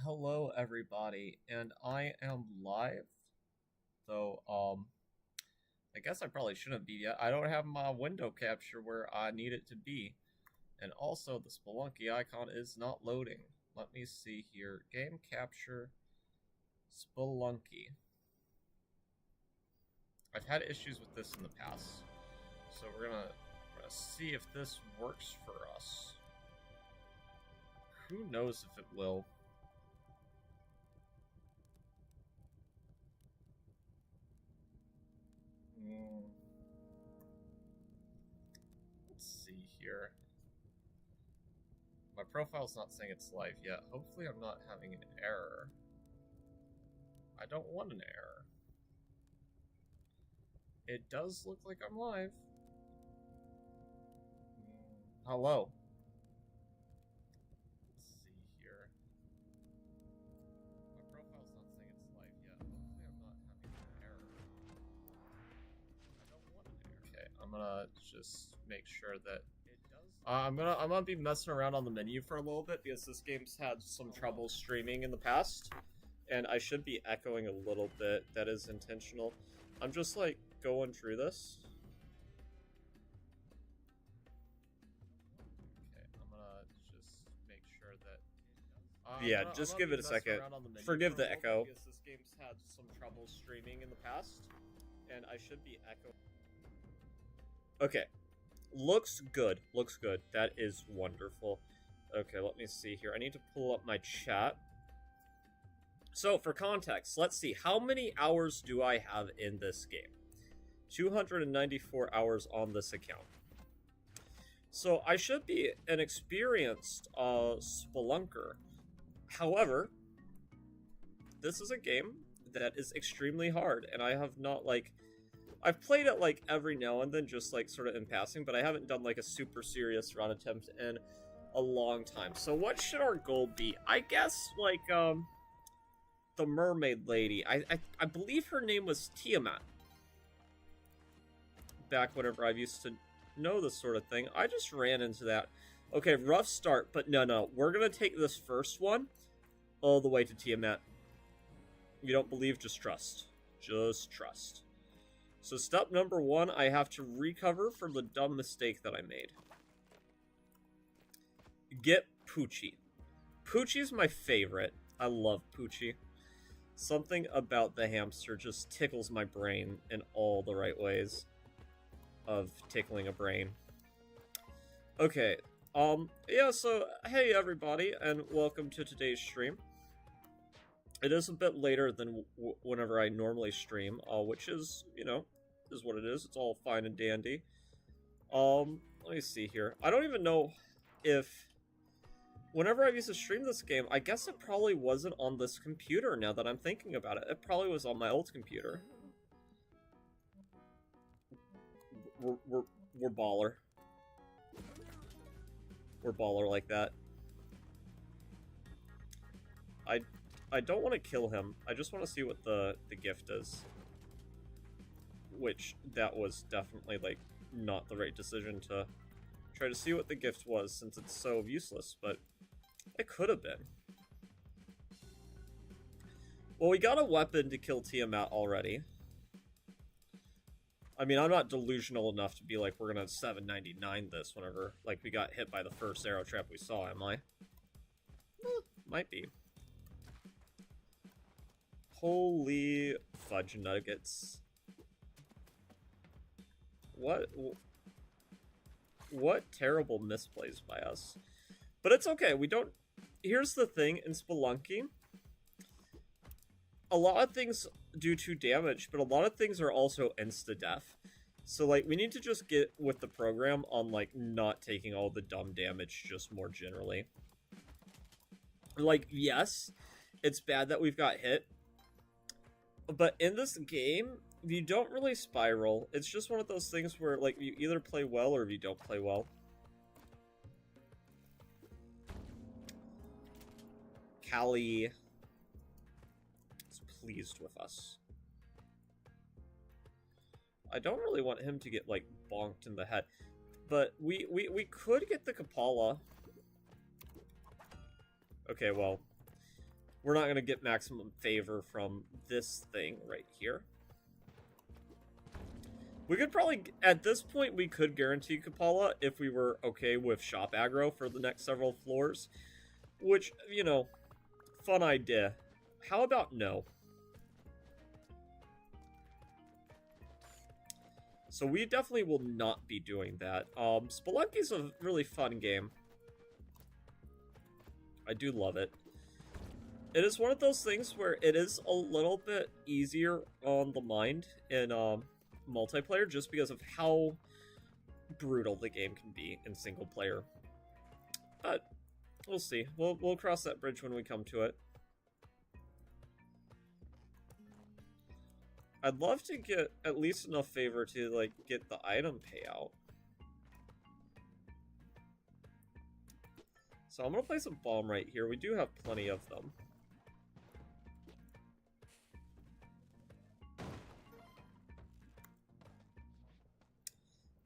Hello everybody, and I am live. Though I guess I probably shouldn't be yet. I don't have my window capture where I need it to be. And also the Spelunky icon is not loading. Let me see here. Game capture Spelunky. I've had issues with this in the past. So we're gonna see if this works for us. Who knows if it will. Let's see here. My profile's not saying it's live yet. Hopefully I'm not having an error. I don't want an error. It does look like I'm live. Hello. Let's see here. My profile's not saying it's live yet. Hopefully I'm not having an error. I don't want an error. Okay, I'm gonna just make sure that it does. I'm gonna be messing around on the menu for a little bit because this game's had some trouble streaming in the past, and I should be echoing a little bit. That is intentional. I'm just like going through this. Okay, I'm gonna just make sure that. Yeah, just give it a second. Forgive the echo. Because this game's had some trouble streaming in the past, and I should be echoing. Okay, looks good. Looks good. That is wonderful. Okay, let me see here. I need to pull up my chat. So, for context, let's see. How many hours do I have in this game? 294 hours on this account. So, I should be an experienced spelunker. However, this is a game that is extremely hard, and I have not, like... I've played it, like, every now and then, just, like, sort of in passing, but I haven't done, like, a super serious run attempt in a long time. So what should our goal be? I guess, like, the mermaid lady. I believe her name was Tiamat. Back whenever I used to know this sort of thing. I just ran into that. Okay, rough start, but no. We're gonna take this first one all the way to Tiamat. You don't believe? Just trust. Just trust. So step number 1, I have to recover from the dumb mistake that I made. Get Poochie. Poochie's my favorite. I love Poochie. Something about the hamster just tickles my brain in all the right ways of tickling a brain. Okay, yeah, so, hey everybody, and welcome to today's stream. It is a bit later than whenever I normally stream, which is, you know, is what it is. It's all fine and dandy. Let me see here. I don't even know if... Whenever I used to stream this game, I guess it probably wasn't on this computer now that I'm thinking about it. It probably was on my old computer. We're baller. We're baller like that. I don't want to kill him. I just want to see what the gift is. Which, that was definitely, like, not the right decision to try to see what the gift was, since it's so useless, but it could have been. Well, we got a weapon to kill Tiamat already. I mean, I'm not delusional enough to be like, we're gonna 799 this whenever, like, we got hit by the first arrow trap we saw, am I? Might be. Holy fudge nuggets. What terrible misplays by us. But it's okay, we don't... Here's the thing, in Spelunky, a lot of things do 2 damage, but a lot of things are also insta-death. So, like, we need to just get with the program on, like, not taking all the dumb damage just more generally. Like, yes, it's bad that we've got hit, but in this game, you don't really spiral. It's just one of those things where, like, you either play well or you don't play well. Callie is pleased with us. I don't really want him to get, like, bonked in the head. But we could get the Kapala. Okay, well, we're not going to get maximum favor from this thing right here. We could probably, at this point, we could guarantee Kapala if we were okay with shop aggro for the next several floors. Which, you know, fun idea. How about no? So we definitely will not be doing that. Spelunky's a really fun game. I do love it. It is one of those things where it is a little bit easier on the mind in multiplayer just because of how brutal the game can be in single player. But we'll see. We'll cross that bridge when we come to it. I'd love to get at least enough favor to, like, get the item payout. So I'm gonna place a bomb right here. We do have plenty of them.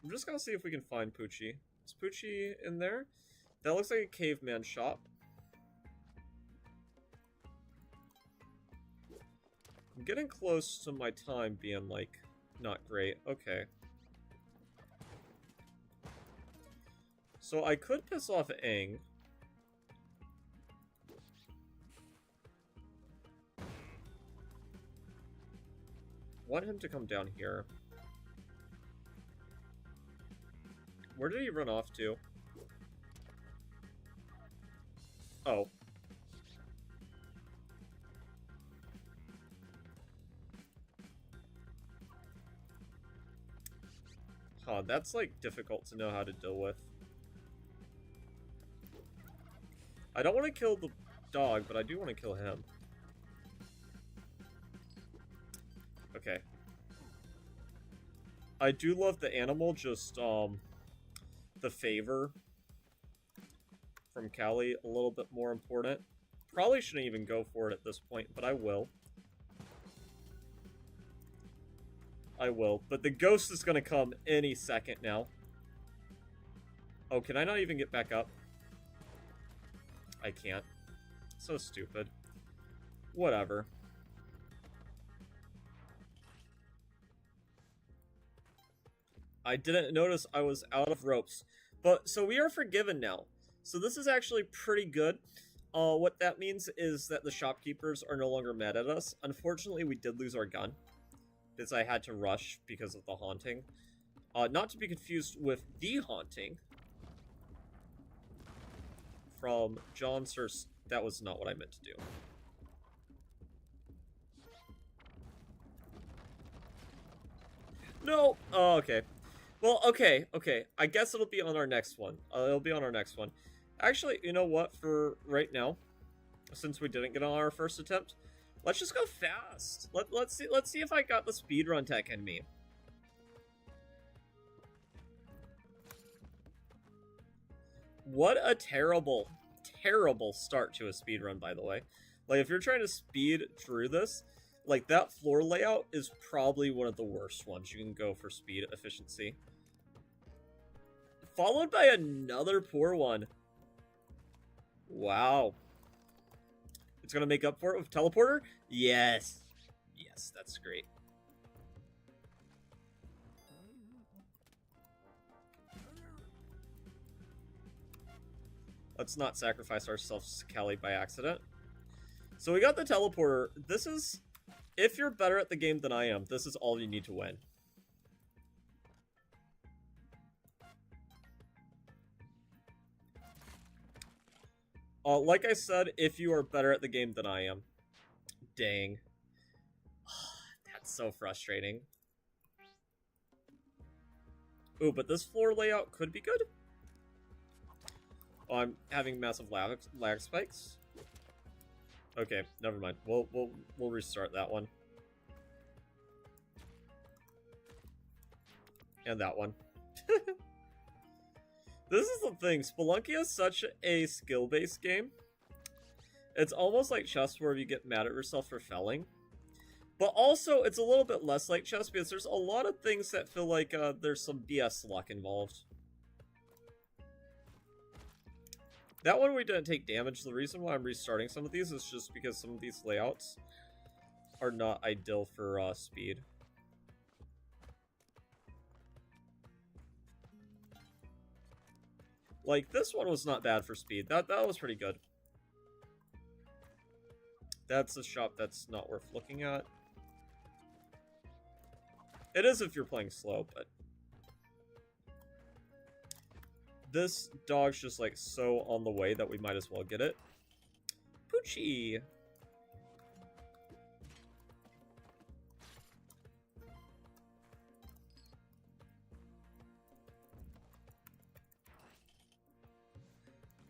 I'm just gonna see if we can find Poochie. Is Poochie in there? That looks like a caveman shop. I'm getting close to my time being, like, not great. Okay. So I could piss off Aang. Want him to come down here. Where did he run off to? Oh. Huh, that's, like, difficult to know how to deal with. I don't want to kill the dog, but I do want to kill him. Okay. I do love the animal, just, the favor from Callie a little bit more important. Probably shouldn't even go for it at this point, but I will. I will. But the ghost is going to come any second now. Oh, can I not even get back up? I can't. So stupid. Whatever. I didn't notice I was out of ropes. But, so we are forgiven now. So this is actually pretty good. What that means is that the shopkeepers are no longer mad at us. Unfortunately, we did lose our gun. Because I had to rush because of the haunting. Not to be confused with the haunting. From John Sir's... That was not what I meant to do. No! Oh, okay. Well, okay. I guess it'll be on our next one. It'll be on our next one. Actually, you know what? For right now, since we didn't get on our first attempt, let's just go fast. Let's see if I got the speedrun tech in me. What a terrible, terrible start to a speedrun, by the way. Like, if you're trying to speed through this, like, that floor layout is probably one of the worst ones you can go for speed efficiency. Followed by another poor one. Wow. It's gonna make up for it with teleporter? Yes. Yes, that's great. Let's not sacrifice ourselves to Callie by accident. So we got the teleporter. This is... If you're better at the game than I am, this is all you need to win. Like I said, if you are better at the game than I am. Dang. That's so frustrating. Ooh, but this floor layout could be good. Oh, I'm having massive lag spikes. Okay, never mind. We'll restart that one. And that one. This is the thing. Spelunky is such a skill-based game. It's almost like chess where you get mad at yourself for failing. But also, it's a little bit less like chess because there's a lot of things that feel like there's some BS luck involved. That one we didn't take damage. The reason why I'm restarting some of these is just because some of these layouts are not ideal for speed. Like, this one was not bad for speed. That was pretty good. That's a shop that's not worth looking at. It is if you're playing slow, but... This dog's just, like, so on the way that we might as well get it. Poochie!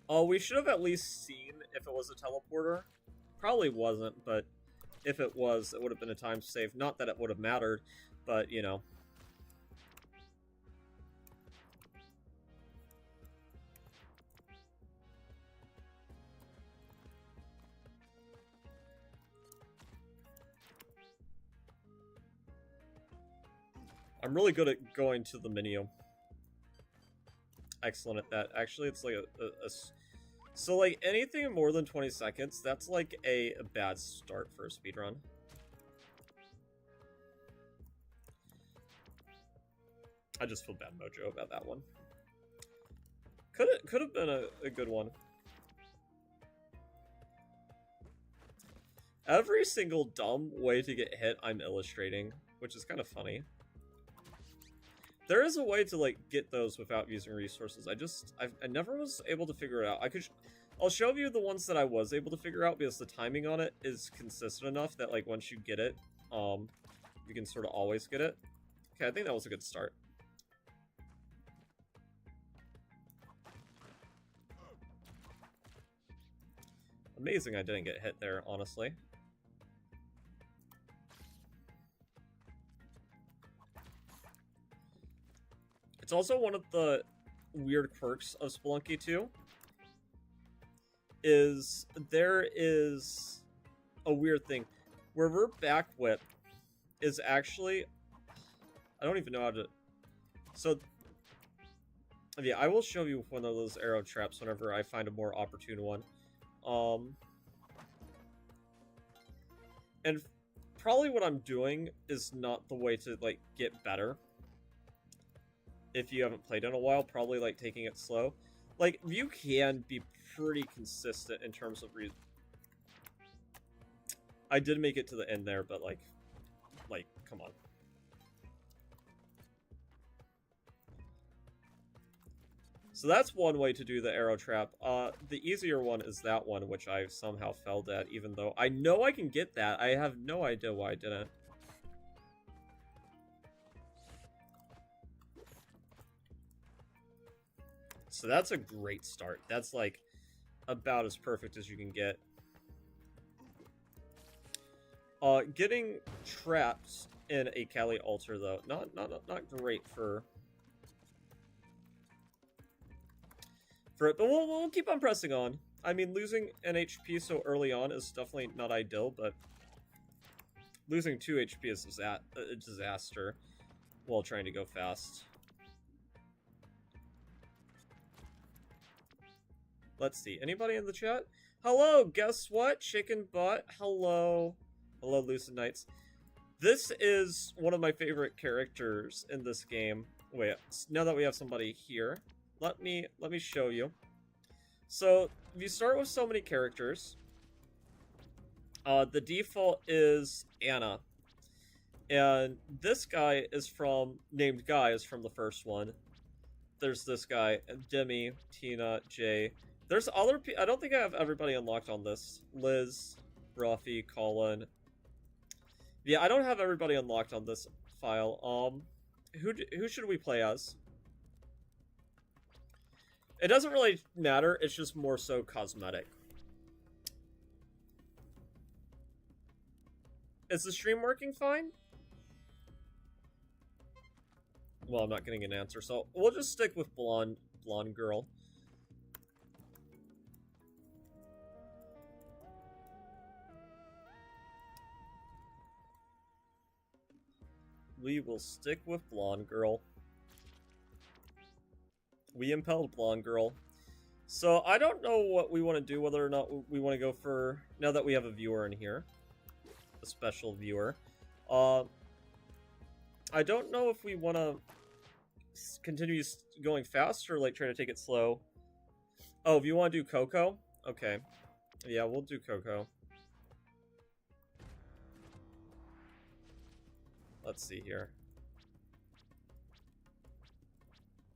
Oh, we should have at least seen if it was a teleporter. Probably wasn't, but if it was, it would have been a time save. Not that it would have mattered, but, you know. I'm really good at going to the menu. Excellent at that. Actually, it's like so, like, anything more than 20 seconds, that's like a bad start for a speedrun. I just feel bad mojo about that one. Could have been a good one. Every single dumb way to get hit, I'm illustrating, which is kind of funny. There is a way to, like, get those without using resources. I never was able to figure it out. I'll show you the ones that I was able to figure out because the timing on it is consistent enough that, like, once you get it, you can sort of always get it. Okay, I think that was a good start. Amazing I didn't get hit there, honestly. It's also one of the weird quirks of Spelunky 2, is there is a weird thing. Where we're back whip is actually... I don't even know how to... So, yeah, I will show you one of those arrow traps whenever I find a more opportune one. And probably what I'm doing is not the way to, like, get better. If you haven't played in a while, probably, like, taking it slow. Like, you can be pretty consistent in terms of I did make it to the end there, but, like, come on. So that's one way to do the arrow trap. The easier one is that one, which I somehow failed at, even though I know I can get that. I have no idea why I didn't. So that's a great start. That's, like, about as perfect as you can get. Getting trapped in a Kali altar, though, not great for it, but we'll keep on pressing on. I mean, losing an HP so early on is definitely not ideal, but losing 2 HP is a disaster while trying to go fast. Let's see. Anybody in the chat? Hello, guess what? Chicken Butt. Hello. Hello, Lucid Knights. This is one of my favorite characters in this game. Wait, now that we have somebody here, let me show you. So, if you start with so many characters, the default is Anna. And this guy is named Guy is from the first one. There's this guy, Demi, Tina, Jay. There's other people. I don't think I have everybody unlocked on this. Liz, Ruffy, Colin. Yeah, I don't have everybody unlocked on this file. Who should we play as? It doesn't really matter. It's just more so cosmetic. Is the stream working fine? Well, I'm not getting an answer, so we'll just stick with blonde girl. We will stick with blonde girl. We impelled blonde girl. So I don't know what we want to do, whether or not we want to go for, now that we have a viewer in here, a special viewer. I don't know if we want to continue going fast or like try to take it slow. Oh, if you want to do Coco? Okay. Yeah, we'll do Coco. Let's see here.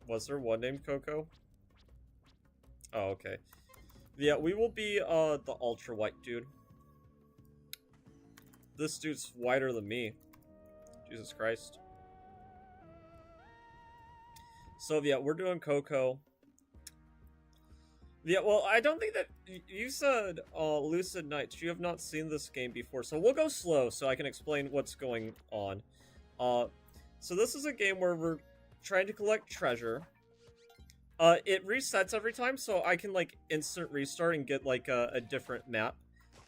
Was there one named Coco? Oh, okay. Yeah, we will be the ultra white dude. This dude's whiter than me. Jesus Christ. So yeah, we're doing Coco. Yeah, well, I don't think that... You said Lucid Nights. You have not seen this game before, so we'll go slow so I can explain what's going on. So this is a game where we're trying to collect treasure. It resets every time, so I can, like, instant restart and get, like, a different map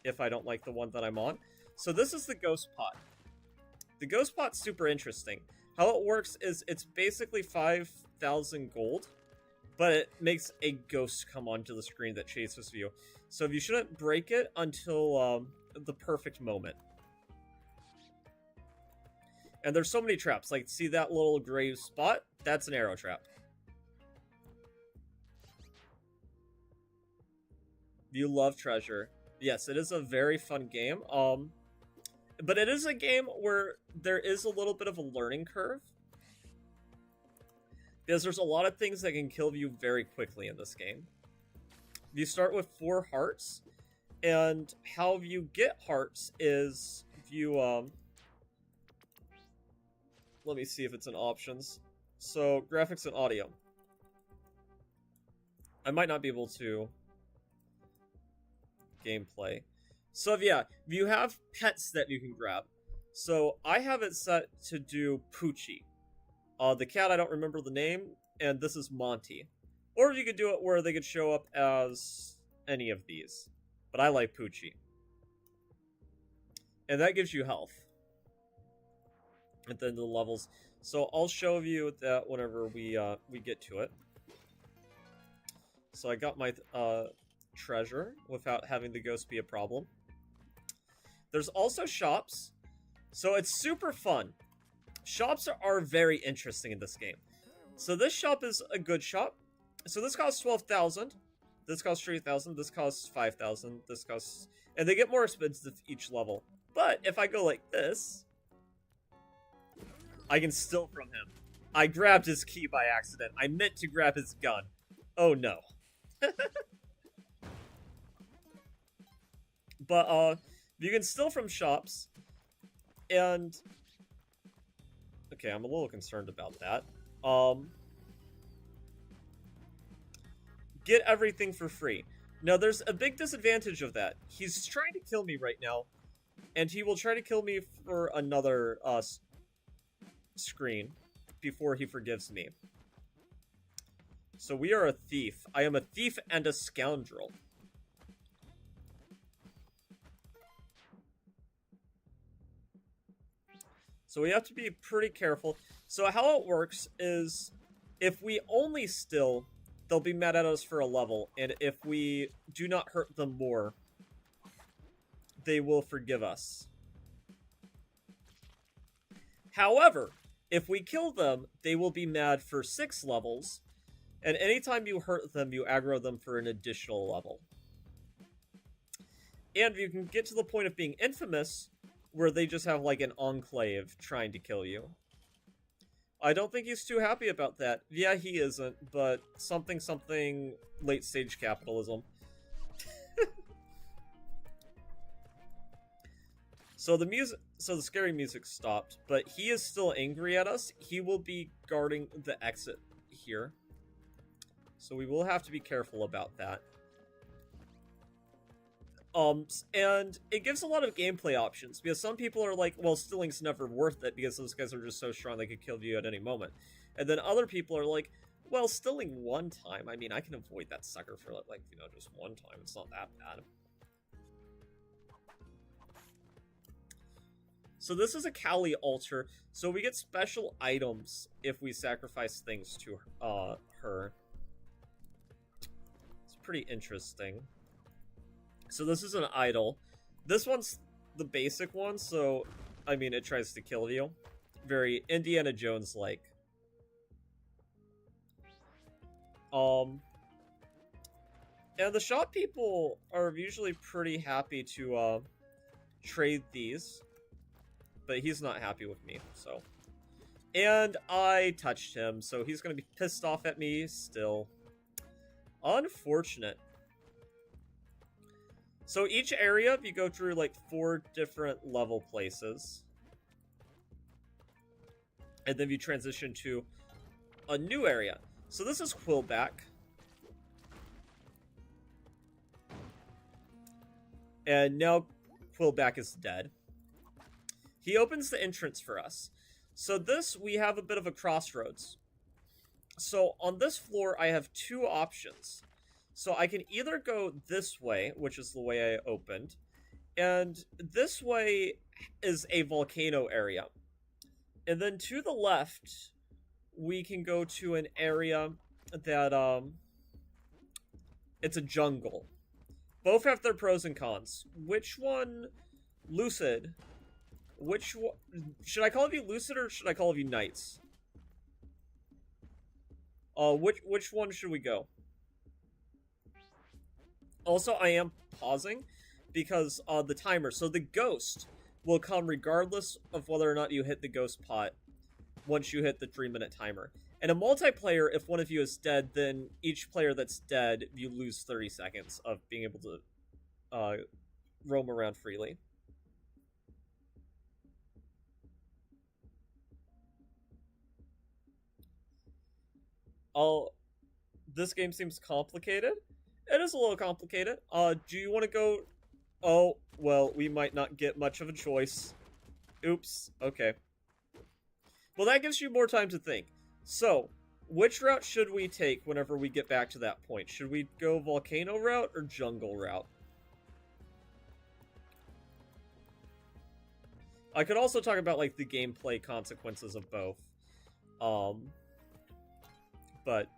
if I don't like the one that I'm on. So this is the Ghost Pot. The Ghost Pot's super interesting. How it works is it's basically 5,000 gold, but it makes a ghost come onto the screen that chases you. So you shouldn't break it until the perfect moment. And there's so many traps. Like, see that little gray spot? That's an arrow trap. You love treasure. Yes, it is a very fun game. But it is a game where there is a little bit of a learning curve. Because there's a lot of things that can kill you very quickly in this game. You start with 4 hearts. And how you get hearts is you, let me see if it's in options. So, graphics and audio. I might not be able to gameplay. So yeah, you have pets that you can grab. So I have it set to do Poochie. The cat, I don't remember the name, and this is Monty. Or you could do it where they could show up as any of these. But I like Poochie. And that gives you health. And then the levels. So I'll show you that whenever we get to it. So I got my treasure without having the ghost be a problem. There's also shops. So it's super fun. Shops are very interesting in this game. So this shop is a good shop. So this costs 12,000. This costs 3,000. This costs 5,000. This costs... And they get more expensive each level. But if I go like this, I can steal from him. I grabbed his key by accident. I meant to grab his gun. Oh no. But, you can steal from shops, and... Okay, I'm a little concerned about that. Get everything for free. Now, there's a big disadvantage of that. He's trying to kill me right now, and he will try to kill me for another, screen before he forgives me. So we are a thief. I am a thief and a scoundrel. So we have to be pretty careful. So how it works is, if we only steal, they'll be mad at us for a level. And if we do not hurt them more, they will forgive us. However, if we kill them, they will be mad for 6 levels. And anytime you hurt them, you aggro them for an additional level. And you can get to the point of being infamous, where they just have, like, an enclave trying to kill you. I don't think he's too happy about that. Yeah, he isn't, but something late-stage capitalism. So the scary music stopped, but he is still angry at us. He will be guarding the exit here. So we will have to be careful about that. And it gives a lot of gameplay options, because some people are like, well, stealing's never worth it, because those guys are just so strong they could kill you at any moment. And then other people are like, well, stealing one time, I mean, I can avoid that sucker for, like, you know, just one time. It's not that bad. So this is a Kali altar, so we get special items if we sacrifice things to her. Let's pretty interesting. So this is an idol. This one's the basic one, so, I mean, it tries to kill you. Very Indiana Jones-like. And the shop people are usually pretty happy to, trade these. But he's not happy with me, so. And I touched him, so he's gonna be pissed off at me still. Unfortunate. So each area, you go through like 4 different level places. And then you transition to a new area. So this is Quillback. And now Quillback is dead. He opens the entrance for us. So this, we have a bit of a crossroads. So on this floor, I have 2 options. So I can either go this way, which is the way I opened, and this way is a volcano area. And then to the left, we can go to an area that, it's a jungle. Both have their pros and cons. Which one? Lucid. Which one? Should I call you Lucid or should I call you Knights? Which one should we go? Also, I am pausing because the timer. So the ghost will come regardless of whether or not you hit the ghost pot once you hit the 3-minute timer. And a multiplayer, if one of you is dead, then each player that's dead, you lose 30 seconds of being able to roam around freely. This game seems complicated. It is a little complicated. Do you want to go? Oh, well, we might not get much of a choice. Oops. Okay. Well, that gives you more time to think. So, which route should we take whenever we get back to that point? Should we go volcano route or jungle route? I could also talk about, like, the gameplay consequences of both. But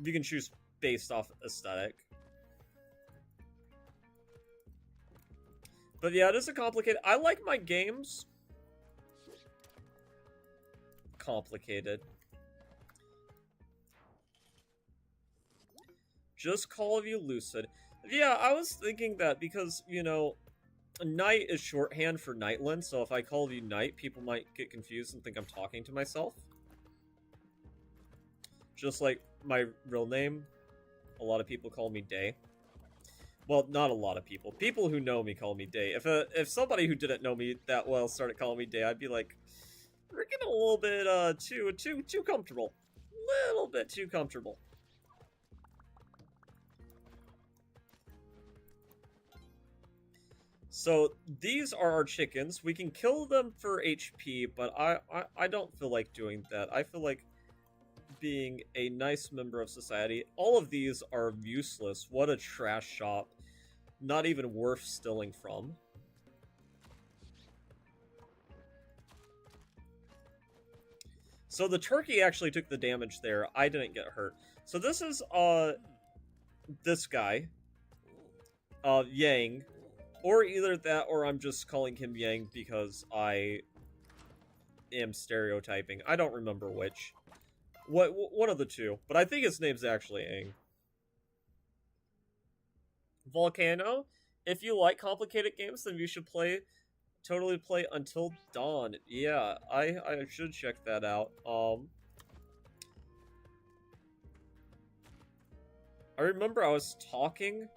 you can choose based off aesthetic. But yeah, it is a complicated. I like my games complicated. Just Call of You Lucid. Yeah, I was thinking that because, you know, Night is shorthand for Nightland, so if I call you Night, people might get confused and think I'm talking to myself. Just like my real name, a lot of people call me Day. Well, not a lot of people. People who know me call me Day. If somebody who didn't know me that well started calling me Day, I'd be like, we're getting a little bit too comfortable. Little bit too comfortable. So these are our chickens. We can kill them for HP, but I don't feel like doing that. I feel like being a nice member of society. All of these are useless. What a trash shop. Not even worth stealing from. So the turkey actually took the damage there. I didn't get hurt. So this is, this guy. Yang. Or either that, or I'm just calling him Yang because I am stereotyping. I don't remember which. One of the two, but I think his name's actually Aang. Volcano. If you like complicated games, then you should totally play Until Dawn. Yeah, I should check that out. I remember I was talking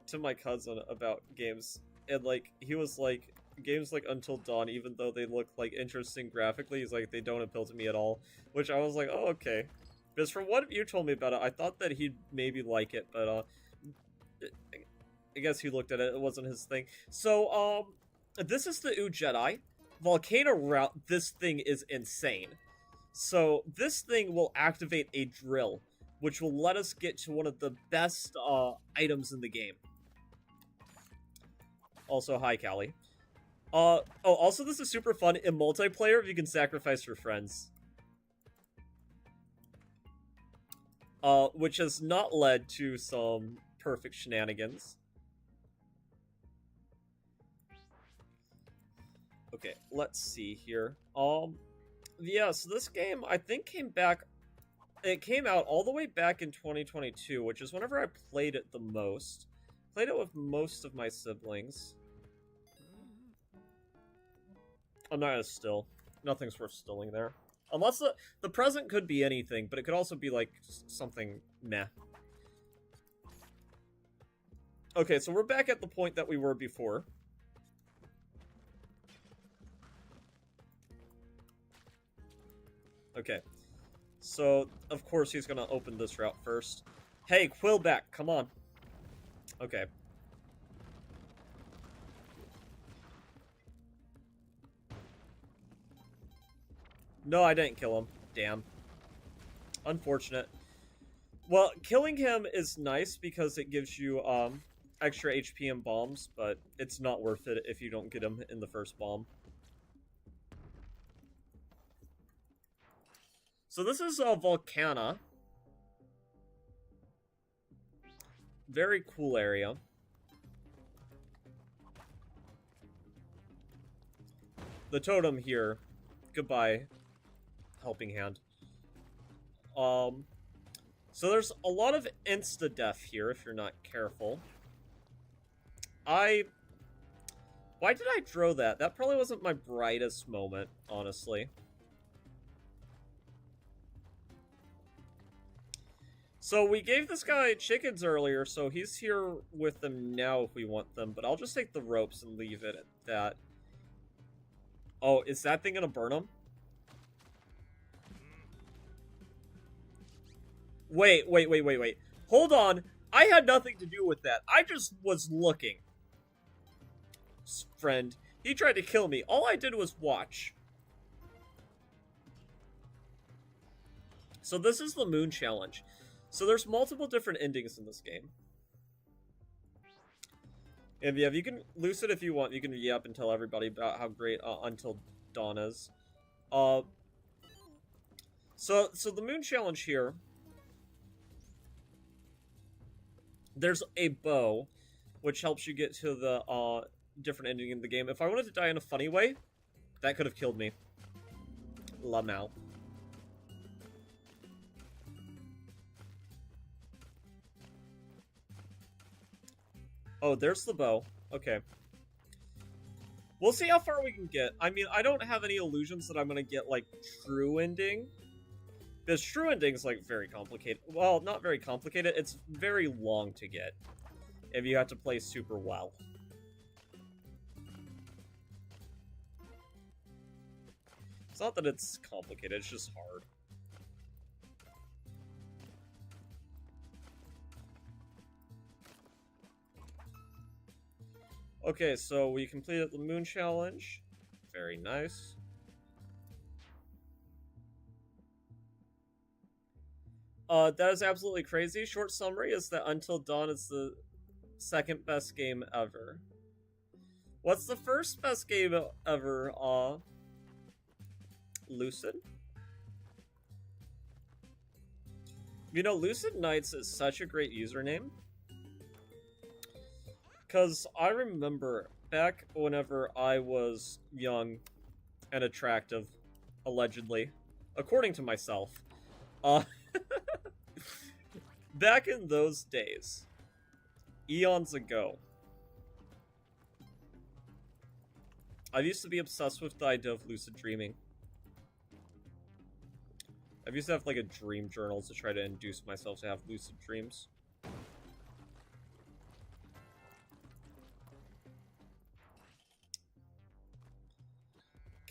to my cousin about games, and like he was like, games like Until Dawn, even though they look like interesting graphically, he's like, they don't appeal to me at all. Which I was like, oh, okay. Because from what you told me about it, I thought that he'd maybe like it, but I guess he looked at it, it wasn't his thing. So, this is the Jedi. Volcano route, this thing is insane. So, this thing will activate a drill, which will let us get to one of the best items in the game. Also, hi, Callie. Also, this is super fun. In multiplayer, you can sacrifice your friends. which has not led to some perfect shenanigans. Okay, let's see here. Yeah, so this game, I think, it came out all the way back in 2022, which is whenever I played it the most. Played it with most of my siblings. I'm not gonna still. Nothing's worth stilling there. Unless the present could be anything, but it could also be, like, something meh. Okay, so we're back at the point that we were before. Okay. So, of course, he's gonna open this route first. Hey, Quillback, come on. Okay. No, I didn't kill him. Damn. Unfortunate. Well, killing him is nice because it gives you extra HP and bombs, but it's not worth it if you don't get him in the first bomb. So this is Volcana. Very cool area. The totem here. Goodbye, helping hand. So there's a lot of insta-death here if you're not careful. Why did I throw that? That probably wasn't my brightest moment, honestly. So we gave this guy chickens earlier, so he's here with them now if we want them, but I'll just take the ropes and leave it at that. Oh, is that thing gonna burn him? Wait. Hold on. I had nothing to do with that. I just was looking. Friend, he tried to kill me. All I did was watch. So this is the Moon Challenge. So there's multiple different endings in this game. And yeah, you can Lucid if you want. You can yap and tell everybody about how great Until Dawn is. So the Moon Challenge here. There's a bow, which helps you get to the different ending in the game. If I wanted to die in a funny way, that could have killed me. Lamau. Oh, there's the bow. Okay. We'll see how far we can get. I mean, I don't have any illusions that I'm gonna get, like, true ending. Because true ending's, like, very complicated. Well, not very complicated. It's very long to get. If you have to play super well. It's not that it's complicated, it's just hard. Okay, so we completed the Moon Challenge. Very nice. That is absolutely crazy. Short summary is that Until Dawn is the second best game ever. What's the first best game ever, Lucid? You know, Lucid Nights is such a great username. Because I remember back whenever I was young and attractive, allegedly, according to myself, back in those days, eons ago, I used to be obsessed with the idea of lucid dreaming. I used to have like a dream journal to try to induce myself to have lucid dreams.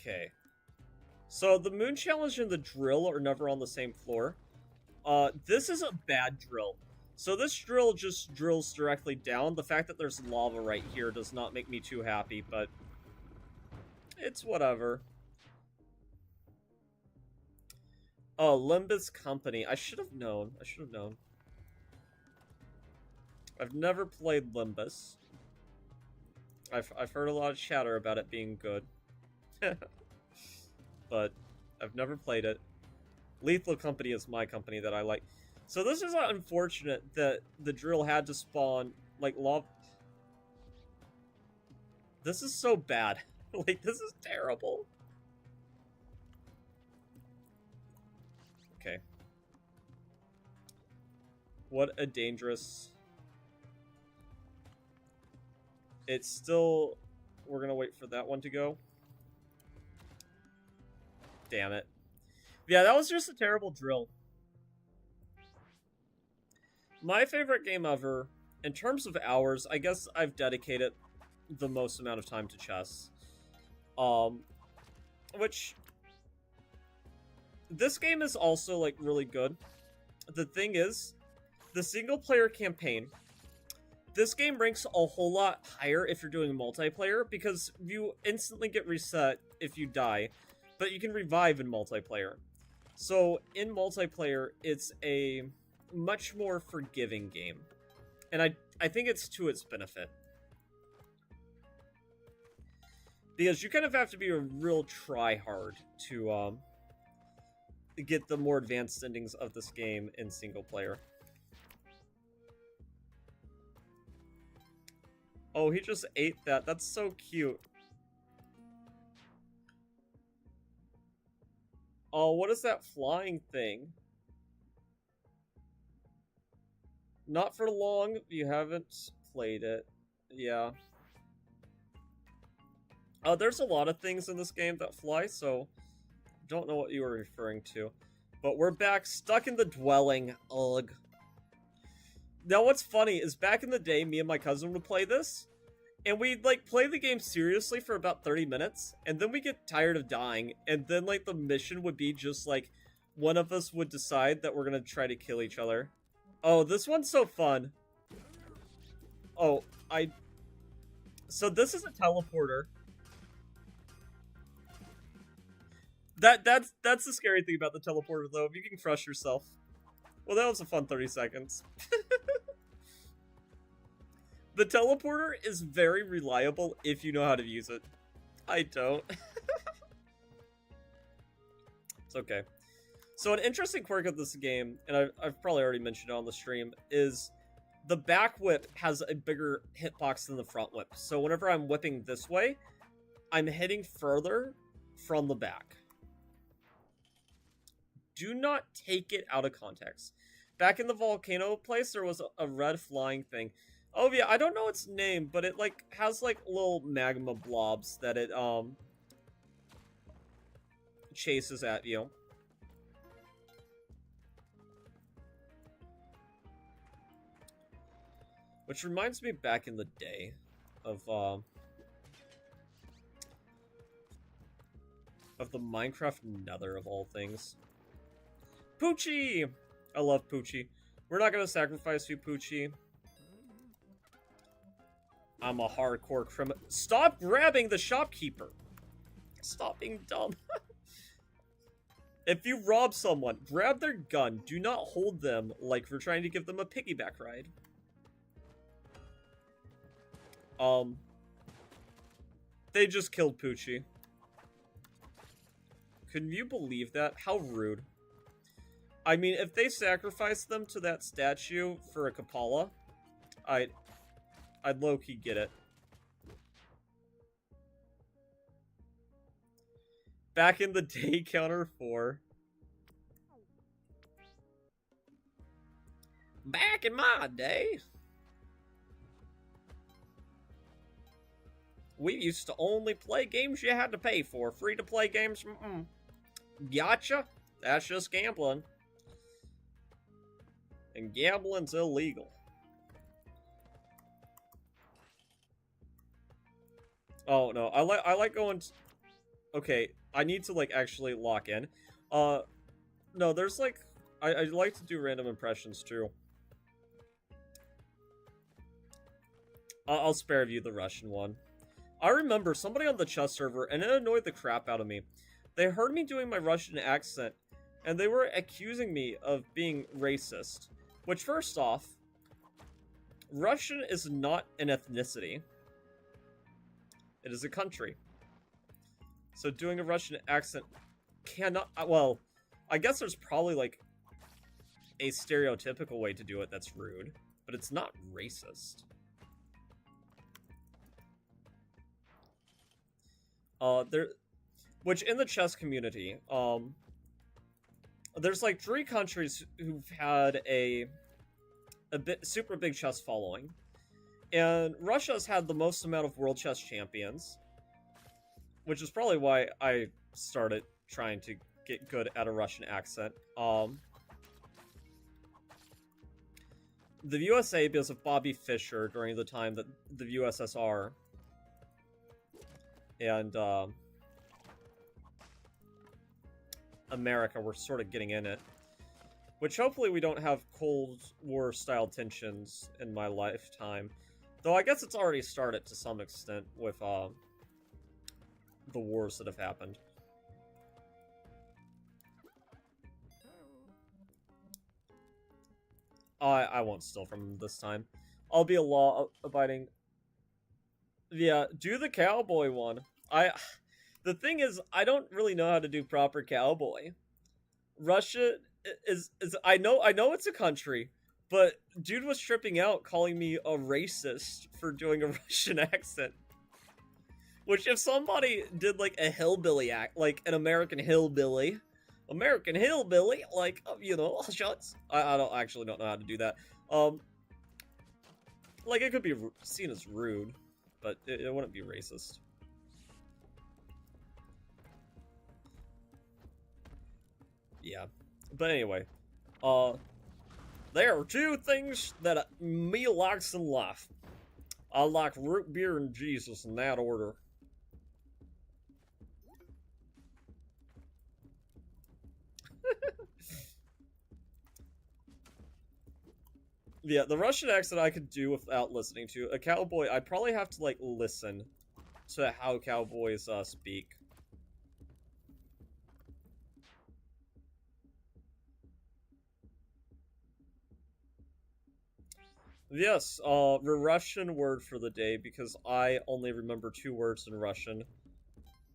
Okay. So the Moon Challenge and the drill are never on the same floor. This is a bad drill. So this drill just drills directly down. The fact that there's lava right here does not make me too happy, but it's whatever. Oh, Limbus Company. I should have known. I've never played Limbus. I've heard a lot of chatter about it being good. But I've never played it. Lethal Company is my company that I like. So this is unfortunate that the drill had to spawn, like, lava. This is so bad. Like, this is terrible. Okay. What a dangerous... It's still... We're gonna wait for that one to go. Damn it. Yeah, that was just a terrible drill. My favorite game ever, in terms of hours, I guess I've dedicated the most amount of time to chess. Which... This game is also, like, really good. The thing is, the single-player campaign, this game ranks a whole lot higher if you're doing multiplayer, because you instantly get reset if you die, but you can revive in multiplayer. So, in multiplayer, it's a much more forgiving game. And I think it's to its benefit. Because you kind of have to be a real try-hard to get the more advanced endings of this game in single player. Oh, he just ate that. That's so cute. Oh, what is that flying thing? Not for long. You haven't played it. Yeah. There's a lot of things in this game that fly, so don't know what you were referring to. But we're back, stuck in the dwelling. Ugh. Now what's funny is back in the day, me and my cousin would play this, and we'd, like, play the game seriously for about 30 minutes, and then we get tired of dying, and then, like, the mission would be just, like, one of us would decide that we're gonna try to kill each other. Oh, this one's so fun. Oh, So this is a teleporter. That's the scary thing about the teleporter, though. If you can crush yourself. Well, that was a fun 30 seconds. The teleporter is very reliable if you know how to use it. I don't. It's okay. So an interesting quirk of this game, and I've probably already mentioned it on the stream, is the back whip has a bigger hitbox than the front whip. So whenever I'm whipping this way, I'm hitting further from the back. Do not take it out of context. Back in the volcano place, there was a red flying thing. Oh yeah, I don't know its name, but it like has like little magma blobs that it chases at you. Which reminds me back in the day of the Minecraft Nether of all things. Poochie! I love Poochie. We're not gonna sacrifice you, Poochie. I'm a hardcore criminal. Stop grabbing the shopkeeper! Stop being dumb. If you rob someone, grab their gun. Do not hold them like we're trying to give them a piggyback ride. They just killed Poochie. Can you believe that? How rude. I mean, if they sacrificed them to that statue for a Kapala, I'd low-key get it. Back in the day, counter 4. Back in my day, we used to only play games you had to pay for. Free-to-play games, Gotcha. That's just gambling. And gambling's illegal. Oh, no. I like going... Okay, I need to, like, actually lock in. No, there's, like... I like to do random impressions, too. I'll spare you the Russian one. I remember somebody on the chess server, and it annoyed the crap out of me. They heard me doing my Russian accent, and they were accusing me of being racist. Which, first off, Russian is not an ethnicity. It is a country. So doing a Russian accent cannot... Well, I guess there's probably, like... a stereotypical way to do it that's rude, but it's not racist. Which in the chess community, there's like 3 countries who've had a super big chess following, and Russia's had the most amount of world chess champions, which is probably why I started trying to get good at a Russian accent. The USA, because of Bobby Fischer during the time that the USSR and America were sort of getting in it. Which hopefully we don't have Cold War style tensions in my lifetime. Though I guess it's already started to some extent with the wars that have happened. I won't steal from him this time. I'll be a law-abiding... Yeah, do the cowboy one. The thing is, I don't really know how to do proper cowboy. Russia is I know it's a country, but dude was tripping out calling me a racist for doing a Russian accent. Which if somebody did like a hillbilly act, like an American hillbilly, like, you know, shots. I don't actually don't know how to do that. Like it could be seen as rude, but it wouldn't be racist. Yeah, but anyway, there are 2 things that me likes in life. I like root beer and Jesus in that order. Yeah, the Russian accent I could do without listening to. A cowboy, I'd probably have to, like, listen to how cowboys, speak. Yes, the Russian word for the day, because I only remember 2 words in Russian.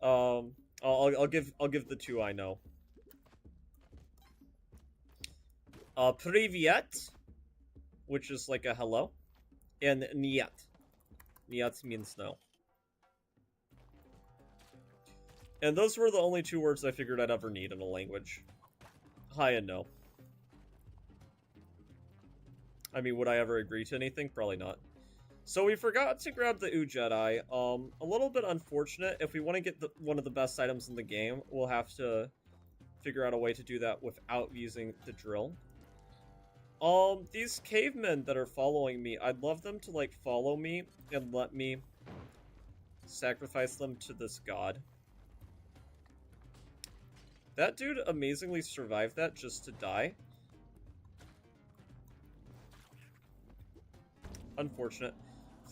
I'll give the 2 I know. Привет, which is like a hello, and Niet. Niet means no. And those were the only 2 words I figured I'd ever need in a language. Hi and no. I mean, would I ever agree to anything? Probably not. So we forgot to grab the Jedi. A little bit unfortunate. If we want to get one of the best items in the game, we'll have to figure out a way to do that without using the drill. These cavemen that are following me, I'd love them to, like, follow me and let me sacrifice them to this god. That dude amazingly survived that just to die. Unfortunate.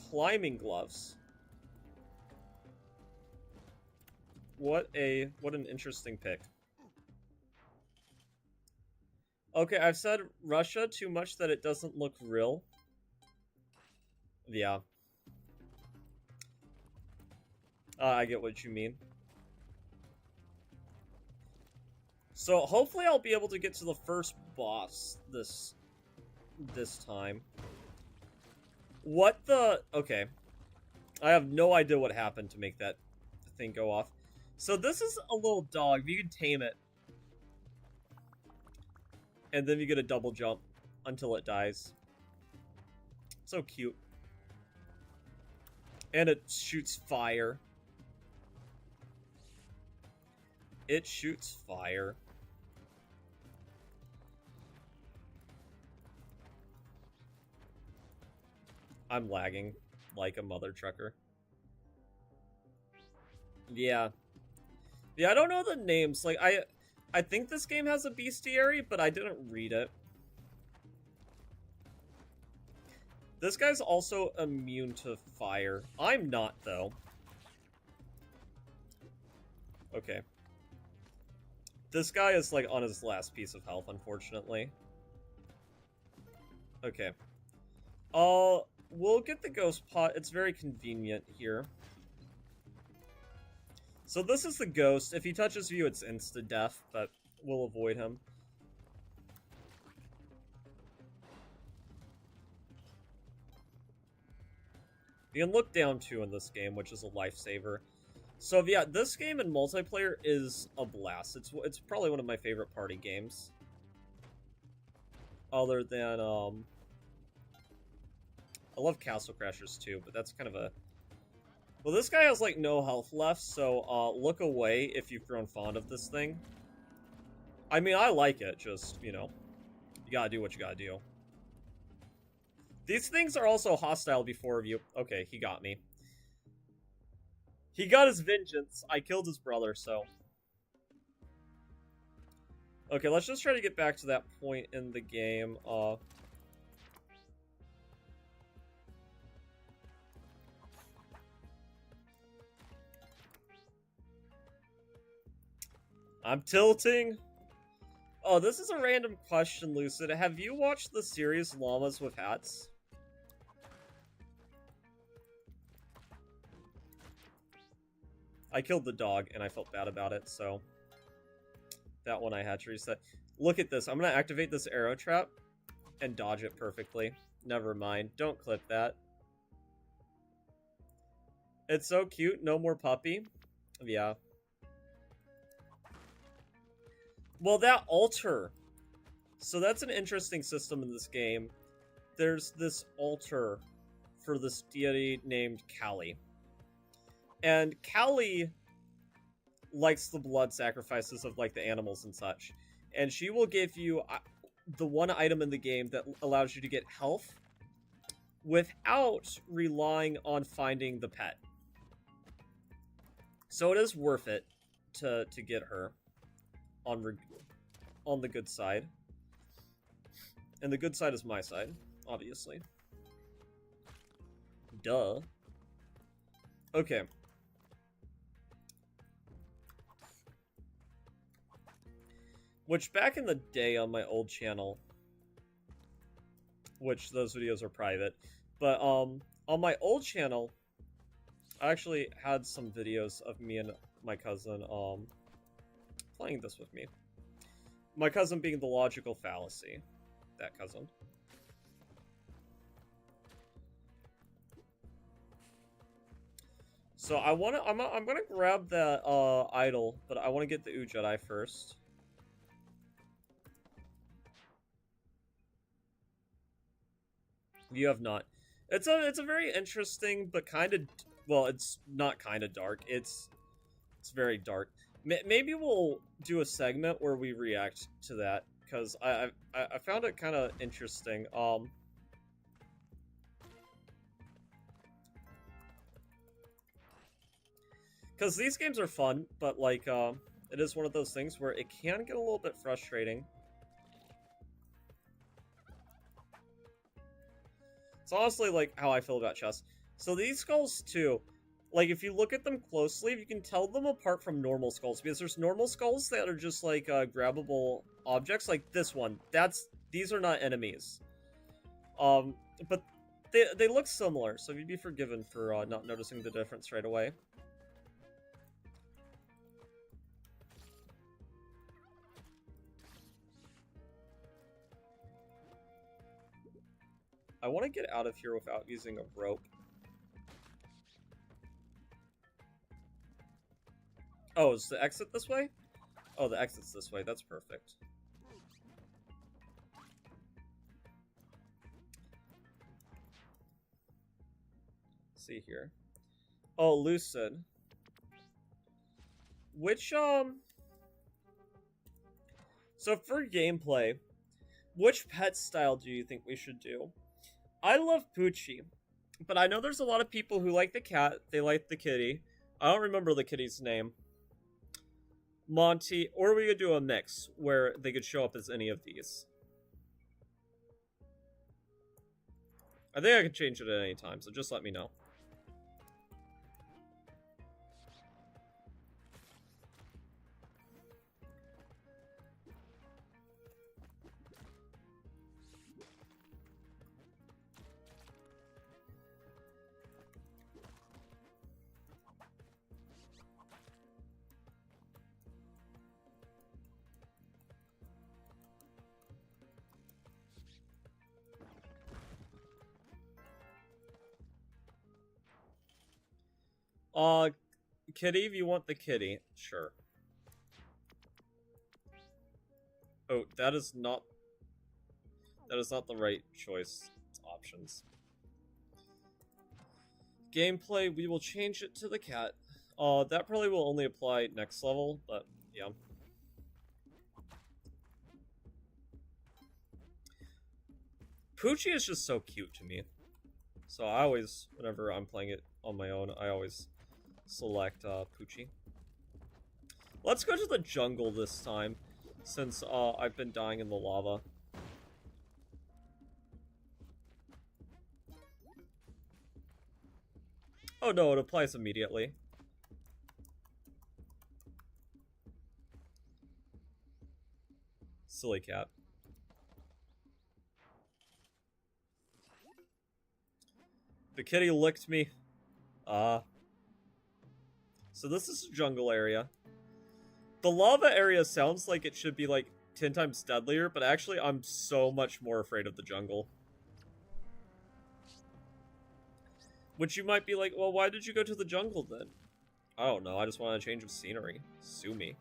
Climbing gloves. What an interesting pick. Okay, I've said Russia too much that it doesn't look real. Yeah. I get what you mean. So hopefully I'll be able to get to the first boss this time. What the... Okay. I have no idea what happened to make that thing go off. So this is a little dog. You can tame it. And then you get a double jump until it dies. So cute. And it shoots fire. It shoots fire. I'm lagging like a mother trucker. Yeah. Yeah, I don't know the names. Like, I think this game has a bestiary, but I didn't read it. This guy's also immune to fire. I'm not, though. Okay. This guy is, like, on his last piece of health, unfortunately. Okay. We'll get the ghost pot. It's very convenient here. So this is the ghost. If he touches you, it's insta-death, but we'll avoid him. You can look down too in this game, which is a lifesaver. So yeah, this game in multiplayer is a blast. It's probably one of my favorite party games. Other than I love Castle Crashers too, but that's kind of a... Well, this guy has like no health left, so look away if you've grown fond of this thing. I mean, I like it, just, you know, you gotta do what you gotta do. These things are also hostile before you. Okay, he got me. He got his vengeance. I killed his brother, so... Okay, let's just try to get back to that point in the game. I'm tilting. Oh, this is a random question, Lucid. Have you watched the series Llamas with Hats? I killed the dog, and I felt bad about it, so... That one I had to reset. Look at this. I'm gonna activate this arrow trap and dodge it perfectly. Never mind. Don't clip that. It's so cute. No more puppy. Yeah. Well, that altar. So that's an interesting system in this game. There's this altar for this deity named Kali. And Kali likes the blood sacrifices of like the animals and such. And she will give you the one item in the game that allows you to get health without relying on finding the pet. So it is worth it to get her on the good side. And the good side is my side, obviously. Duh. Okay. Which back in the day on my old channel, which those videos are private, but on my old channel, I actually had some videos of me and my cousin playing this with me. My cousin being the logical fallacy. That cousin. So I'm gonna grab that idol, but I want to get the Jedi first. You have not. It's a very interesting, but kind of, well, it's not kind of dark. It's very dark. Maybe we'll do a segment where we react to that, because I found it kind of interesting. Because these games are fun, but like it is one of those things where it can get a little bit frustrating. It's honestly like how I feel about chess. So these skulls too, like if you look at them closely, you can tell them apart from normal skulls, because there's normal skulls that are just like grabbable objects, like this one. These are not enemies. But they look similar, so you'd be forgiven for not noticing the difference right away. I want to get out of here without using a rope. Oh, is the exit this way? Oh, the exit's this way. That's perfect. Let's see here. Oh, Lucid. Which, So for gameplay, which pet style do you think we should do? I love Poochie, but I know there's a lot of people who like the cat, they like the kitty. I don't remember the kitty's name. Monty, or we could do a mix where they could show up as any of these. I think I can change it at any time, so just let me know. Kitty, if you want the kitty, sure. Oh, that is not the right choice. It's options. Gameplay, we will change it to the cat. That probably will only apply next level, but yeah. Poochie is just so cute to me. So I always, whenever I'm playing it on my own, I always select Poochie. Let's go to the jungle this time, since I've been dying in the lava. Oh no, it applies immediately. Silly cat. The kitty licked me. So this is a jungle area. The lava area sounds like it should be like 10 times deadlier, but actually I'm so much more afraid of the jungle. Which you might be like, well, why did you go to the jungle then? I don't know, I just want a change of scenery. Sue me.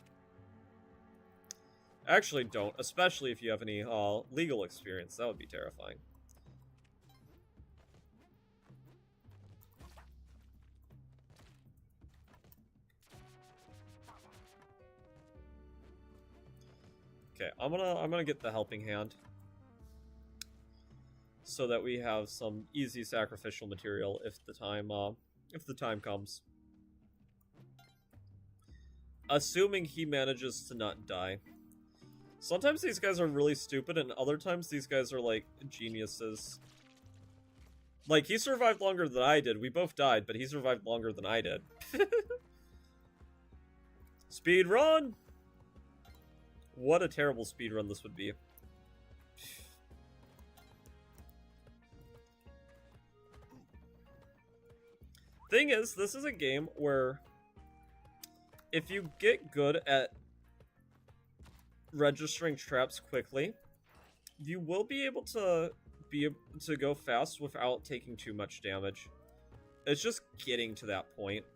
Actually don't, especially if you have any legal experience. That would be terrifying. Okay, I'm gonna get the helping hand, so that we have some easy sacrificial material if the time comes. Assuming he manages to not die. Sometimes these guys are really stupid, and other times these guys are like geniuses. Like, he survived longer than I did. We both died, but he survived longer than I did. Speed run! What a terrible speedrun this would be. Thing is, this is a game where if you get good at registering traps quickly, you will be able to go fast without taking too much damage. It's just getting to that point.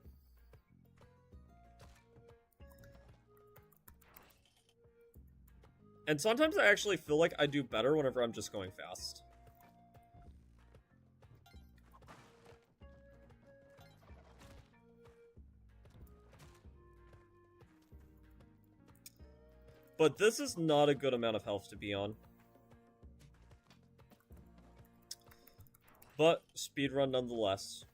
And sometimes I actually feel like I do better whenever I'm just going fast. But this is not a good amount of health to be on. But speedrun nonetheless.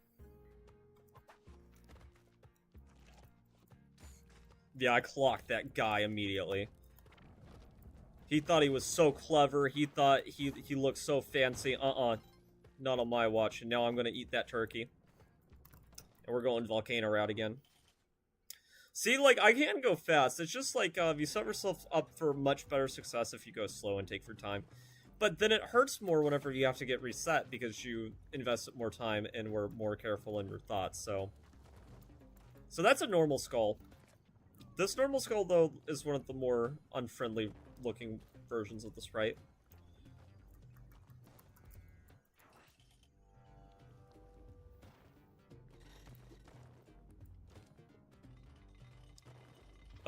Yeah, I clocked that guy immediately. He thought he was so clever. He thought he looked so fancy. Not on my watch. And now I'm gonna eat that turkey. And we're going volcano route again. See, like, I can go fast. It's just like, you set yourself up for much better success if you go slow and take your time. But then it hurts more whenever you have to get reset because you invested more time and were more careful in your thoughts, so that's a normal skull. This normal skull, though, is one of the more unfriendly looking versions of the sprite.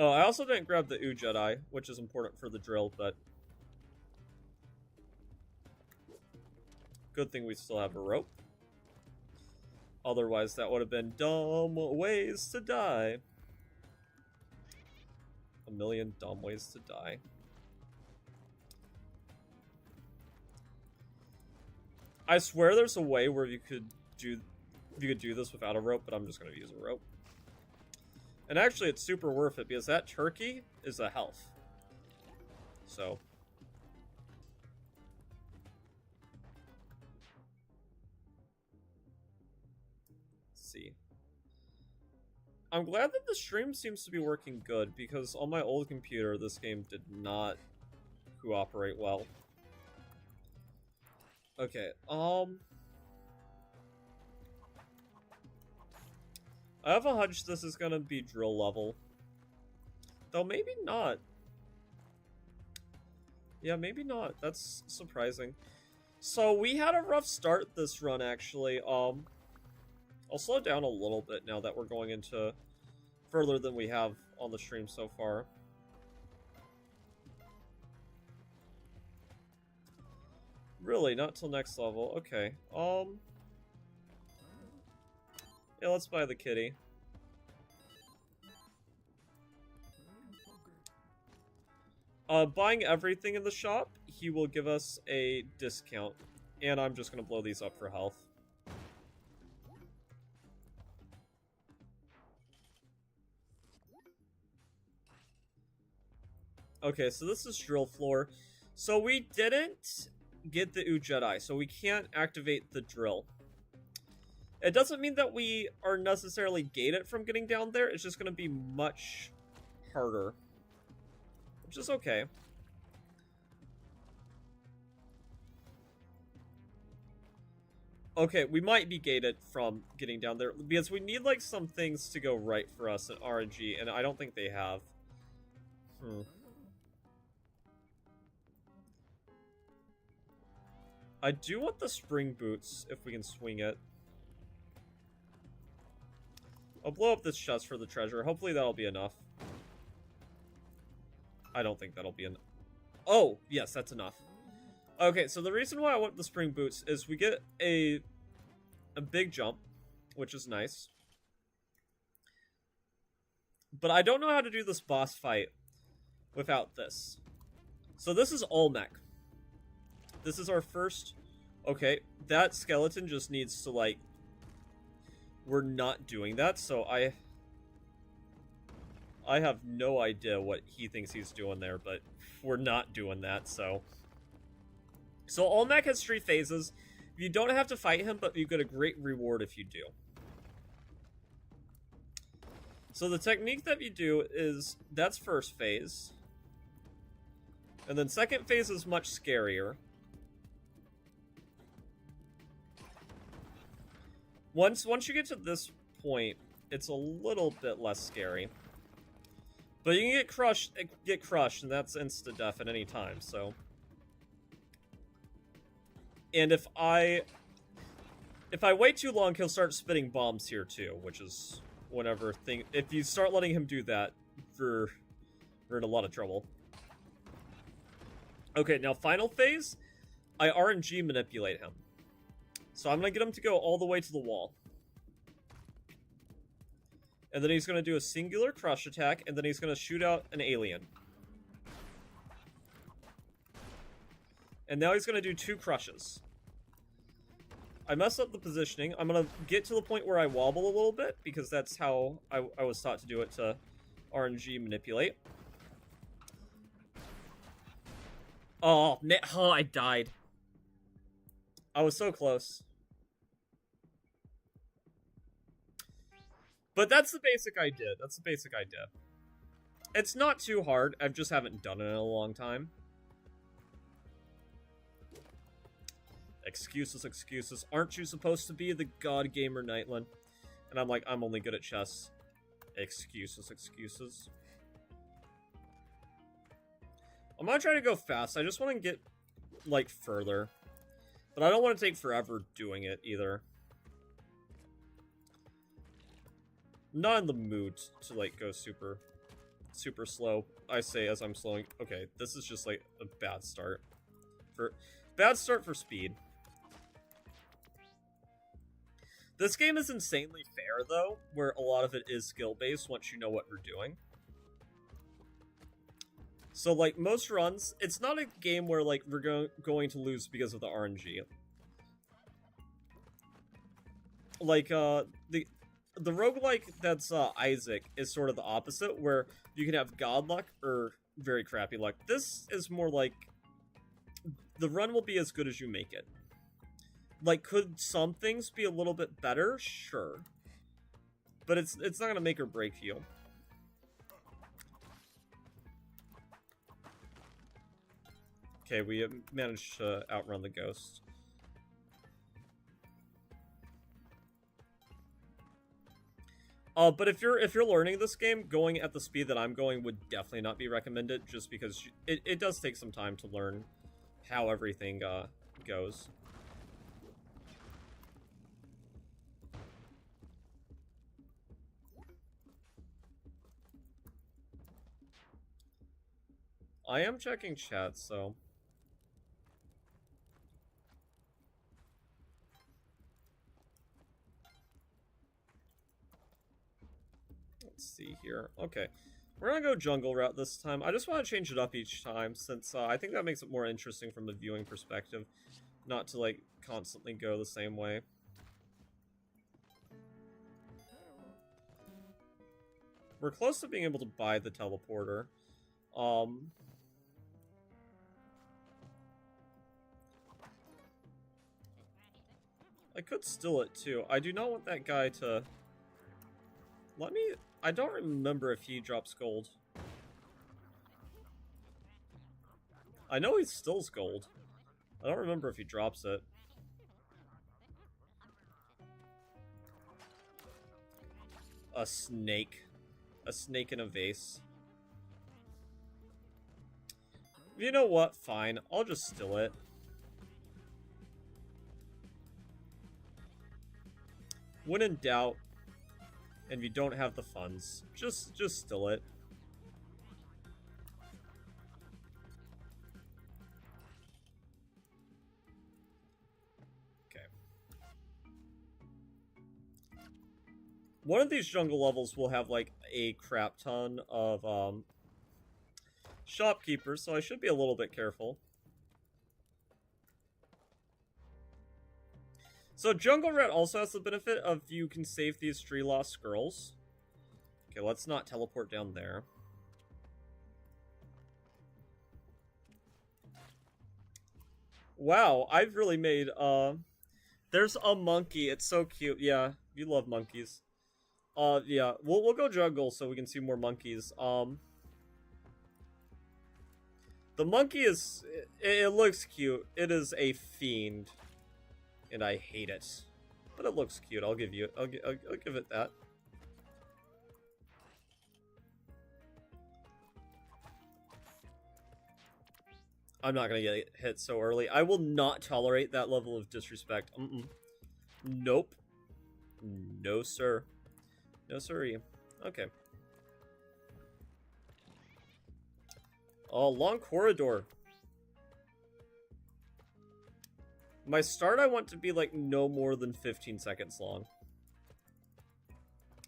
Oh, I also didn't grab the Ooh Jedi, which is important for the drill, but good thing we still have a rope. Otherwise, that would have been dumb ways to die. A million dumb ways to die. I swear there's a way where you could do this without a rope, but I'm just gonna use a rope. And actually, it's super worth it because that turkey is a health. So. Let's see. I'm glad that the stream seems to be working good because on my old computer, this game did not cooperate well. Okay, I have a hunch this is gonna be drill level. Though maybe not. Yeah, maybe not. That's surprising. So we had a rough start this run, actually. I'll slow down a little bit now that we're going into further than we have on the stream so far. Really, not till next level. Okay. Yeah, let's buy the kitty. Buying everything in the shop, he will give us a discount. And I'm just gonna blow these up for health. Okay, so this is drill floor. So we didn't get the Jedi, so we can't activate the drill. It doesn't mean that we are necessarily gated from getting down there. It's just going to be much harder, which is okay. Okay, we might be gated from getting down there because we need like some things to go right for us in RNG, and I don't think they have. I do want the spring boots if we can swing it. I'll blow up this chest for the treasure. Hopefully that'll be enough. I don't think that'll be enough. Oh, yes, that's enough. Okay, so the reason why I want the spring boots is we get a big jump, which is nice. But I don't know how to do this boss fight without this. So this is all mech. This is our first... Okay, that skeleton just needs to, like... We're not doing that, so I have no idea what he thinks he's doing there, but we're not doing that, so... So all mech has 3 phases. You don't have to fight him, but you get a great reward if you do. So the technique that you do is... That's first phase. And then second phase is much scarier. Once you get to this point, it's a little bit less scary. But you can get crushed, and that's insta-death at any time, so... And if I wait too long, he'll start spitting bombs here too, which is whenever thing... If you start letting him do that, we're in a lot of trouble. Okay, now final phase, I RNG manipulate him. So I'm going to get him to go all the way to the wall. And then he's going to do a singular crush attack, and then he's going to shoot out an alien. And now he's going to do 2 crushes. I messed up the positioning. I'm going to get to the point where I wobble a little bit, because that's how I was taught to do it, to RNG manipulate. Oh, I died. I was so close. But that's the basic idea. That's the basic idea. It's not too hard. I just haven't done it in a long time. Excuses, excuses. Aren't you supposed to be the god gamer, Nightland? And I'm like, I'm only good at chess. Excuses, excuses. I'm gonna try to go fast. I just want to get, like, further. But I don't want to take forever doing it, either. Not in the mood to, like, go super slow. I say as I'm slowing. Okay, this is just, like, a bad start. Bad start for speed. This game is insanely fair, though, where a lot of it is skill-based once you know what we're doing. So, like, most runs, it's not a game where, like, we're going to lose because of the RNG. Like, the roguelike that's Isaac is sort of the opposite, where you can have god luck or very crappy luck. This is more like the run will be as good as you make it. Like, could some things be a little bit better? Sure. But it's not going to make or break you. Okay, we have managed to outrun the ghost. But if you're learning this game, going at the speed that I'm going would definitely not be recommended, just because it does take some time to learn how everything goes. I am checking chat, so... Let's see here. Okay. We're gonna go jungle route this time. I just want to change it up each time, since I think that makes it more interesting from the viewing perspective. Not to, like, constantly go the same way. We're close to being able to buy the teleporter. I could steal it, too. I do not want that guy to... Let me... I don't remember if he drops gold. I know he steals gold. I don't remember if he drops it. A snake. A snake in a vase. You know what? Fine. I'll just steal it. When in doubt, and you don't have the funds, just steal it. Okay. One of these jungle levels will have, like, a crap ton of, shopkeepers, so I should be a little bit careful. So Jungle Rat also has the benefit of you can save these 3 lost scrolls. Okay, let's not teleport down there. Wow, I've really made, there's a monkey, it's so cute. Yeah, you love monkeys. Yeah, we'll go jungle so we can see more monkeys. The monkey is, it looks cute. It is a fiend. And I hate it. But it looks cute, I'll give you, I'll give it that. I'm not gonna get hit so early. I will not tolerate that level of disrespect. Nope. No, sir. No, sirree. Okay. Oh, long corridor. My start I want to be, like, no more than 15 seconds long.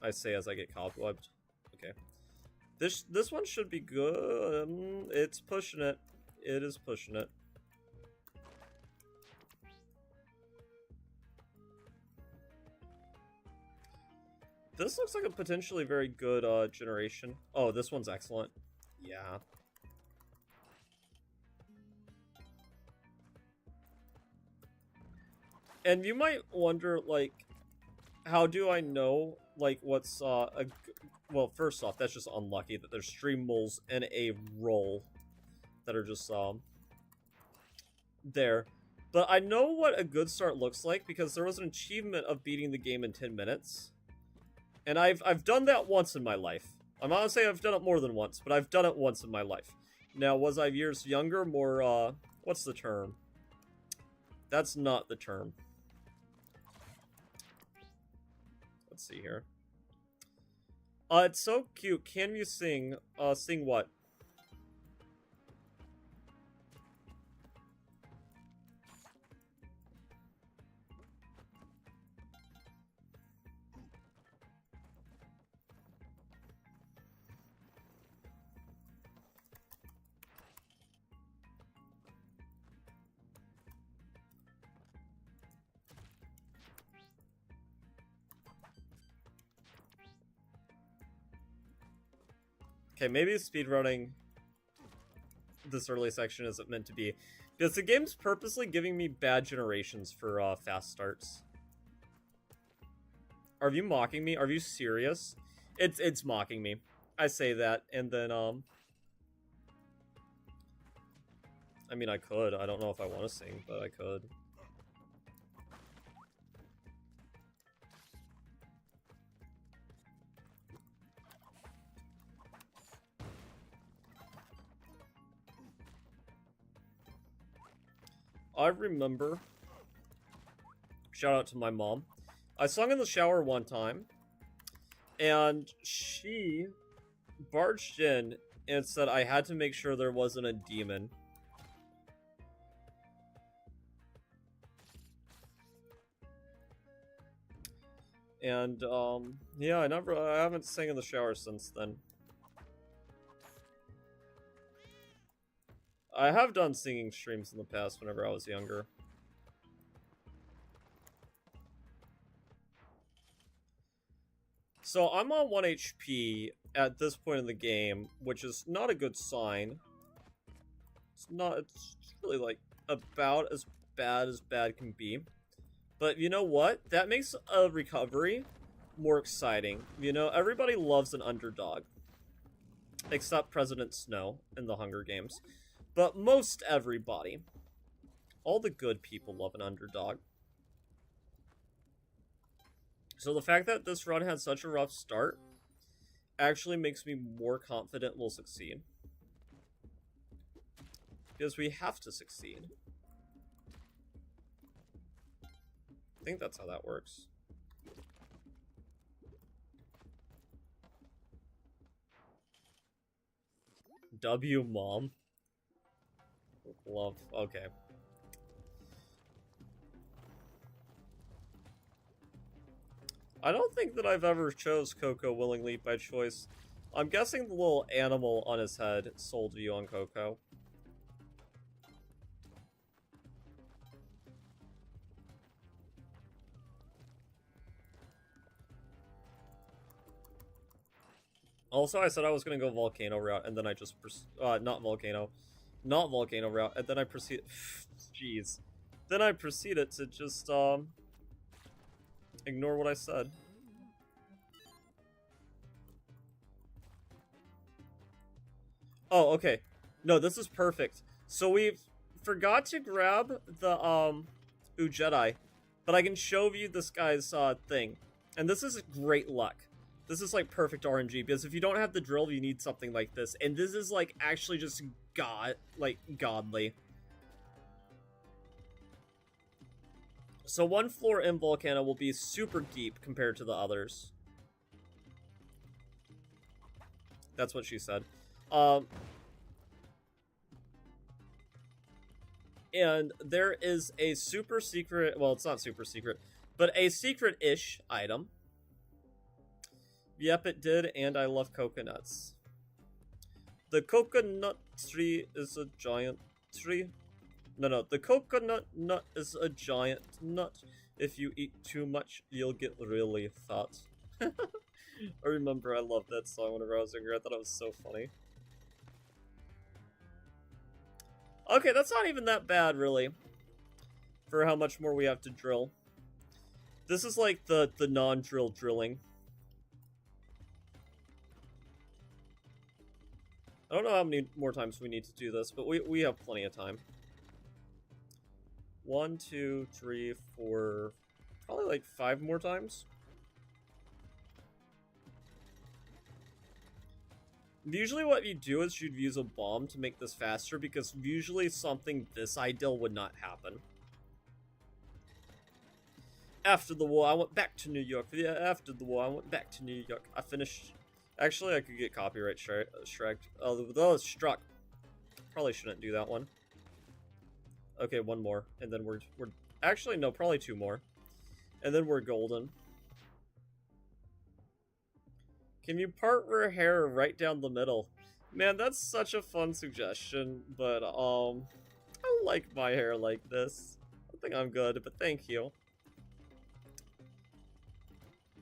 I say as I get cobwebbed. Okay. This one should be good. It's pushing it. It is pushing it. This looks like a potentially very good generation. Oh, this one's excellent. Yeah. And you might wonder, like, how do I know, like, what's, well, first off, that's just unlucky that there's stream moles and a roll that are just, there. But I know what a good start looks like because there was an achievement of beating the game in 10 minutes. And I've done that once in my life. I'm not gonna say I've done it more than once, but I've done it once in my life. Now, was I years younger, more, what's the term? That's not the term. Let's see here. It's so cute. Can you sing? Sing what? Okay, maybe speedrunning this early section isn't meant to be. Because the game's purposely giving me bad generations for fast starts. Are you mocking me? Are you serious? It's mocking me. I say that, and then, I mean, I could. I don't know if I want to sing, but I could. I remember, shout out to my mom, I sung in the shower one time, and she barged in and it said I had to make sure there wasn't a demon. And, yeah, I haven't sang in the shower since then. I have done singing streams in the past whenever I was younger. So I'm on 1 HP at this point in the game, which is not a good sign. It's really like about as bad can be. But you know what? That makes a recovery more exciting. You know, everybody loves an underdog. Except President Snow in the Hunger Games. But most everybody. All the good people love an underdog. So the fact that this run had such a rough start actually makes me more confident we'll succeed. Because we have to succeed. I think that's how that works. W mom. Love. Okay. I don't think that I've ever chose Coco willingly by choice. I'm guessing the little animal on his head sold you on Coco. Also, I said I was going to go volcano route, and then I just... not volcano route, and then I proceed... Jeez. Then I proceeded to just, ignore what I said. Oh, okay. No, this is perfect. So we forgot to grab the, Jedi, but I can show you this guy's, thing. And this is great luck. This is, like, perfect RNG, because if you don't have the drill, you need something like this. And this is, like, actually just godly. So one floor in Volcano will be super deep compared to the others. That's what she said. And there is a super secret, well, it's not super secret, but a secret-ish item. Yep, it did, and I love coconuts. The coconut tree is a giant tree. No, the coconut nut is a giant nut. If you eat too much, you'll get really fat. I remember I loved that song whenever I was younger. I thought it was so funny. Okay, that's not even that bad, really. For how much more we have to drill. This is like the non-drill drilling. I don't know how many more times we need to do this, but we have plenty of time. 1, 2, 3, 4, probably like 5 more times. Usually what you do is you'd use a bomb to make this faster, because usually something this ideal would not happen. After the war, I went back to New York. Yeah, after the war, I went back to New York. I finished... Actually, I could get copyright striked. Oh, it's struck. Probably shouldn't do that one. Okay, one more. And then we're... Actually, no, probably 2 more. And then we're golden. Can you part her hair right down the middle? Man, that's such a fun suggestion, but, I like my hair like this. I think I'm good, but thank you.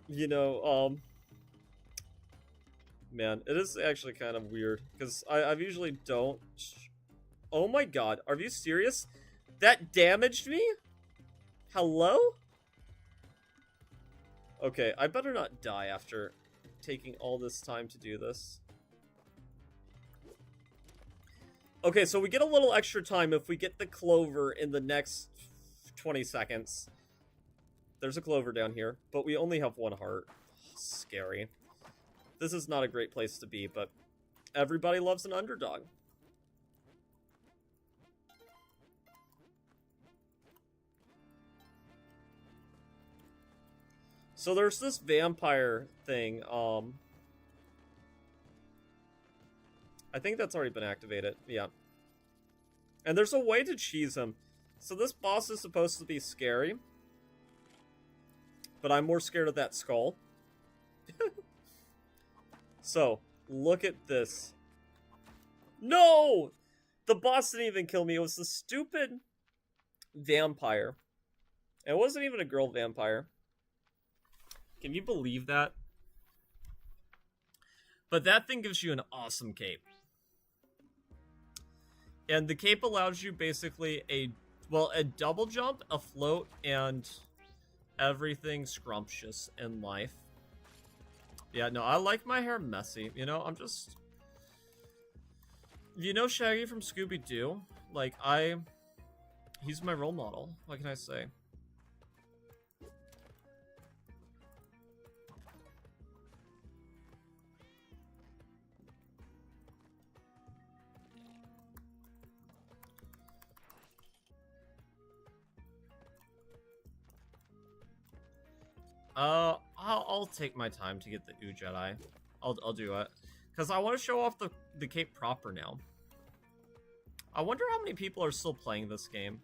You know, man, it is actually kind of weird, because I usually don't... Oh my god, are you serious? That damaged me? Hello? Okay, I better not die after taking all this time to do this. Okay, so we get a little extra time if we get the clover in the next 20 seconds. There's a clover down here, but we only have 1 heart. Scary. This is not a great place to be, but everybody loves an underdog. So there's this vampire thing, I think that's already been activated. Yeah. And there's a way to cheese him. So this boss is supposed to be scary. But I'm more scared of that skull. So, look at this. No! The boss didn't even kill me. It was the stupid vampire. It wasn't even a girl vampire. Can you believe that? But that thing gives you an awesome cape. And the cape allows you basically a double jump, a float, and everything scrumptious in life. Yeah, no, I like my hair messy. You know, I'm just... You know Shaggy from Scooby-Doo? Like, he's my role model. What can I say? I'll take my time to get the Ooh Jedi. I'll do it. Because I want to show off the cape proper now. I wonder how many people are still playing this game.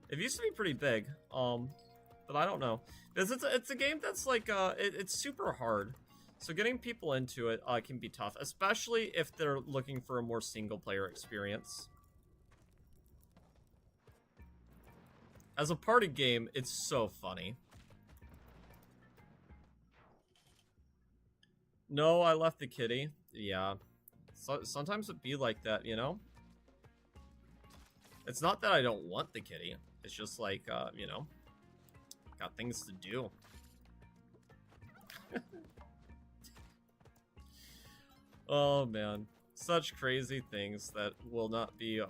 It used to be pretty big, but I don't know. Because it's a game that's like, it's super hard. So getting people into it can be tough, especially if they're looking for a more single-player experience. As a party game, it's so funny. No, I left the kitty. Yeah. So, sometimes it be like that, you know? It's not that I don't want the kitty. It's just like, you know, got things to do. Oh, man. Such crazy things that will not be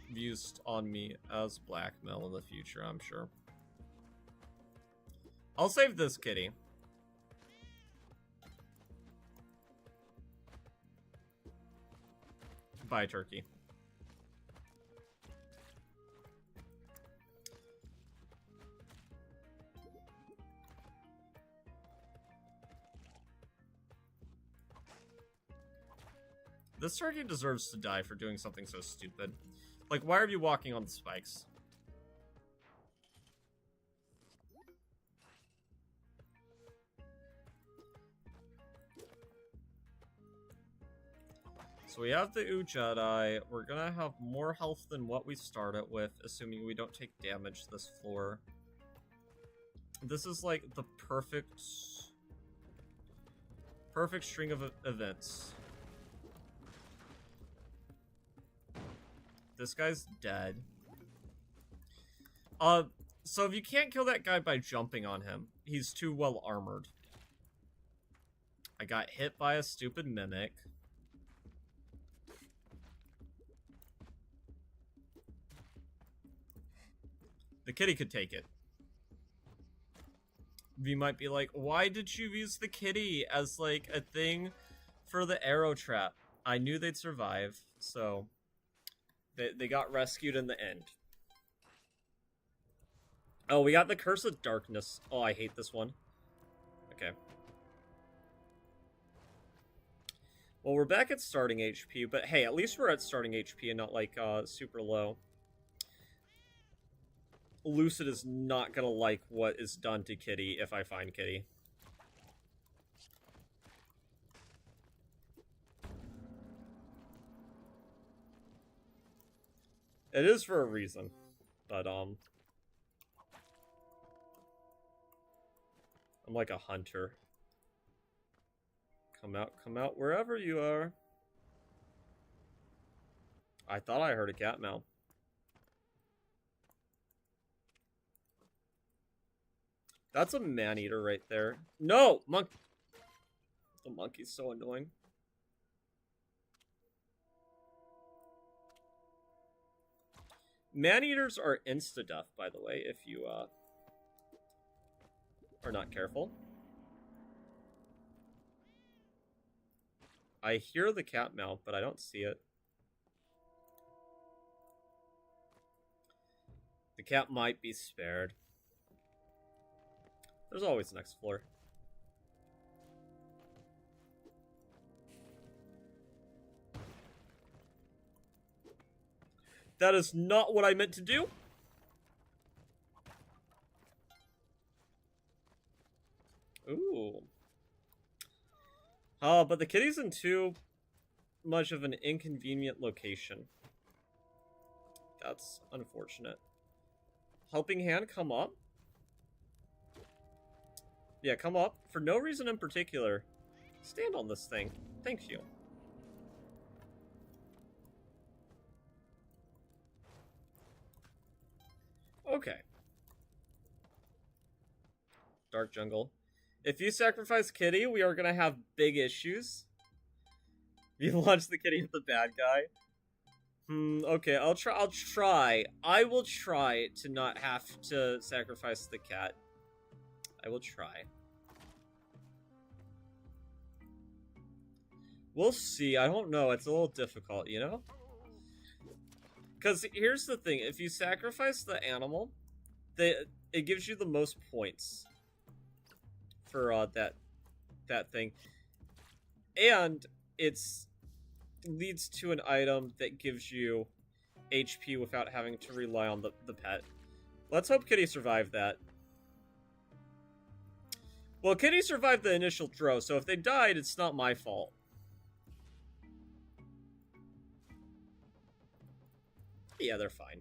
used on me as blackmail in the future, I'm sure. I'll save this kitty. Bye, turkey. This turkey deserves to die for doing something so stupid. Like, why are you walking on the spikes? So we have the Ooh Jedi. We're gonna have more health than what we started with, assuming we don't take damage this floor. This is like the perfect string of events. This guy's dead. So if you can't kill that guy by jumping on him, he's too well armored. I got hit by a stupid mimic. The kitty could take it. You might be like, why did you use the kitty as, like, a thing for the arrow trap? I knew they'd survive, so they got rescued in the end. Oh, we got the Curse of Darkness. Oh, I hate this one. Okay. Well, we're back at starting HP, but hey, at least we're at starting HP and not, like, super low. Lucid is not gonna like what is done to Kitty if I find Kitty. It is for a reason, but, I'm like a hunter. Come out wherever you are. I thought I heard a cat meow. That's a man-eater right there. No! The monkey's so annoying. Man-eaters are insta-death, by the way, if you, are not careful. I hear the cat meow, but I don't see it. The cat might be spared. There's always next floor. That is not what I meant to do. Ooh. But the kitty's in too much of an inconvenient location. That's unfortunate. Helping hand, come up. Yeah, come up. For no reason in particular. Stand on this thing. Thank you. Okay. Dark jungle. If you sacrifice Kitty, we are gonna have big issues. You launch the kitty at the bad guy. Okay, I'll try. I will try to not have to sacrifice the cat. I will try. We'll see. I don't know. It's a little difficult, you know? Because here's the thing. If you sacrifice the animal, it gives you the most points for that thing. And it's leads to an item that gives you HP without having to rely on the pet. Let's hope Kitty survived that. Well, Kitty survived the initial throw, so if they died, it's not my fault. Yeah, they're fine.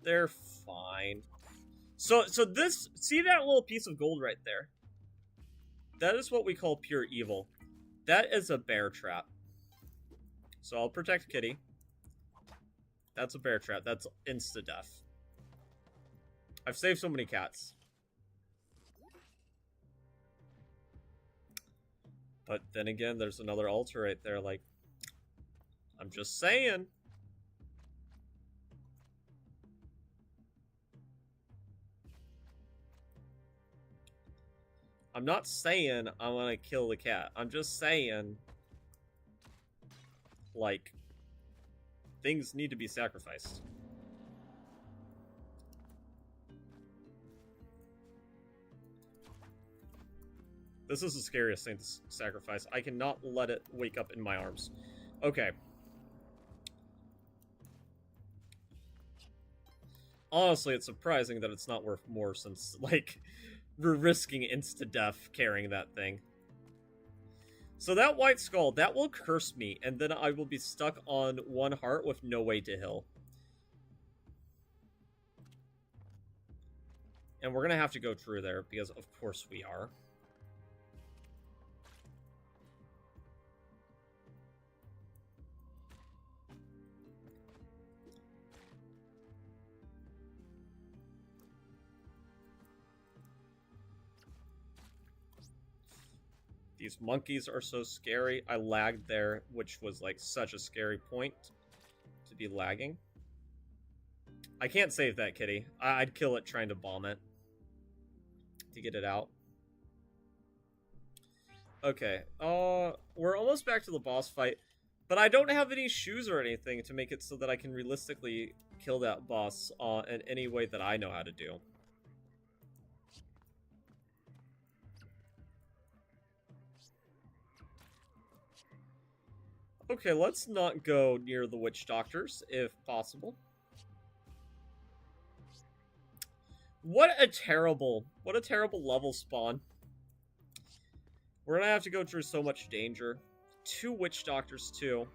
They're fine. So this, see that little piece of gold right there? That is what we call pure evil. That is a bear trap. So I'll protect Kitty. That's a bear trap. That's insta-death. I've saved so many cats. But then again, there's another altar right there, like, I'm just saying. I'm not saying I want to kill the cat. I'm just saying, like, things need to be sacrificed. This is the scariest thing to sacrifice. I cannot let it wake up in my arms. Okay. Honestly, it's surprising that it's not worth more since, like, we're risking insta-death carrying that thing. So that white skull, that will curse me, and then I will be stuck on one heart with no way to heal. And we're gonna have to go through there, because of course we are. These monkeys are so scary. I lagged there, which was like such a scary point to be lagging. I can't save that kitty. I'd kill it trying to bomb it to get it out. Okay, we're almost back to the boss fight, but I don't have any shoes or anything to make it so that I can realistically kill that boss in any way that I know how to do. Okay, let's not go near the witch doctors, if possible. What a terrible level spawn. We're gonna have to go through so much danger. 2 witch doctors, too.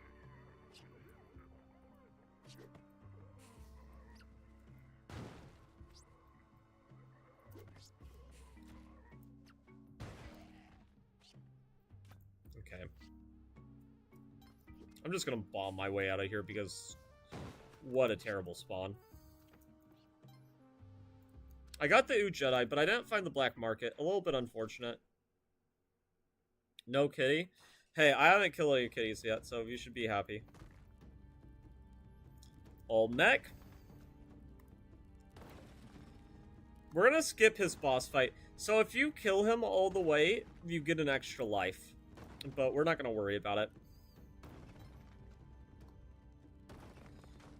Okay. I'm just gonna bomb my way out of here because what a terrible spawn. I got the Ooh Jedi, but I didn't find the black market. A little bit unfortunate. No kitty. Hey, I haven't killed any kitties yet, so you should be happy. Old mech. We're gonna skip his boss fight. So if you kill him all the way, you get an extra life. But we're not gonna worry about it.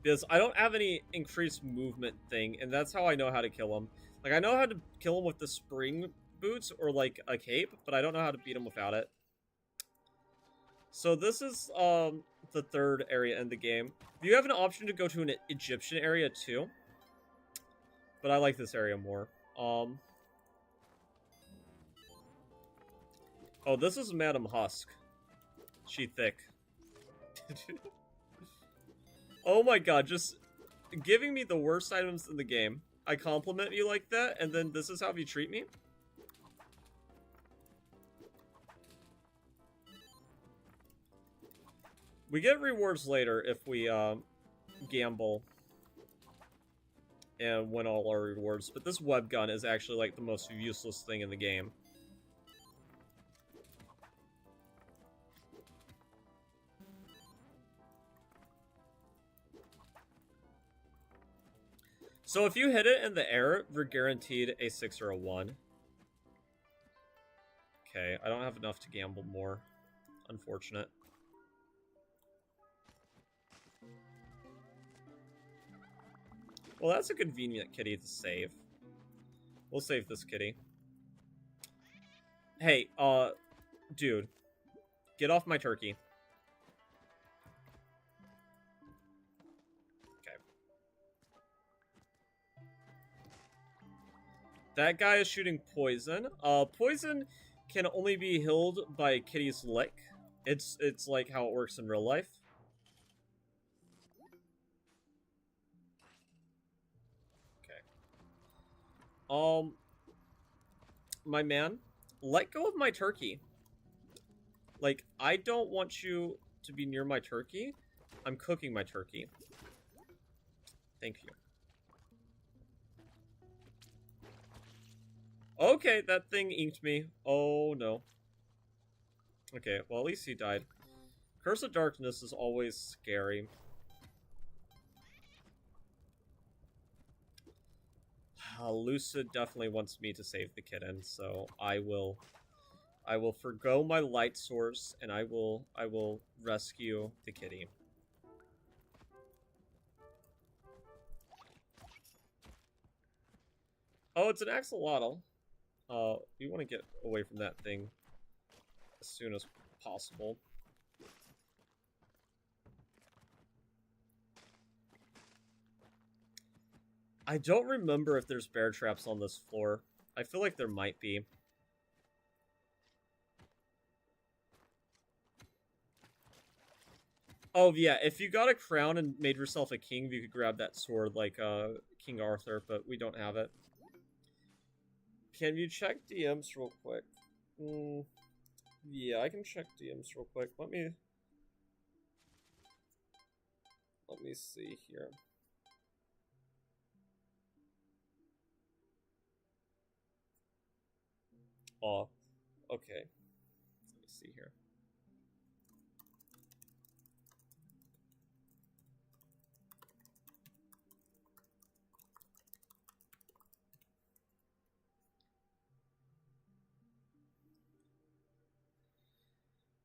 Because I don't have any increased movement thing, and that's how I know how to kill him. Like, I know how to kill him with the spring boots or like a cape, but I don't know how to beat him without it. So this is the third area in the game. You have an option to go to an Egyptian area too, but I like this area more. Oh, this is Madam Husk. She thick. Oh my god, just giving me the worst items in the game. I compliment you like that, and then this is how you treat me? We get rewards later if we gamble and win all our rewards, but this web gun is actually like the most useless thing in the game. So if you hit it in the air, you're guaranteed a 6 or a 1. Okay, I don't have enough to gamble more. Unfortunate. Well, that's a convenient kitty to save. We'll save this kitty. Hey, dude. Get off my turkey. Okay. That guy is shooting poison. Poison can only be healed by kitty's lick. It's like how it works in real life. My man, let go of my turkey. Like, I don't want you to be near my turkey. I'm cooking my turkey. Thank you. Okay, that thing inked me. Oh, no. Okay, well, at least he died. Curse of Darkness is always scary. Lucid definitely wants me to save the kitten, so I will forgo my light source and I will rescue the kitty. Oh, it's an axolotl. We want to get away from that thing as soon as possible. I don't remember if there's bear traps on this floor. I feel like there might be. Oh, yeah, if you got a crown and made yourself a king, you could grab that sword like King Arthur, but we don't have it. Can you check DMs real quick? Yeah, I can check DMs real quick. Let me see here. Oh, okay. Let me see here.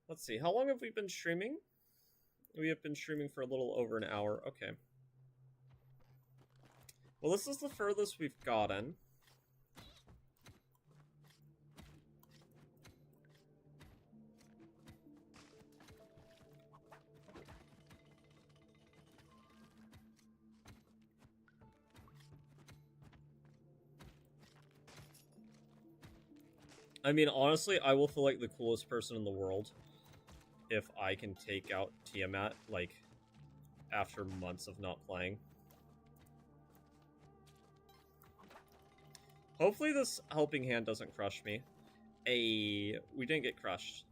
Let's see. How long have we been streaming? We have been streaming for a little over an hour. Okay. Well, this is the furthest we've gotten. I mean, honestly, I will feel like the coolest person in the world if I can take out Tiamat, like, after months of not playing. Hopefully this helping hand doesn't crush me. We didn't get crushed.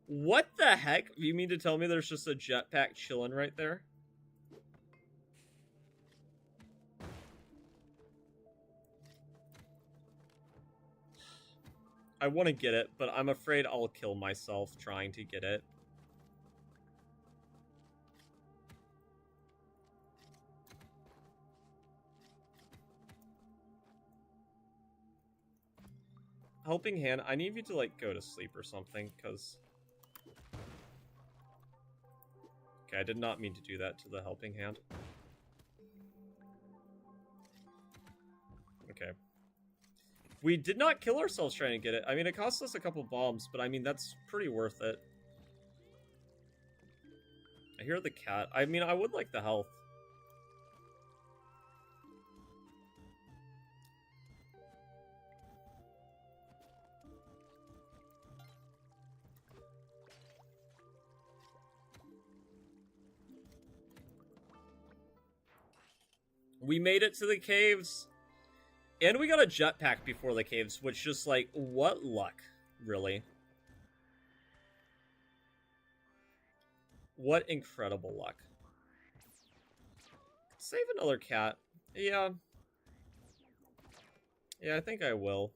What the heck? You mean to tell me there's just a jetpack chilling right there? I want to get it, but I'm afraid I'll kill myself trying to get it. Helping hand, I need you to, like, go to sleep or something, because Okay, I did not mean to do that to the helping hand. Okay. We did not kill ourselves trying to get it. I mean, it cost us a couple bombs, but I mean, that's pretty worth it. I hear the cat. I mean, I would like the health. We made it to the caves. And we got a jetpack before the caves, which just like, what luck, really. What incredible luck. Save another cat. Yeah. Yeah, I think I will.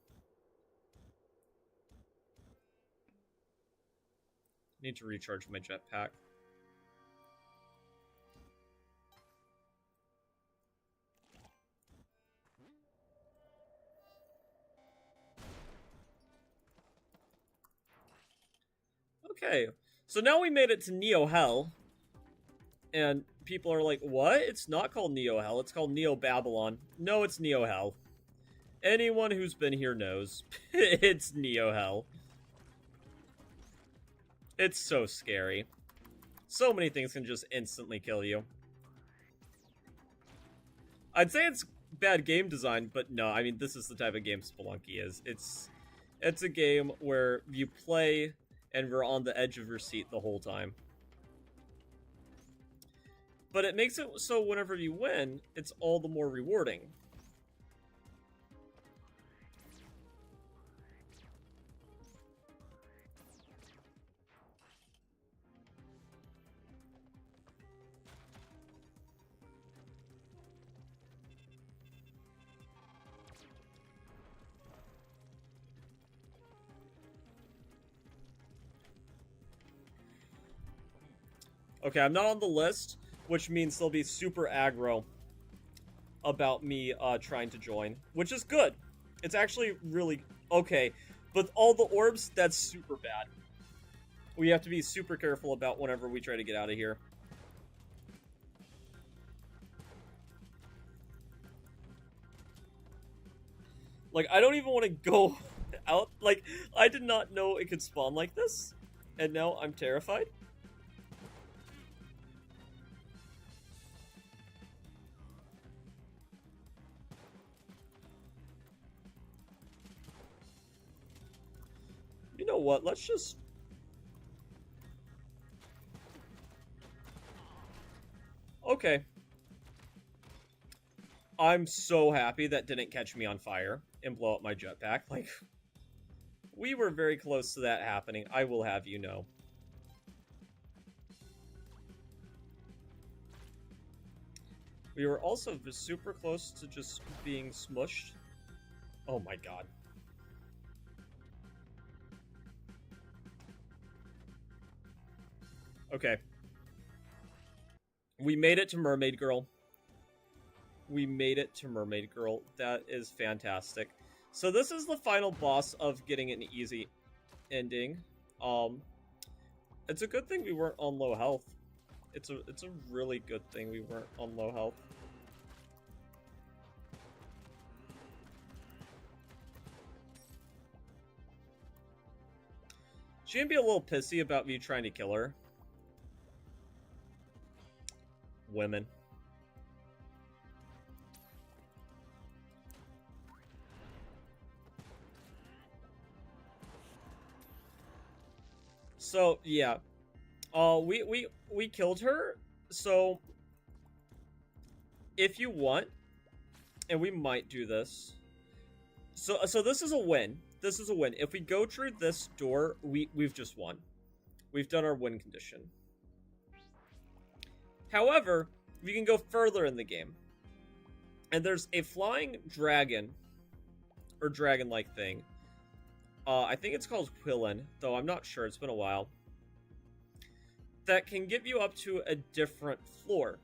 Need to recharge my jetpack. Okay, so now we made it to Neo Hell. And people are like, what? It's not called Neo Hell, it's called Neo Babylon. No, it's Neo Hell. Anyone who's been here knows. It's Neo Hell. It's so scary. So many things can just instantly kill you. I'd say it's bad game design, but no, I mean, this is the type of game Spelunky is. It's a game where you play and we're on the edge of your seat the whole time. But it makes it so whenever you win, it's all the more rewarding. Okay, I'm not on the list, which means they'll be super aggro about me trying to join, which is good. It's actually really okay. But all the orbs, that's super bad. We have to be super careful about whenever we try to get out of here. Like, I don't even want to go out. Like, I did not know it could spawn like this, and now I'm terrified. You know what? Let's just... Okay. I'm so happy that didn't catch me on fire and blow up my jetpack. Like, we were very close to that happening, I will have you know. We were also super close to just being smushed. Oh my god. Okay. We made it to Mermaid Girl. We made it to Mermaid Girl. That is fantastic. So this is the final boss of getting an easy ending. It's a good thing we weren't on low health. It's a really good thing we weren't on low health. She can be a little pissy about me trying to kill her. Women. So yeah, we killed her. So if you want, and we might do this. So this is a win. This is a win. If we go through this door, we've just won. We've done our win condition. However, we can go further in the game. And there's a flying dragon, or dragon-like thing. I think it's called Quillen, though I'm not sure. It's been a while. That can get you up to a different floor.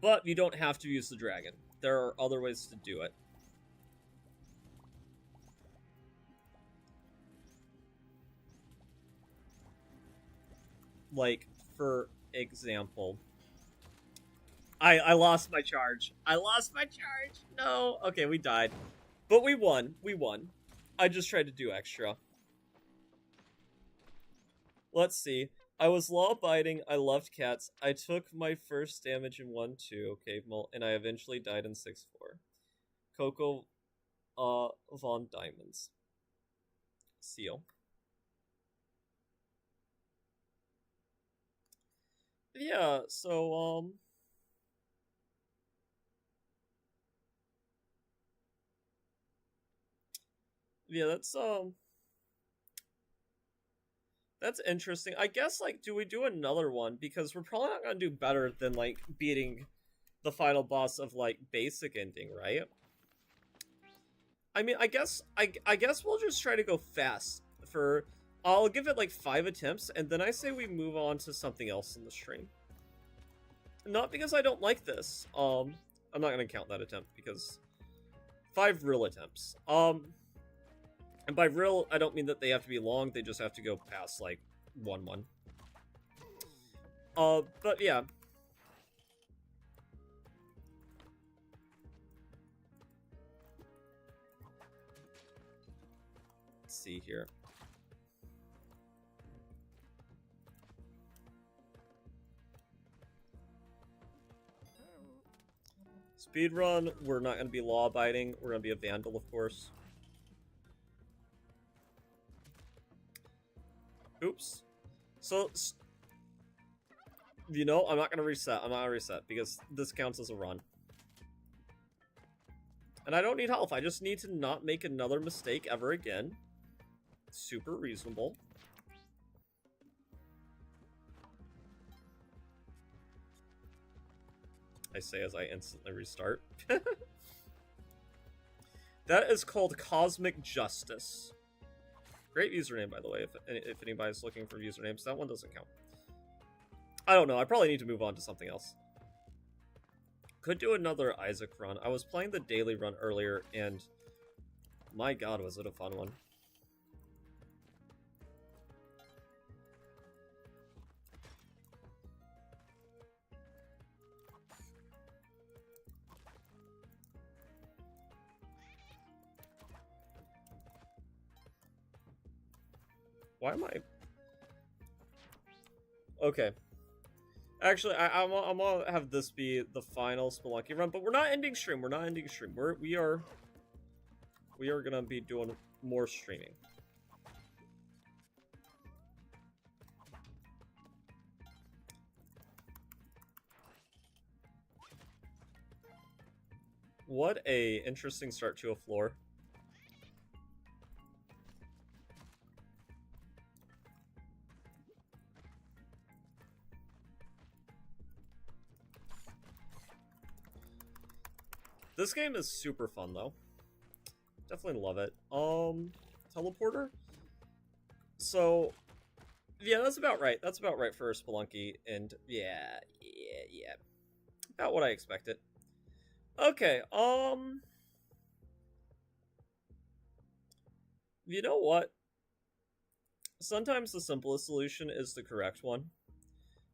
But you don't have to use the dragon. There are other ways to do it. Like, for example, I lost my charge. I lost my charge. No. Okay, we died. But we won. We won. I just tried to do extra. Let's see. I was law-abiding. I loved cats. I took my first damage in 1-2, Cave Mole, and I eventually died in 6-4. Coco Von Diamonds. Seal. Yeah, so, yeah, that's interesting. I guess, like, do we do another one? Because we're probably not gonna do better than, like, beating the final boss of, like, basic ending, right? I mean, I guess we'll just try to go fast for... I'll give it, like, 5 attempts, and then I say we move on to something else in the stream. Not because I don't like this. I'm not gonna count that attempt, because... 5 real attempts. And by real, I don't mean that they have to be long, they just have to go past, like, 1-1. But yeah. Let's see here. Speedrun, we're not going to be law-abiding. We're going to be a vandal, of course. Oops. So, you know, I'm not going to reset. I'm not going to reset, because this counts as a run. And I don't need health. I just need to not make another mistake ever again. Super reasonable. I say as I instantly restart. That is called Cosmic Justice. Great username, by the way, if anybody's looking for usernames. That one doesn't count. I don't know. I probably need to move on to something else. Could do another Isaac run. I was playing the daily run earlier, and my god, was it a fun one. Why am I... Okay. Actually, I'm gonna have this be the final Spelunky run, but we're not ending stream. We're not ending stream. We are gonna be doing more streaming. What a interesting start to a floor. This game is super fun, though. Definitely love it. Teleporter? So, yeah, that's about right. That's about right for a Spelunky, and yeah. About what I expected. Okay, you know what? Sometimes the simplest solution is the correct one.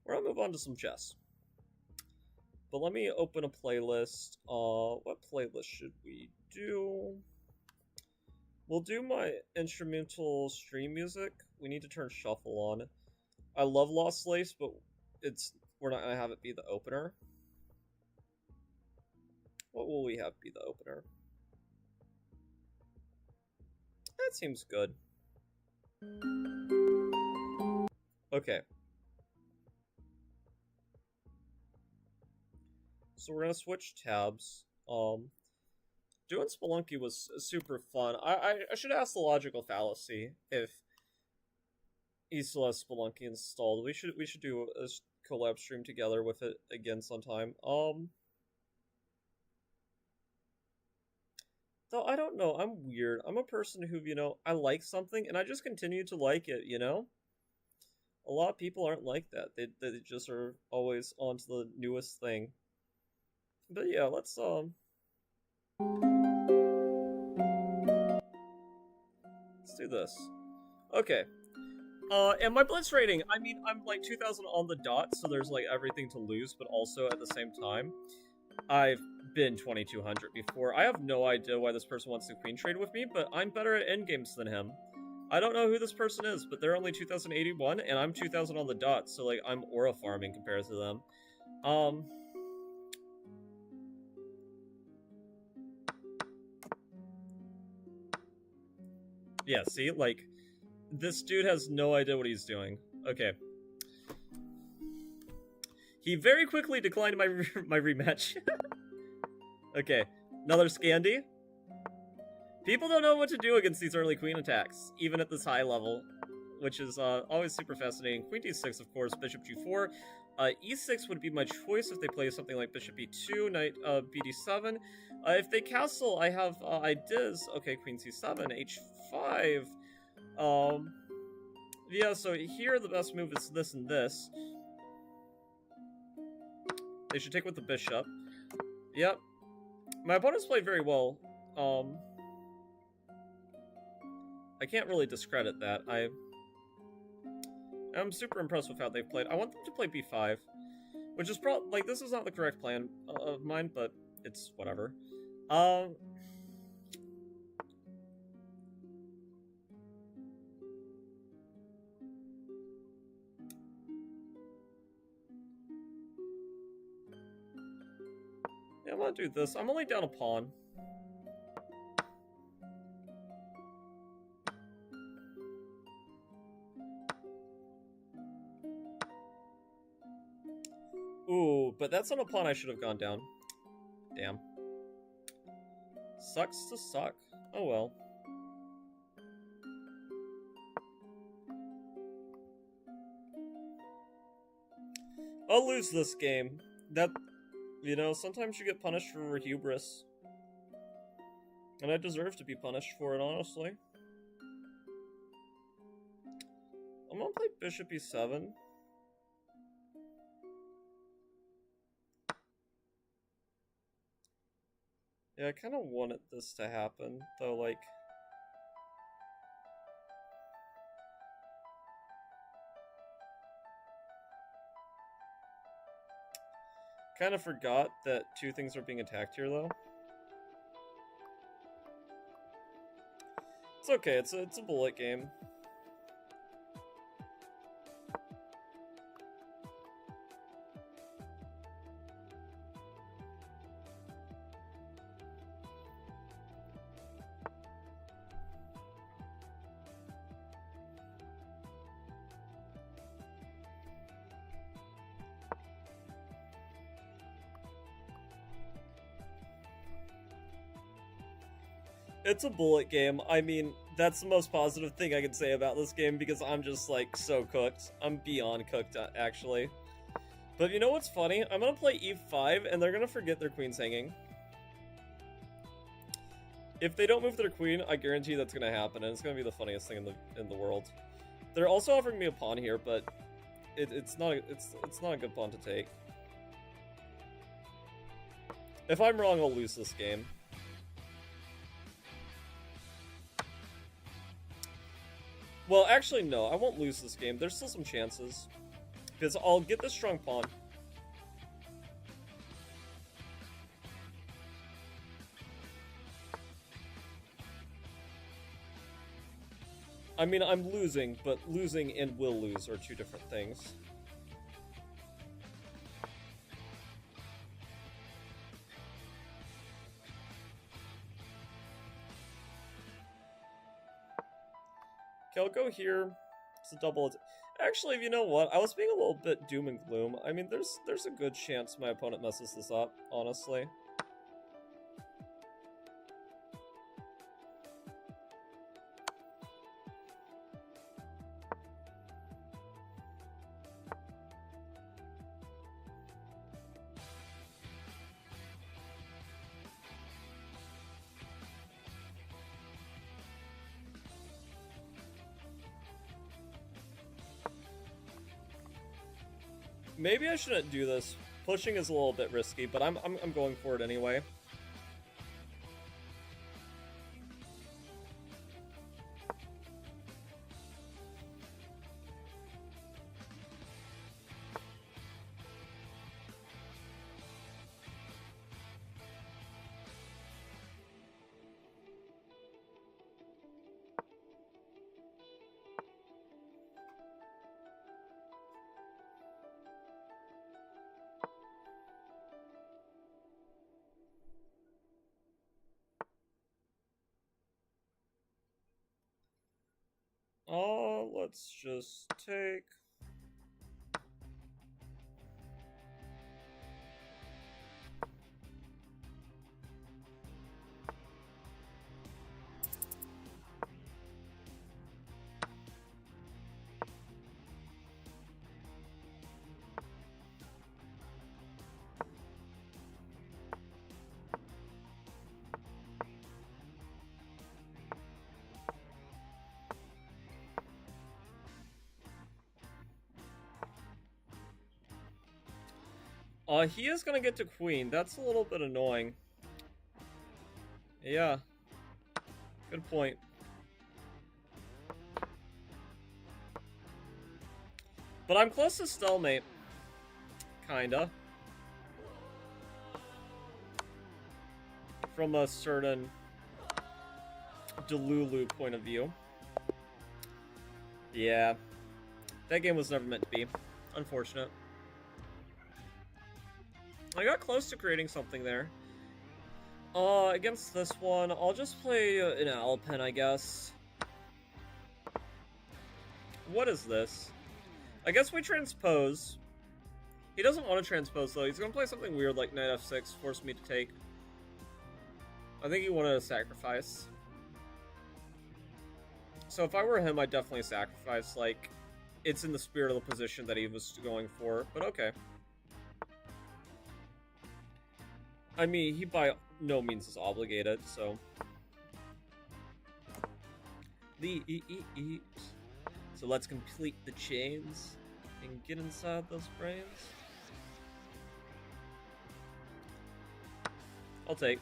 We're gonna move on to some chess. But let me open a playlist. What playlist should we do? We'll do my instrumental stream music. We need to turn shuffle on. I love Lost Lace, but we're not gonna have it be the opener. What will we have be the opener? That seems good. Okay. So we're gonna switch tabs. Doing Spelunky was super fun. I should ask the logical fallacy if he still has Spelunky installed. We should do a collab stream together with it again sometime. Though I don't know, I'm weird. I'm a person who, you know, I like something and I just continue to like it, you know? A lot of people aren't like that. They just are always on to the newest thing. But yeah, let's do this. Okay. And my blitz rating, I mean, I'm like 2,000 on the dot, so there's like everything to lose, but also at the same time, I've been 2,200 before. I have no idea why this person wants to queen trade with me, but I'm better at endgames than him. I don't know who this person is, but they're only 2,081, and I'm 2,000 on the dot, so like I'm aura farming compared to them. Yeah, see, like, this dude has no idea what he's doing. Okay. He very quickly declined my my rematch. Okay, another Scandi. People don't know what to do against these early queen attacks, even at this high level, which is always super fascinating. Queen d6, of course, bishop g4. E6 would be my choice if they play something like bishop e2, knight bd7. If they castle, I have ideas. Okay, queen c7, h5. Yeah, so here the best move is this and this. They should take with the bishop. Yep. My opponents played very well. I can't really discredit that. I'm super impressed with how they've played. I want them to play b5, which is probably, like, this is not the correct plan of mine, but it's whatever. Yeah, I'm gonna do this. I'm only down a pawn. Ooh, but that's on a pawn I should have gone down. Damn. Sucks to suck. Oh well. I'll lose this game. That, you know, sometimes you get punished for hubris. And I deserve to be punished for it, honestly. I'm gonna play bishop e7. Yeah, I kind of wanted this to happen, though, like... Kind of forgot that two things are being attacked here, though. It's okay, it's a bullet game. It's a bullet game. I mean, that's the most positive thing I can say about this game because I'm just, like, so cooked. I'm beyond cooked, actually. But you know what's funny? I'm gonna play e5, and they're gonna forget their queen's hanging. If they don't move their queen, I guarantee that's gonna happen, and it's gonna be the funniest thing in the world. They're also offering me a pawn here, but it's not a good pawn to take. If I'm wrong, I'll lose this game. Well, actually, no. I won't lose this game. There's still some chances. Because I'll get this strong pawn. I mean, I'm losing, but losing and will lose are two different things. Okay, I'll go here. It's a double. Actually, you know what? I was being a little bit doom and gloom. I mean, there's a good chance my opponent messes this up, honestly. Maybe I shouldn't do this. Pushing is a little bit risky, but I'm going for it anyway. Oh, let's just take... he is gonna get to queen. That's a little bit annoying. Yeah. Good point. But I'm close to stalemate. Kinda. From a certain Delulu point of view. Yeah. That game was never meant to be. Unfortunate. I got close to creating something there. Against this one, I'll just play an Alpen, I guess. What is this? I guess we transpose. He doesn't want to transpose, though. He's gonna play something weird like knight f6, force me to take. I think he wanted a sacrifice. So if I were him, I'd definitely sacrifice. Like, it's in the spirit of the position that he was going for, but okay. I mean, he by no means is obligated, so... So let's complete the chains and get inside those brains. I'll take.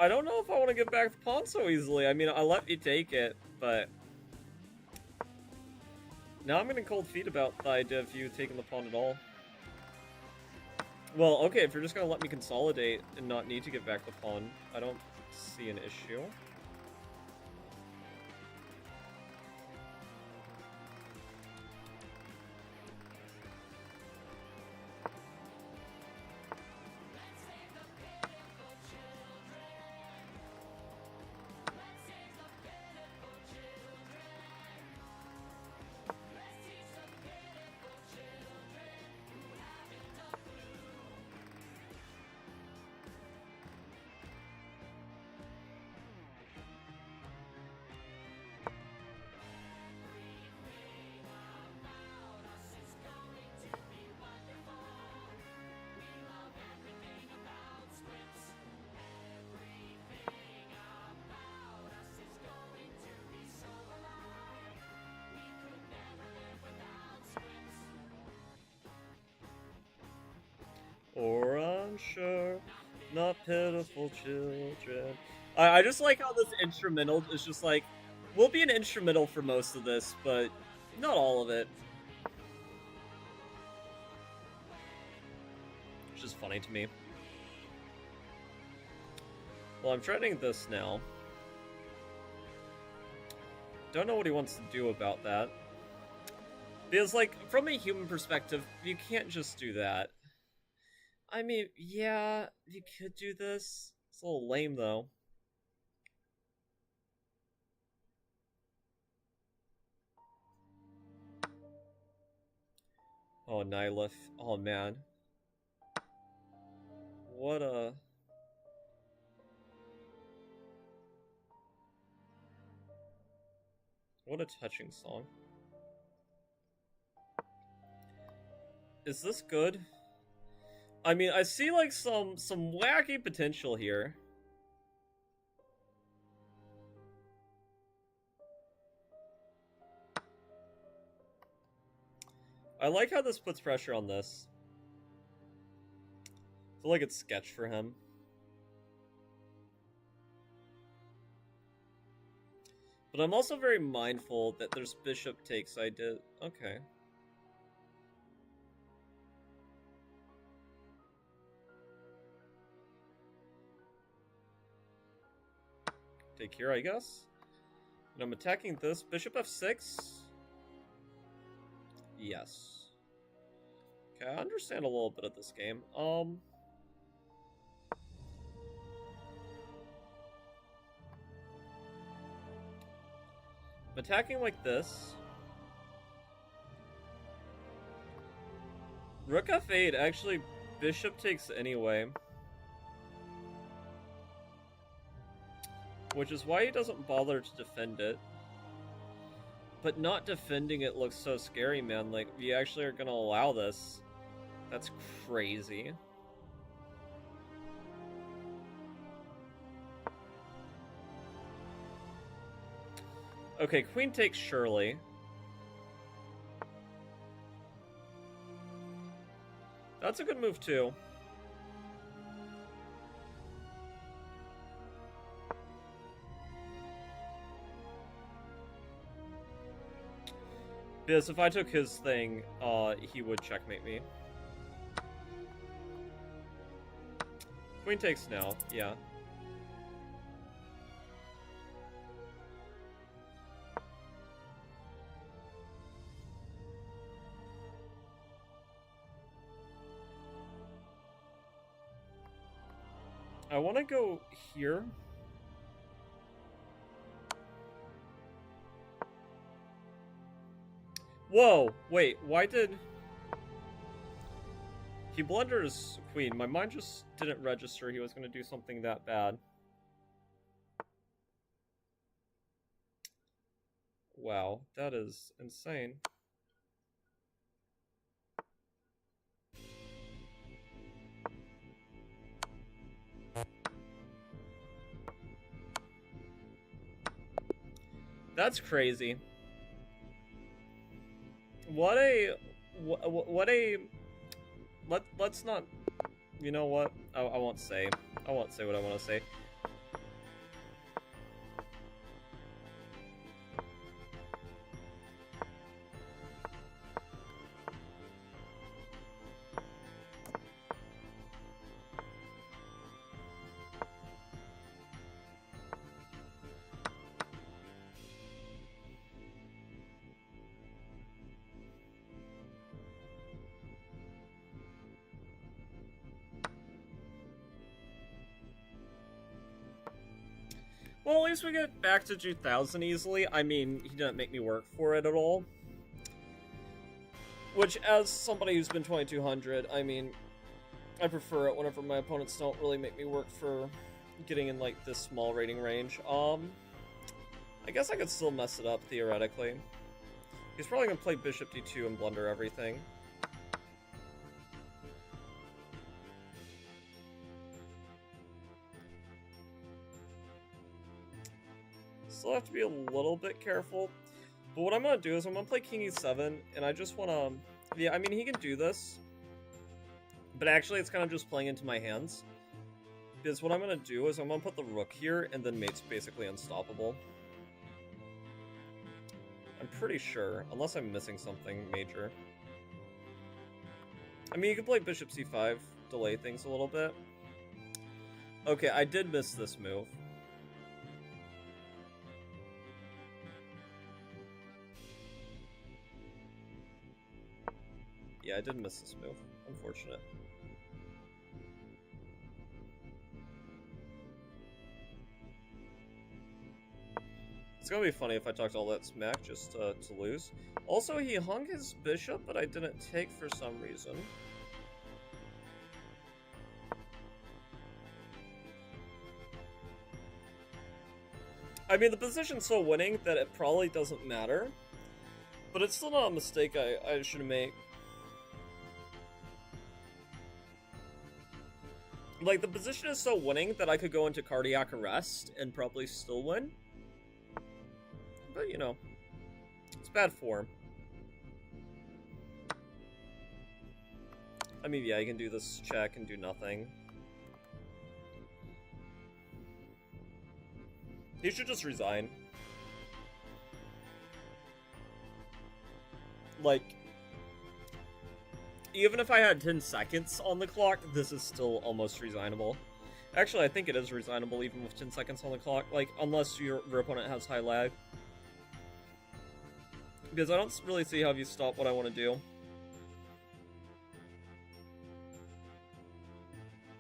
I don't know if I want to give back the pawn so easily. I mean, I let you take it, but... Now I'm getting cold feet about the idea of you taking the pawn at all. Well, okay, if you're just gonna let me consolidate and not need to give back the pawn, I don't see an issue. Or unsure, not pitiful children. I just like how this instrumental is just like, we'll be an instrumental for most of this, but not all of it. Which is funny to me. Well, I'm threatening this now. Don't know what he wants to do about that. Because, like, from a human perspective, you can't just do that. I mean, yeah, you could do this. It's a little lame, though. Oh, Nihilith. Oh, man. What a... What a touching song. Is this good? I mean, I see, like, some wacky potential here. I like how this puts pressure on this. I feel like it's sketch for him. But I'm also very mindful that there's bishop takes I did. Okay. Take here, I guess. And I'm attacking this. Bishop f6. Yes. Okay, I understand a little bit of this game. Attacking like this. Rook f8, actually, bishop takes anyway. Which is why he doesn't bother to defend it. But not defending it looks so scary, man. Like, we actually are gonna allow this. That's crazy. Okay, queen takes surely. That's a good move, too. Because if I took his thing, he would checkmate me. Queen takes now, yeah. I want to go here. Whoa, wait, why did... He blunders queen. My mind just didn't register he was going to do something that bad. Wow, that is insane. That's crazy. Let's not, you know what, I won't say what I want to say. Well, at least we get back to 2000 easily. I mean, he didn't make me work for it at all. Which, as somebody who's been 2200, I mean, I prefer it whenever my opponents don't really make me work for getting in, like, this small rating range. I guess I could still mess it up, theoretically. He's probably gonna play bishop d2 and blunder everything. Still have to be a little bit careful. But what I'm going to do is I'm going to play king e7, and I just want to... Yeah, I mean, he can do this. But actually, it's kind of just playing into my hands. Because what I'm going to do is I'm going to put the rook here, and then mate's basically unstoppable. I'm pretty sure, unless I'm missing something major. I mean, you can play bishop c5, delay things a little bit. Okay, I did miss this move. Yeah, I did miss this move. Unfortunate. It's gonna be funny if I talked all that smack just to lose. Also, he hung his bishop, but I didn't take for some reason. I mean, the position's so winning that it probably doesn't matter. But it's still not a mistake I should make. Like, the position is so winning that I could go into cardiac arrest and probably still win. But, you know, it's bad form. I mean, yeah, you can do this check and do nothing. He should just resign. Like, even if I had 10 seconds on the clock, this is still almost resignable. Actually, I think it is resignable even with 10 seconds on the clock, like, unless your opponent has high lag. Because I don't really see how you stop what I want to do.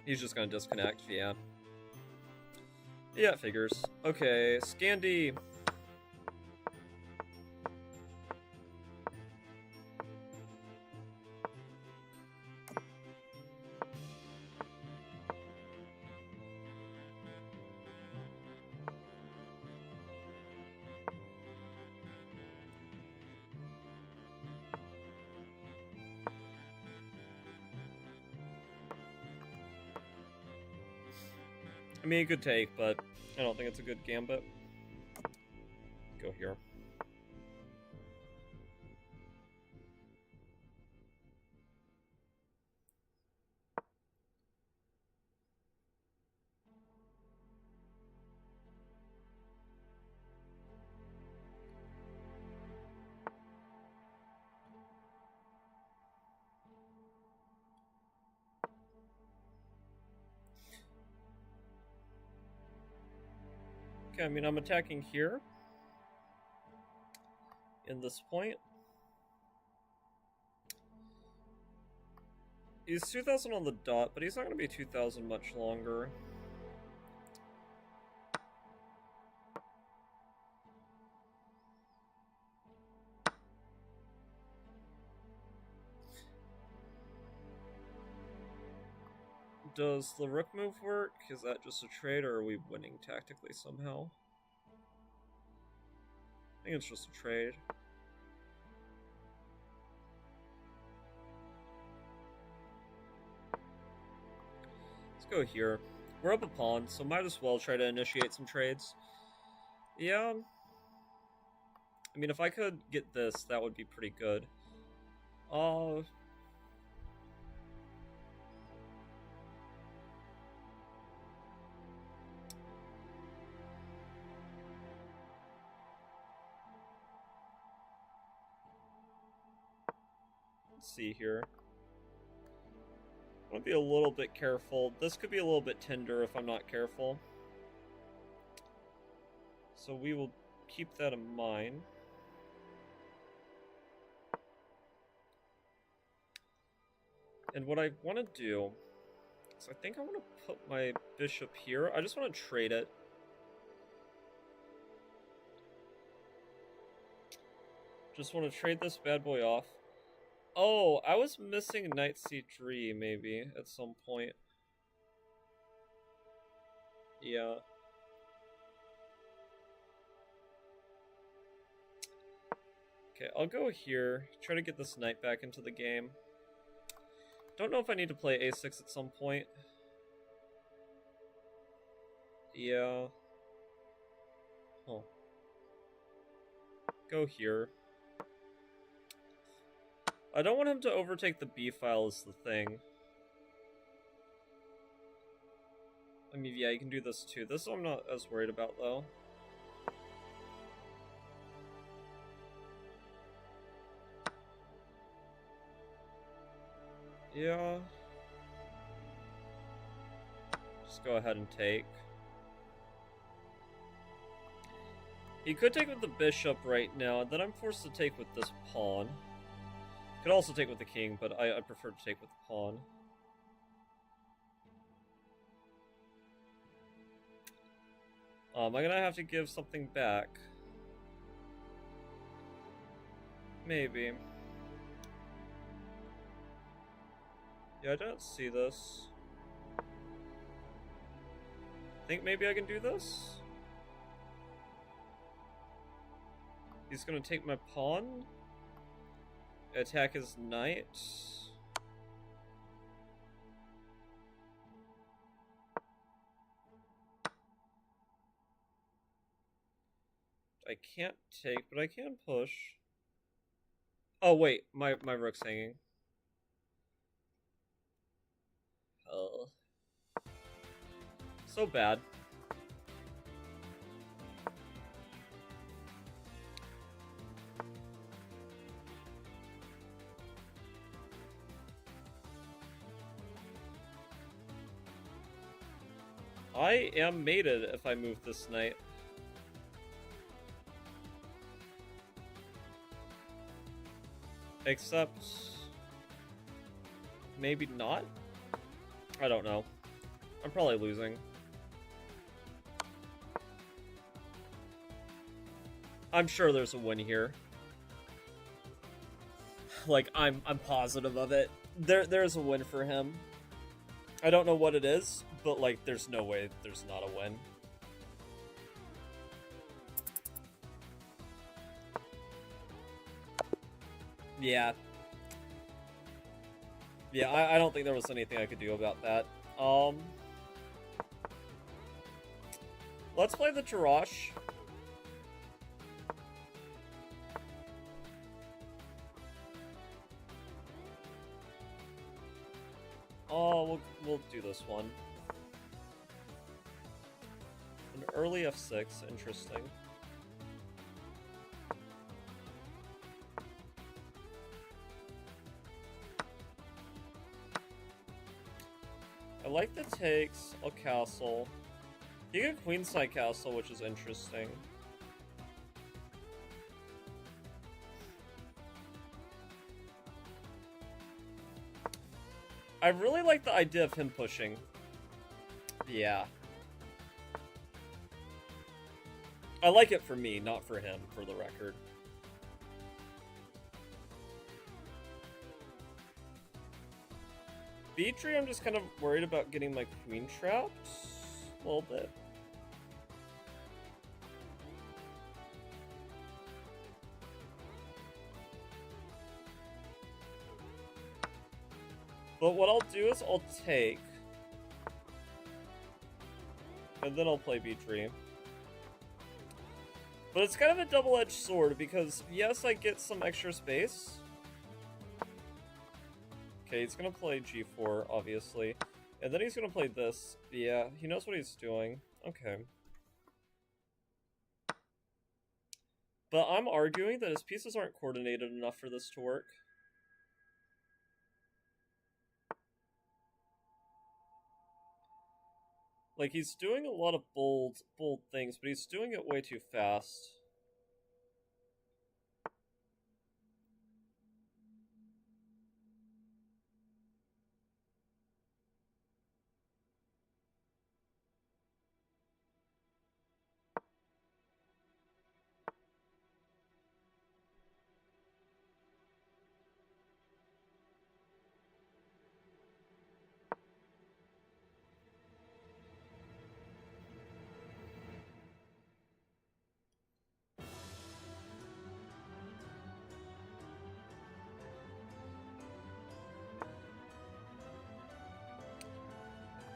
He's just gonna disconnect, yeah. Yeah, it figures. Okay, Scandi. I mean, it could take, but I don't think it's a good gambit. Go here. Okay, I mean, I'm attacking here. In this point. He's 2,000 on the dot, but he's not going to be 2,000 much longer. Does the rook move work? Is that just a trade, or are we winning tactically somehow? I think it's just a trade. Let's go here. We're up a pawn, so might as well try to initiate some trades. Yeah. I mean, if I could get this, that would be pretty good. Let's see here. I want to be a little bit careful. This could be a little bit tender if I'm not careful. So we will keep that in mind. And what I want to do is I think I want to put my bishop here. I just want to trade it. Just want to trade this bad boy off. Oh, I was missing knight c3 maybe at some point. Yeah. Okay, I'll go here. Try to get this knight back into the game. Don't know if I need to play a6 at some point. Yeah. Oh. Go here. I don't want him to overtake the b file is the thing. I mean, yeah, you can do this too. This I'm not as worried about, though. Yeah. Just go ahead and take. He could take with the bishop right now, and then I'm forced to take with this pawn. Could also take with the king, but I prefer to take with the pawn. I'm gonna have to give something back. Maybe. Yeah, I don't see this. Think maybe I can do this? He's gonna take my pawn. Attack his knight. I can't take, but I can push. Oh wait, my rook's hanging. Oh. So bad. I am mated if I move this knight. Except... maybe not? I don't know. I'm probably losing. I'm sure there's a win here. Like, I'm positive of it. There's a win for him. I don't know what it is, but, like, there's no way there's not a win. Yeah. Yeah, I don't think there was anything I could do about that. Let's play the Tarash. Oh, we'll do this one. An early F6, interesting. I like the takes, a castle. You get a queenside castle, which is interesting. I really like the idea of him pushing. Yeah. I like it for me, not for him, for the record. B3, I'm just kind of worried about getting my queen trapped a little bit. But what I'll do is I'll take, and then I'll play B3. But it's kind of a double-edged sword, because yes, I get some extra space. Okay, he's gonna play G4, obviously. And then he's gonna play this. Yeah, he knows what he's doing. Okay. But I'm arguing that his pieces aren't coordinated enough for this to work. Like, he's doing a lot of bold things, but he's doing it way too fast.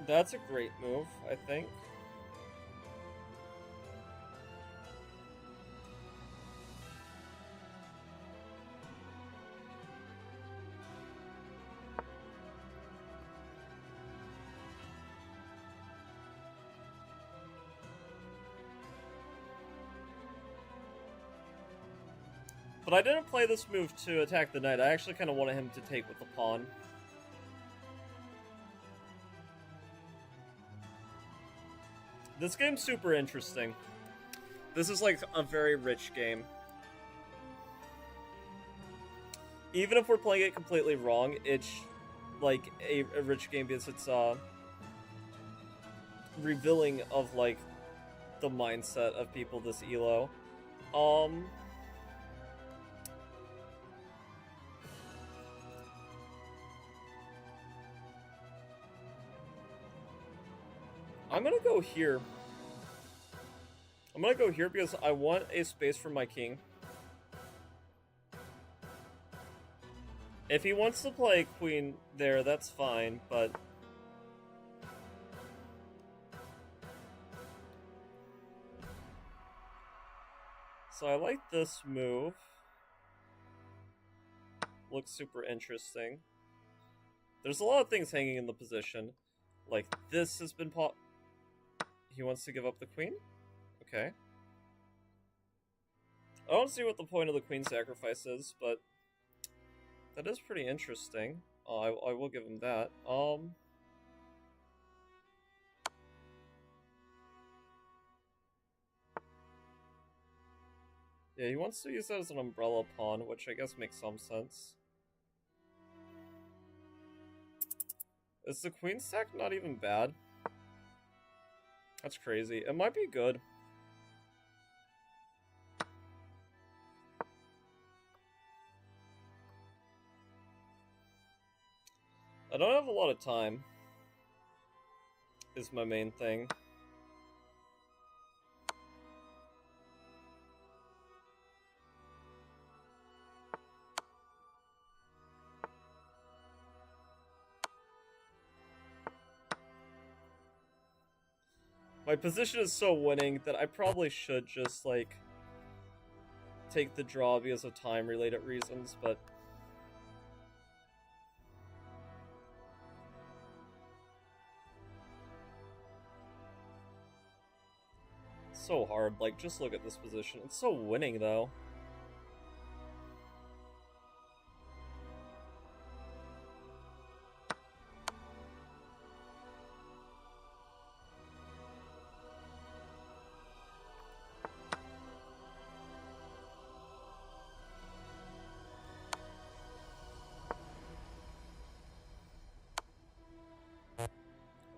That's a great move, I think. But I didn't play this move to attack the knight. I actually kind of wanted him to take with the pawn. This game's super interesting. This is like a very rich game. Even if we're playing it completely wrong, it's like a rich game because it's revealing of like the mindset of people this elo. I'm gonna go here. I'm gonna go here because I want a space for my king. If he wants to play queen there, that's fine, but... So I like this move. Looks super interesting. There's a lot of things hanging in the position. Like, this has been He wants to give up the queen? Okay. I don't see what the point of the queen sacrifice is, but that is pretty interesting. I will give him that. Yeah, he wants to use that as an umbrella pawn, which I guess makes some sense. Is the queen sack not even bad? That's crazy. It might be good. I don't have a lot of time, is my main thing. My position is so winning that I probably should just, like, take the draw because of time-related reasons, but... It's so hard, like, just look at this position. It's so winning, though.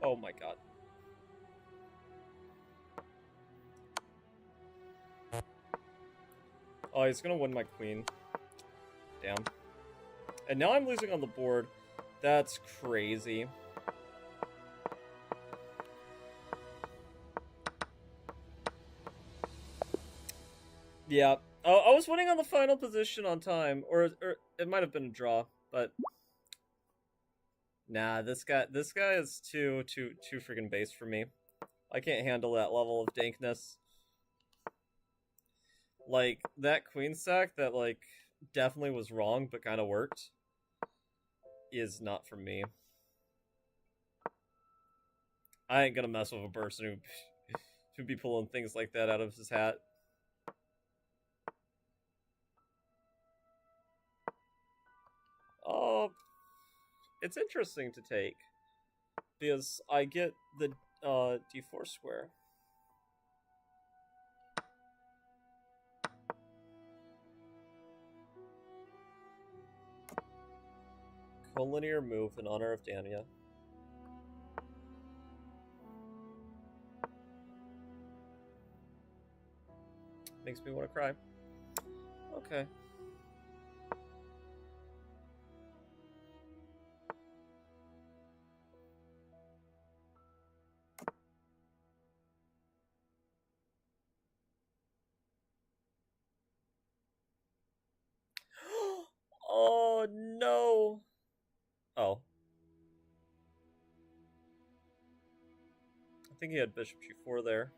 Oh my god. Oh, he's gonna win my queen. Damn. And now I'm losing on the board. That's crazy. Yeah. Oh, I was winning on the final position on time, or it might have been a draw, but nah, this guy is too freaking base for me. I can't handle that level of dankness. Like, that queen sack that, like, definitely was wrong, but kind of worked, is not for me. I ain't gonna mess with a person who'd be pulling things like that out of his hat. Oh, it's interesting to take, because I get the d4 square. Collinear move in honor of Dania. Makes me want to cry. Okay. Oh, no. Oh. I think he had bishop g4 there.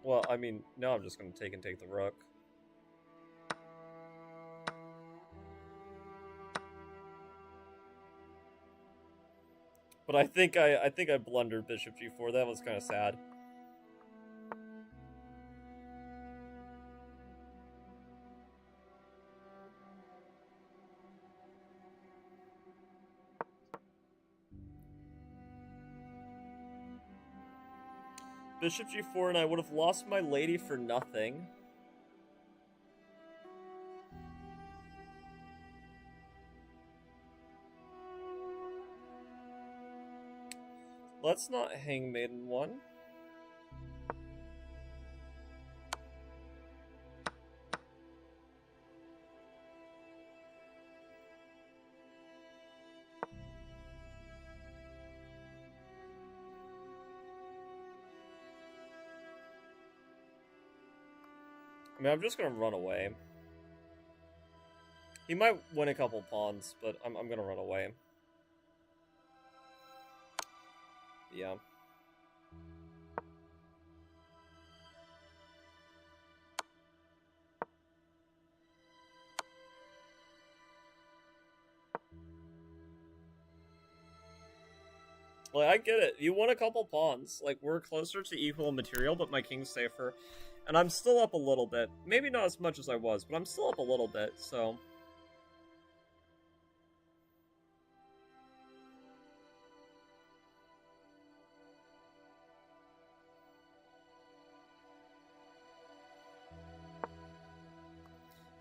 Well, I mean, now I'm just going to take the rook. But I think I blundered bishop g4. That was kind of sad. Bishop g4 and I would have lost my lady for nothing. Let's not hang maiden one. I mean, I'm just gonna run away. He might win a couple pawns, but I'm gonna run away. Yeah. Like, I get it. You won a couple pawns. Like, we're closer to equal material, but my king's safer. And I'm still up a little bit. Maybe not as much as I was, but I'm still up a little bit, so...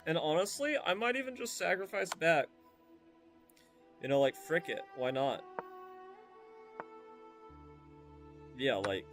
And honestly, I might even just sacrifice back. You know, like, frick it. Why not? Yeah, like...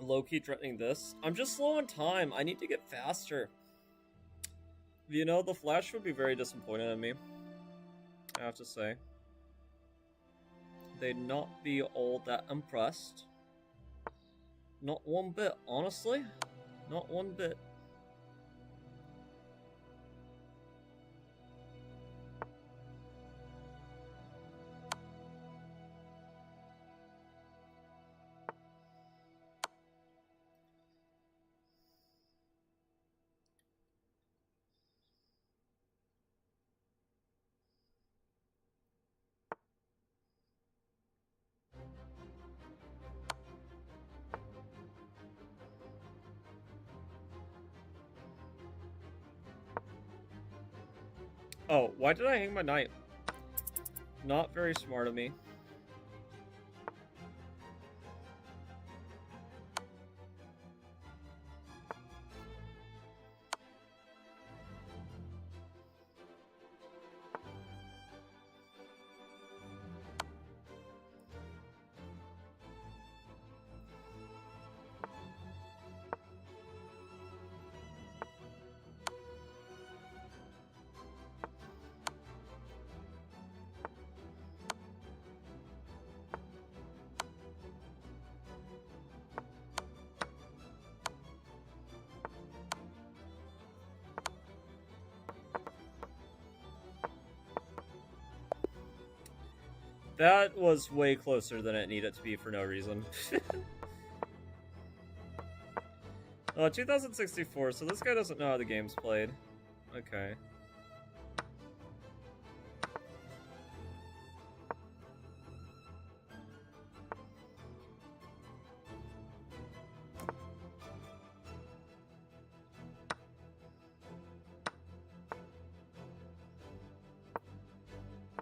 Low-key threatening this. I'm just slow on time. I need to get faster. You know, the Flash would be very disappointed in me. I have to say. They'd not be all that impressed. Not one bit, honestly. Not one bit. Oh, why did I hang my knight? Not very smart of me. That was way closer than it needed to be for no reason. 2064, so this guy doesn't know how the game's played. Okay.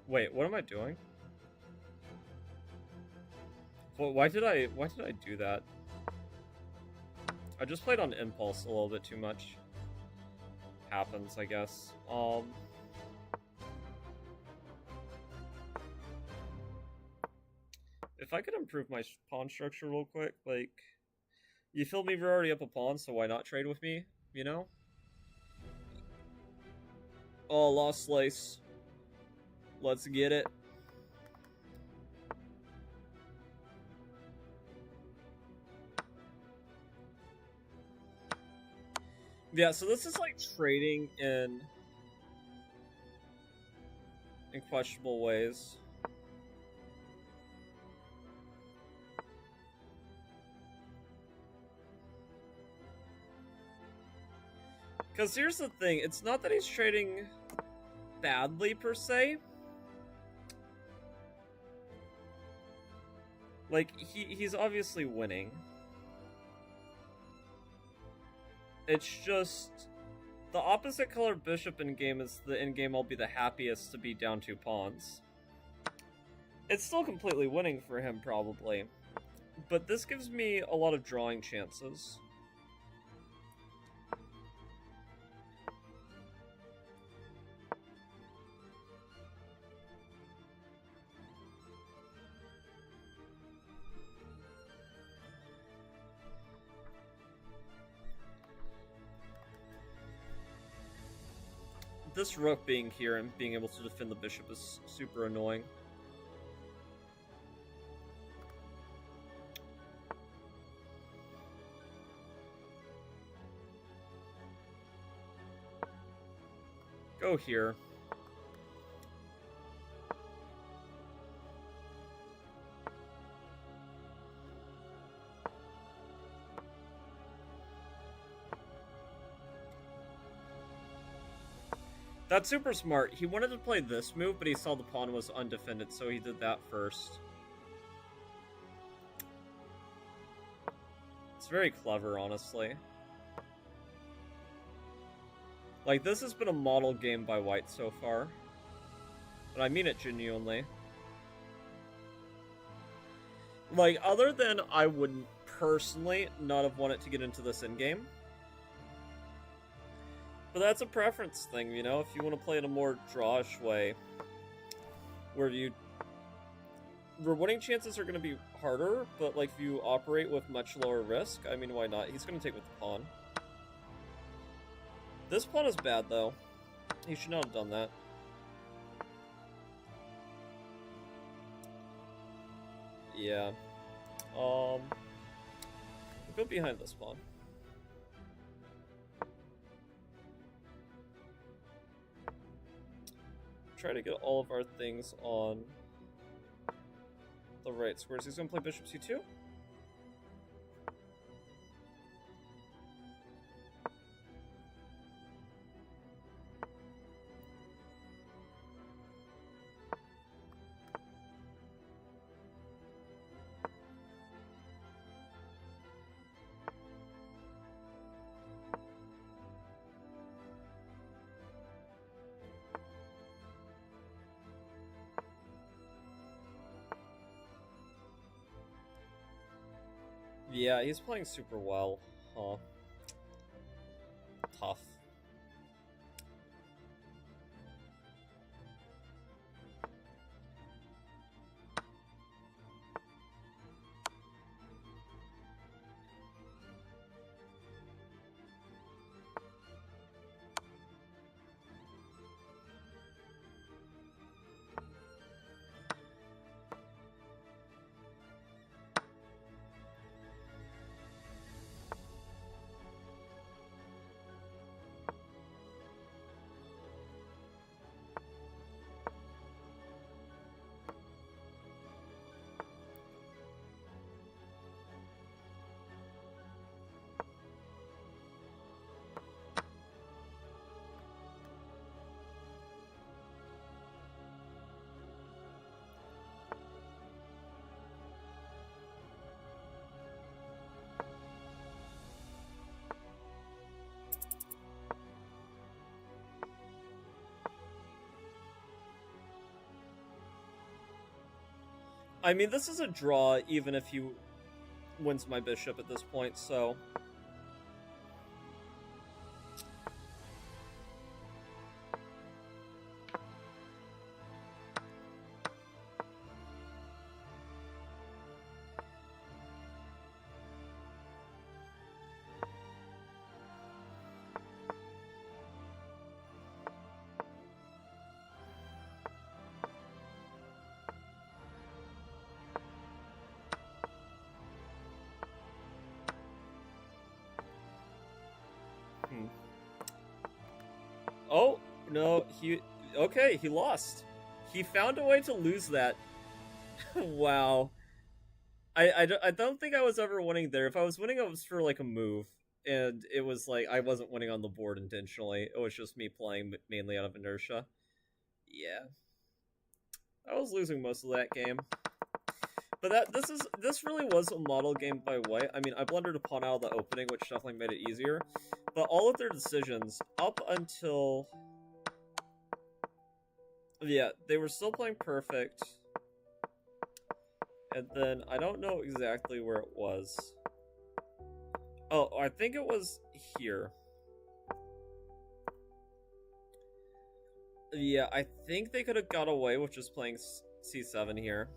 Wait, what am I doing? Well, why did I do that? I just played on impulse a little bit too much. Happens, I guess. If I could improve my pawn structure real quick, like, you feel me? We're already up a pawn, so why not trade with me? You know? Oh, lost slice. Let's get it. Yeah, so this is like trading in questionable ways. Because here's the thing, it's not that he's trading badly per se. Like, he's obviously winning. It's just the opposite color bishop in game is the in game I'll be the happiest to be down 2 pawns. It's still completely winning for him probably, but this gives me a lot of drawing chances. this rook being here and being able to defend the bishop is super annoying. Go here. That's super smart. He wanted to play this move, but he saw the pawn was undefended, so he did that first. It's very clever, honestly. Like, this has been a model game by White so far. And I mean it genuinely. Like, other than I would personally not have wanted to get into this endgame. But that's a preference thing, you know? If you want to play in a more drawish way, where winning chances are going to be harder, but like if you operate with much lower risk, I mean, why not? He's going to take with the pawn. This pawn is bad, though. He should not have done that. Yeah. We'll go behind this pawn. Try to get all of our things on the right squares. He's going to play bishop c2. Yeah, he's playing super well. Huh. Tough. I mean, this is a draw, even if he wins my bishop at this point, so... Oh, no, okay, he lost. He found a way to lose that. Wow. I don't think I was ever winning there. If I was winning, it was for, like, a move. And it was, like, I wasn't winning on the board intentionally. It was just me playing mainly out of inertia. Yeah. I was losing most of that game. But this really was a model game by White. I mean, I blundered a pawn out of the opening, which definitely made it easier. But all of their decisions, up until... Yeah, they were still playing perfect. And then, I don't know exactly where it was. Oh, I think it was here. Yeah, I think they could have got away with just playing c7 here.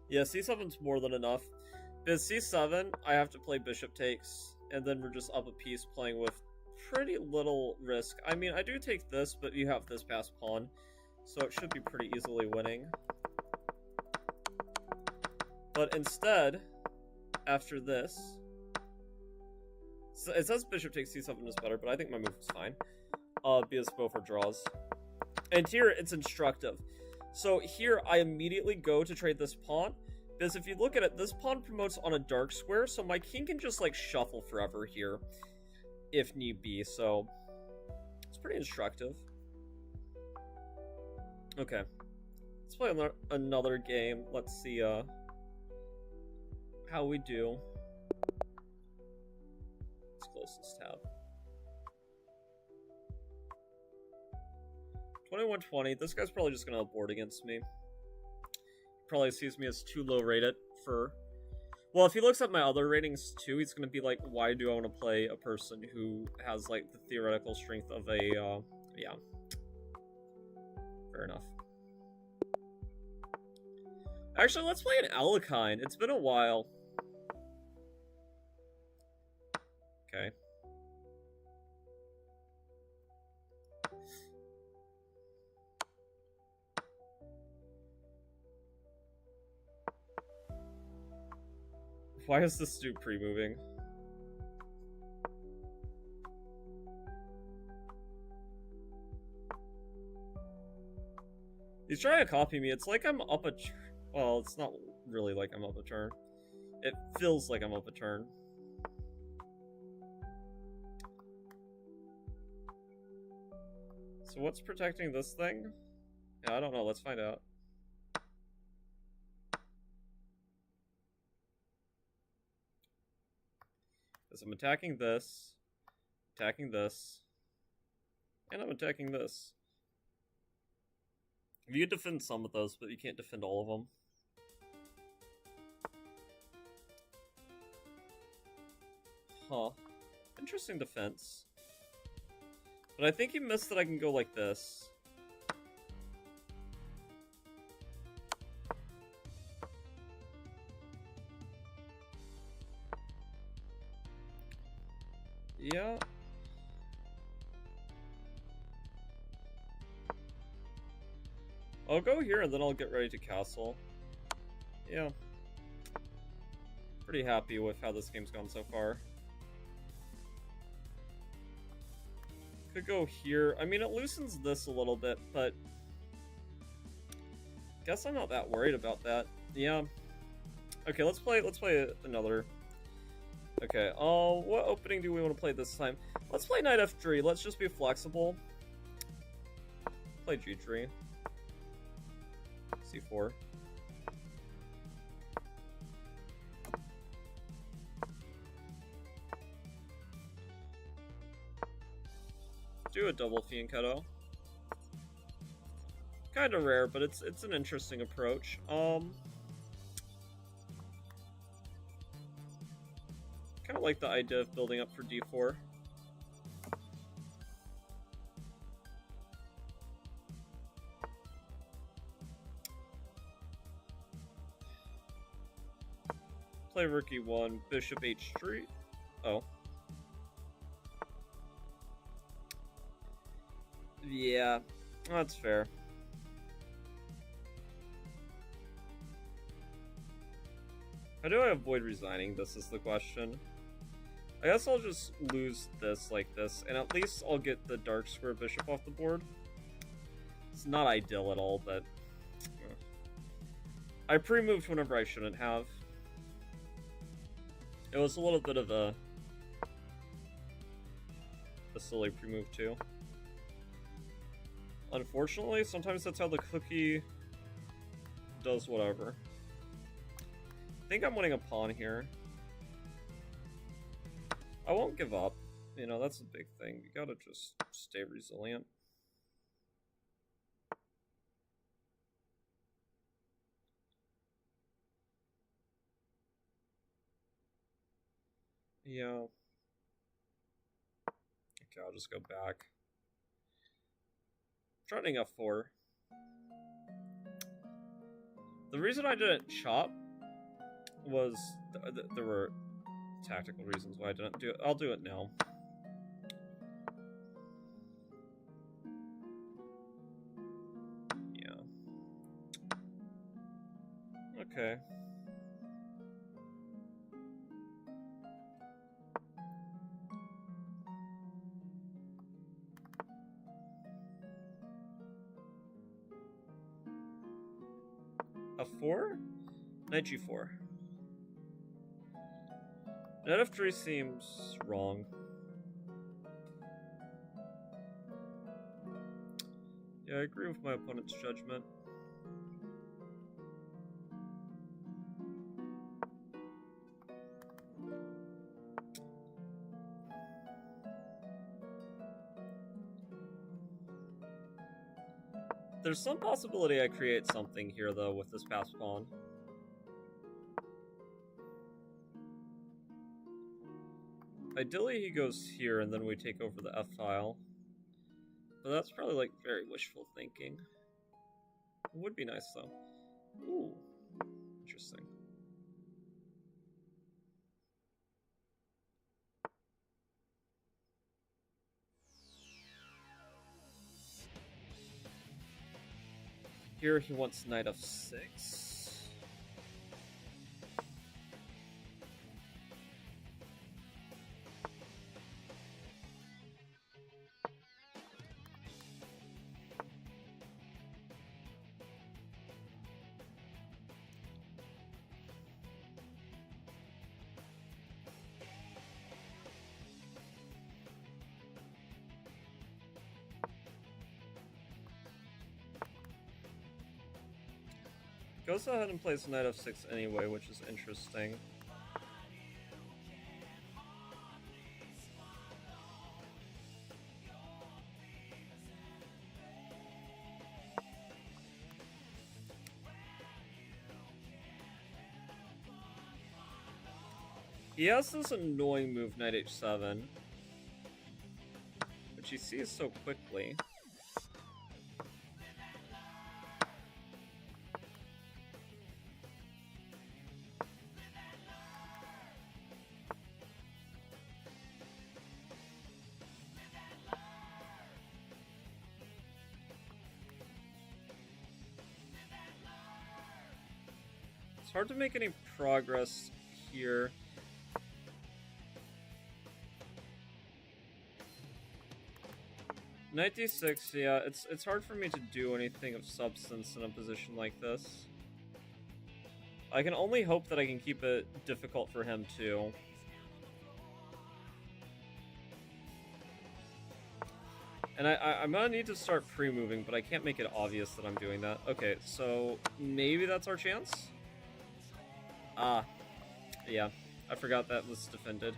Yeah, c7's more than enough. Because c7, I have to play bishop takes, and then we're just up a piece playing with pretty little risk. I mean, I do take this, but you have this passed pawn, so it should be pretty easily winning. But instead, after this, so it says bishop takes c7 is better, but I think my move is fine. Because both are draws. And here, it's instructive. So here, I immediately go to trade this pawn, because if you look at it, this pawn promotes on a dark square, so my king can just, like, shuffle forever here, if need be, so it's pretty instructive. Okay. Let's play another game. Let's see, how we do. Let's close this tab. 2120. This guy's probably just gonna abort against me. Probably sees me as too low rated for... Well, if he looks at my other ratings too, he's gonna be like, why do I want to play a person who has, like, the theoretical strength of a, yeah. Fair enough. Actually, let's play an Alekine. It's been a while. Okay. Why is this dude pre-moving? He's trying to copy me. It's like I'm up a turn. Well, it's not really like I'm up a turn. It feels like I'm up a turn. So what's protecting this thing? Yeah, I don't know. Let's find out. Because I'm attacking this, and I'm attacking this. You can defend some of those, but you can't defend all of them. Huh. Interesting defense. But I think he missed that I can go like this. Yeah. I'll go here and then I'll get ready to castle. Yeah. Pretty happy with how this game's gone so far. Could go here. I mean, it loosens this a little bit, but guess I'm not that worried about that. Yeah. Okay, let's play another. Okay, what opening do we want to play this time? Let's play knight f3. Let's just be flexible. Play g3. c4. Do a double fianchetto. Kind of rare, but it's an interesting approach. Kind of like the idea of building up for d4. Play rook e1, bishop h3. Oh. Yeah, that's fair. How do I avoid resigning? This is the question. I guess I'll just lose this like this, and at least I'll get the dark square bishop off the board. It's not ideal at all, but... I pre-moved whenever I shouldn't have. It was a little bit of a silly pre-move too. Unfortunately, sometimes that's how the cookie does whatever. I think I'm winning a pawn here. I won't give up. You know, that's a big thing. You gotta just stay resilient. Yeah. Okay, I'll just go back. Threatening f4. The reason I didn't chop was there were tactical reasons why I didn't do it. I'll do it now. Okay. F4? Knight G4. Knight F3 seems wrong. Yeah, I agree with my opponent's judgment. There's some possibility I create something here, though, with this pass pawn. Ideally, he goes here, and then we take over the F-file. But that's probably, like, very wishful thinking. It would be nice, though. Ooh. Interesting. Here he wants knight f6. Goes ahead and plays knight f6 anyway, which is interesting. He has this annoying move, knight h7, which he sees so quickly. It's hard to make any progress here. Knight d6, yeah, it's hard for me to do anything of substance in a position like this. I can only hope that I can keep it difficult for him too. And I'm gonna need to start pre-moving, but I can't make it obvious that I'm doing that. Okay, so maybe that's our chance? Ah, yeah, I forgot that was defended.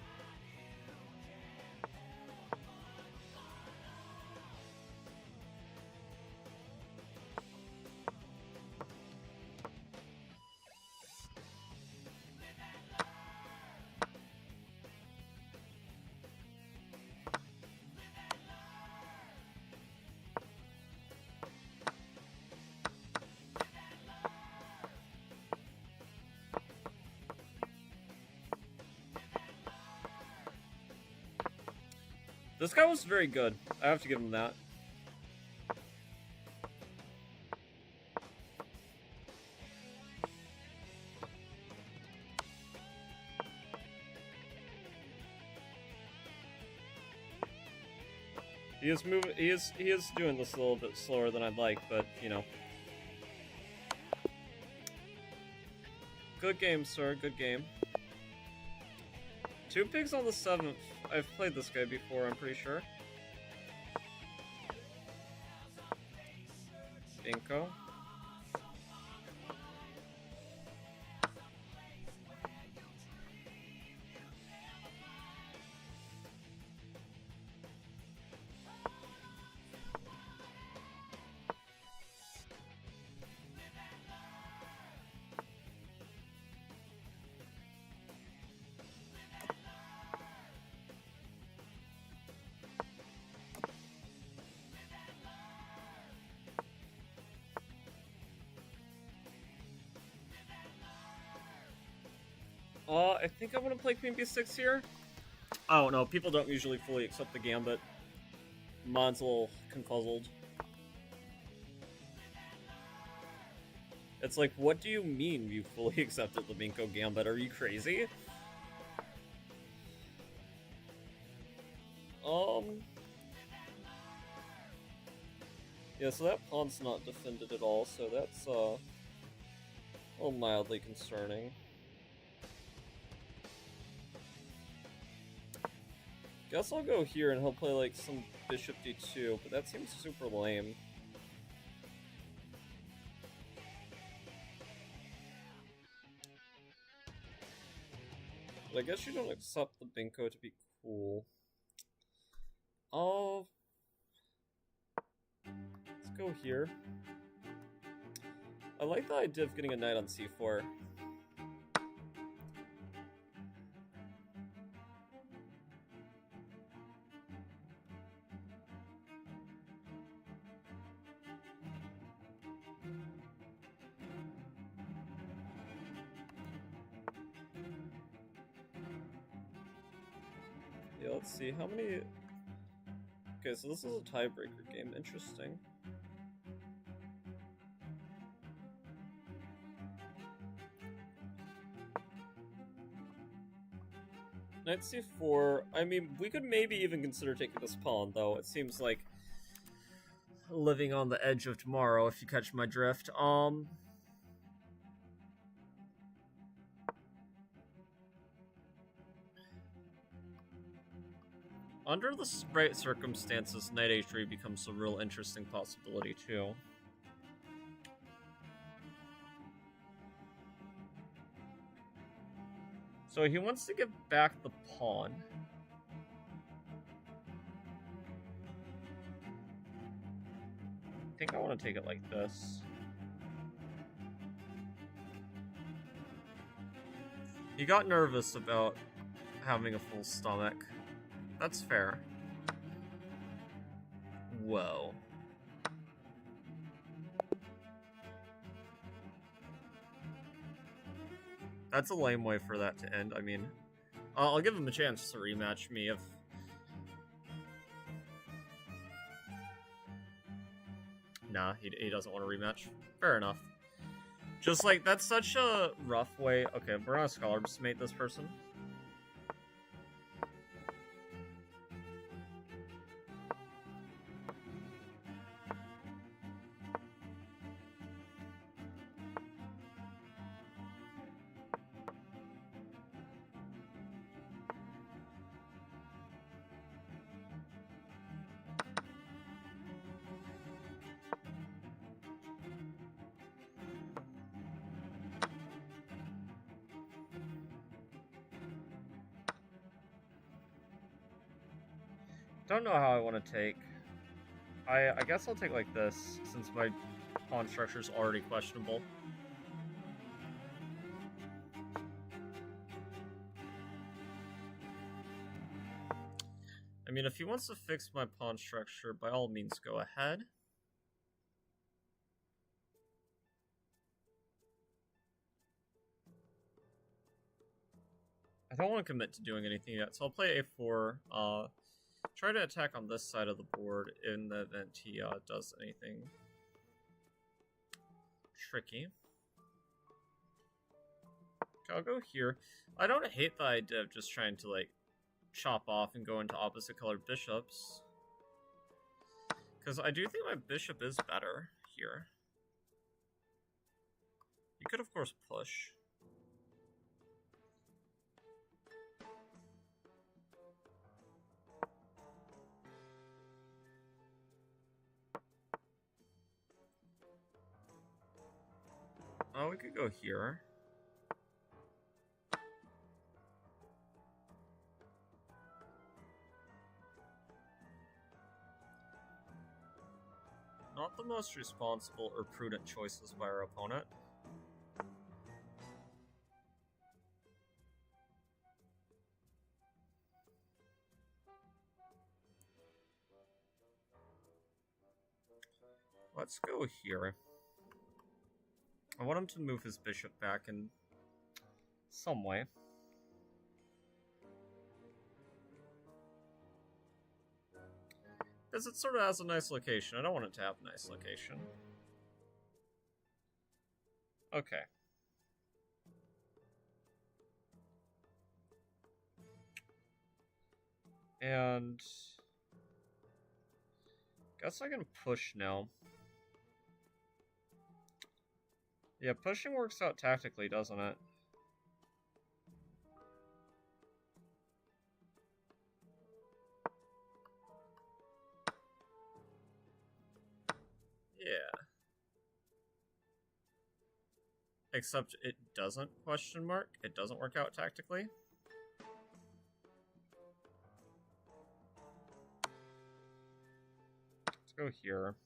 This guy was very good. I have to give him that. He is moving. He is doing this a little bit slower than I'd like, but you know. Good game, sir. Good game. 2 pigs on the 7th. I've played this guy before, I'm pretty sure. Inko. I think I want to play Queen B6 here. I don't know, people don't usually fully accept the gambit. Mine's a little confuzzled. It's like, what do you mean you fully accepted the Minko Gambit? Are you crazy? Yeah, so that pawn's not defended at all, so that's, a little mildly concerning. Guess I'll go here and he'll play, like, some bishop d2, but that seems super lame. But I guess you don't accept the Binko to be cool. Oh, let's go here. I like the idea of getting a knight on c4. Yeah, let's see, how many... Okay, so this is a tiebreaker game, interesting. Knight c4, I mean, we could maybe even consider taking this pawn, though. It seems like living on the edge of tomorrow, if you catch my drift. Under the right circumstances, knight h3 becomes a real interesting possibility, too. So he wants to give back the pawn. I think I want to take it like this. He got nervous about having a full stomach. That's fair. Whoa. That's a lame way for that to end. I mean, I'll give him a chance to rematch me if... Nah, he doesn't want to rematch. Fair enough. Just like, that's such a rough way... Okay, we're gonna Scholar mate this person. Don't know how I want to take. I guess I'll take like this, since my pawn structure is already questionable. I mean, if he wants to fix my pawn structure, by all means go ahead. I don't want to commit to doing anything yet, so I'll play a4. Try to attack on this side of the board in the event he does anything tricky. Okay, I'll go here. I don't hate the idea of just trying to, like, chop off and go into opposite colored bishops. Because I do think my bishop is better here. You could, of course, push. Oh, we could go here. Not the most responsible or prudent choices by our opponent. Let's go here. I want him to move his bishop back in some way. Because it sort of has a nice location. I don't want it to have a nice location. Okay. And guess I can push now. Yeah, pushing works out tactically, doesn't it? Yeah. Except it doesn't, question mark. It doesn't work out tactically. Let's go here.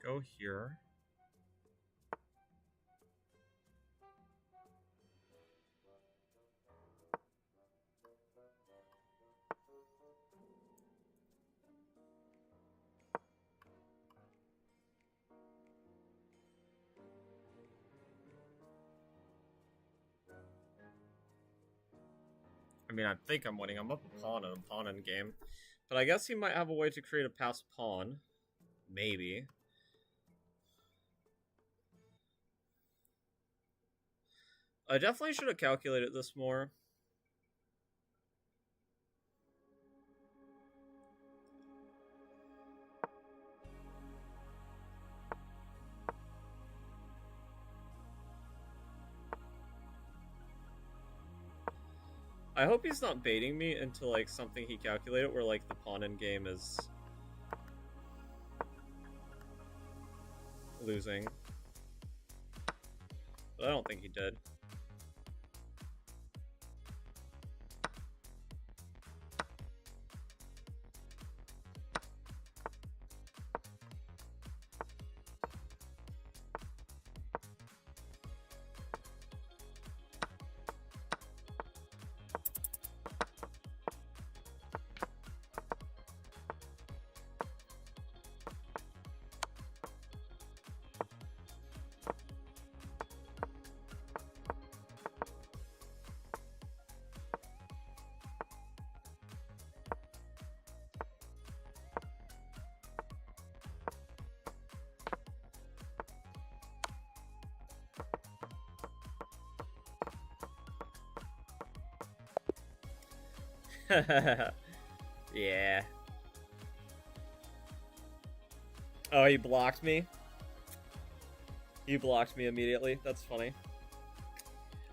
Go here. I mean, I think I'm winning. I'm up a pawn in a pawn in game. But I guess he might have a way to create a passed pawn. Maybe. I definitely should have calculated this more. I hope he's not baiting me into, like, something he calculated where, like, the pawn in game is losing. But I don't think he did. Yeah. Oh, he blocked me? He blocked me immediately. That's funny.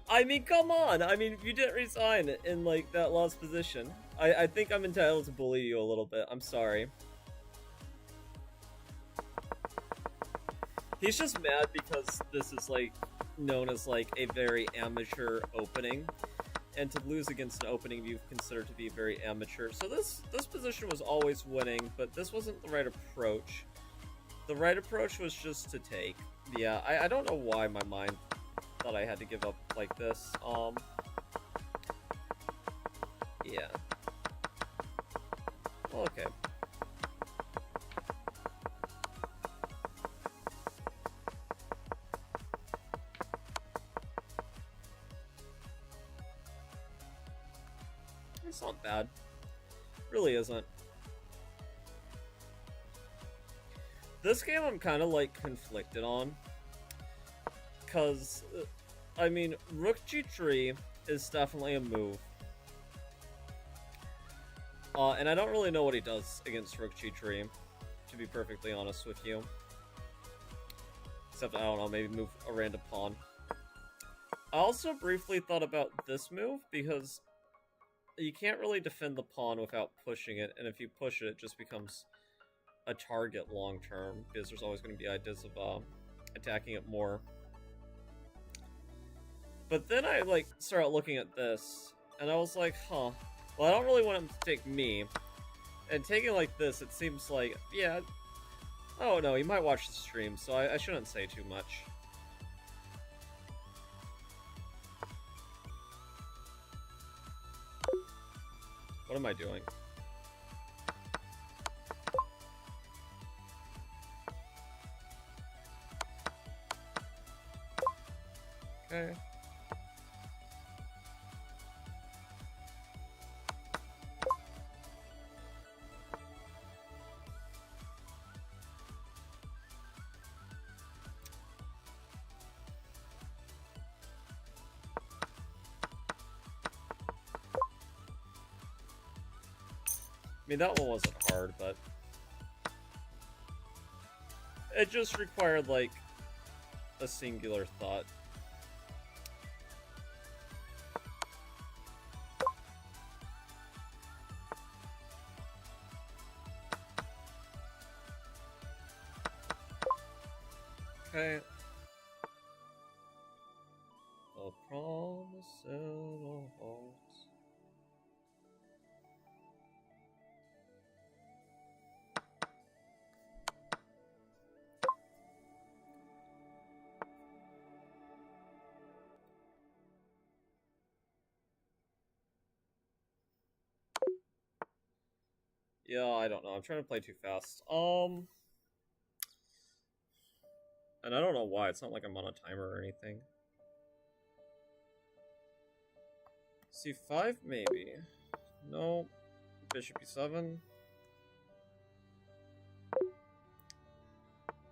I mean, come on! I mean, you didn't resign in, like, that lost position. I think I'm entitled to bully you a little bit. I'm sorry. He's just mad because this is, like, known as, like, a very amateur opening. And to lose against an opening you consider to be very amateur. So this position was always winning, but this wasn't the right approach. The right approach was just to take. Yeah, I don't know why my mind thought I had to give up like this. Yeah. Well, okay. It's not bad. Really isn't. This game I'm kind of, like, conflicted on. Because, I mean, Rook G3 is definitely a move. And I don't really know what he does against Rook G3, to be perfectly honest with you. Except, I don't know, maybe move a random pawn. I also briefly thought about this move, because you can't really defend the pawn without pushing it, and if you push it, it just becomes a target long-term, because there's always going to be ideas of attacking it more. But then I, like, started looking at this, and I was like, huh, well, I don't really want him to take me. And taking like this, it seems like, yeah, oh no, he might watch the stream, so I shouldn't say too much. What am I doing? Okay. I mean, that one wasn't hard, but it just required, like, a singular thought. Okay. A promise in our hearts. Yeah, I don't know. I'm trying to play too fast. And I don't know why. It's not like I'm on a timer or anything. C5, maybe. No. Bishop E7.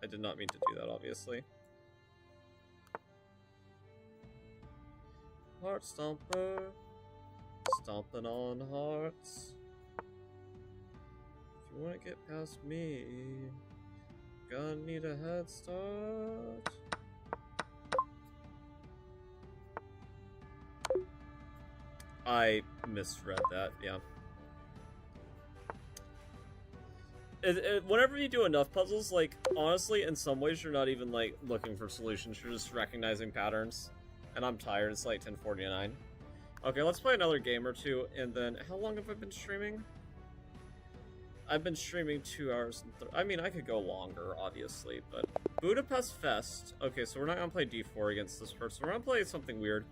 I did not mean to do that, obviously. Heart Stomper. Stomping on hearts. If you want to get past me, gonna need a head start. I misread that, yeah. Whenever you do enough puzzles, like, honestly, in some ways, you're not even, like, looking for solutions. You're just recognizing patterns. And I'm tired. It's like 10:49. Okay, let's play another game or two, and then... How long have I been streaming? I've been streaming 2 hours and... I mean, I could go longer, obviously, but... Budapest Fest. Okay, so we're not gonna play D4 against this person. We're gonna play something weird.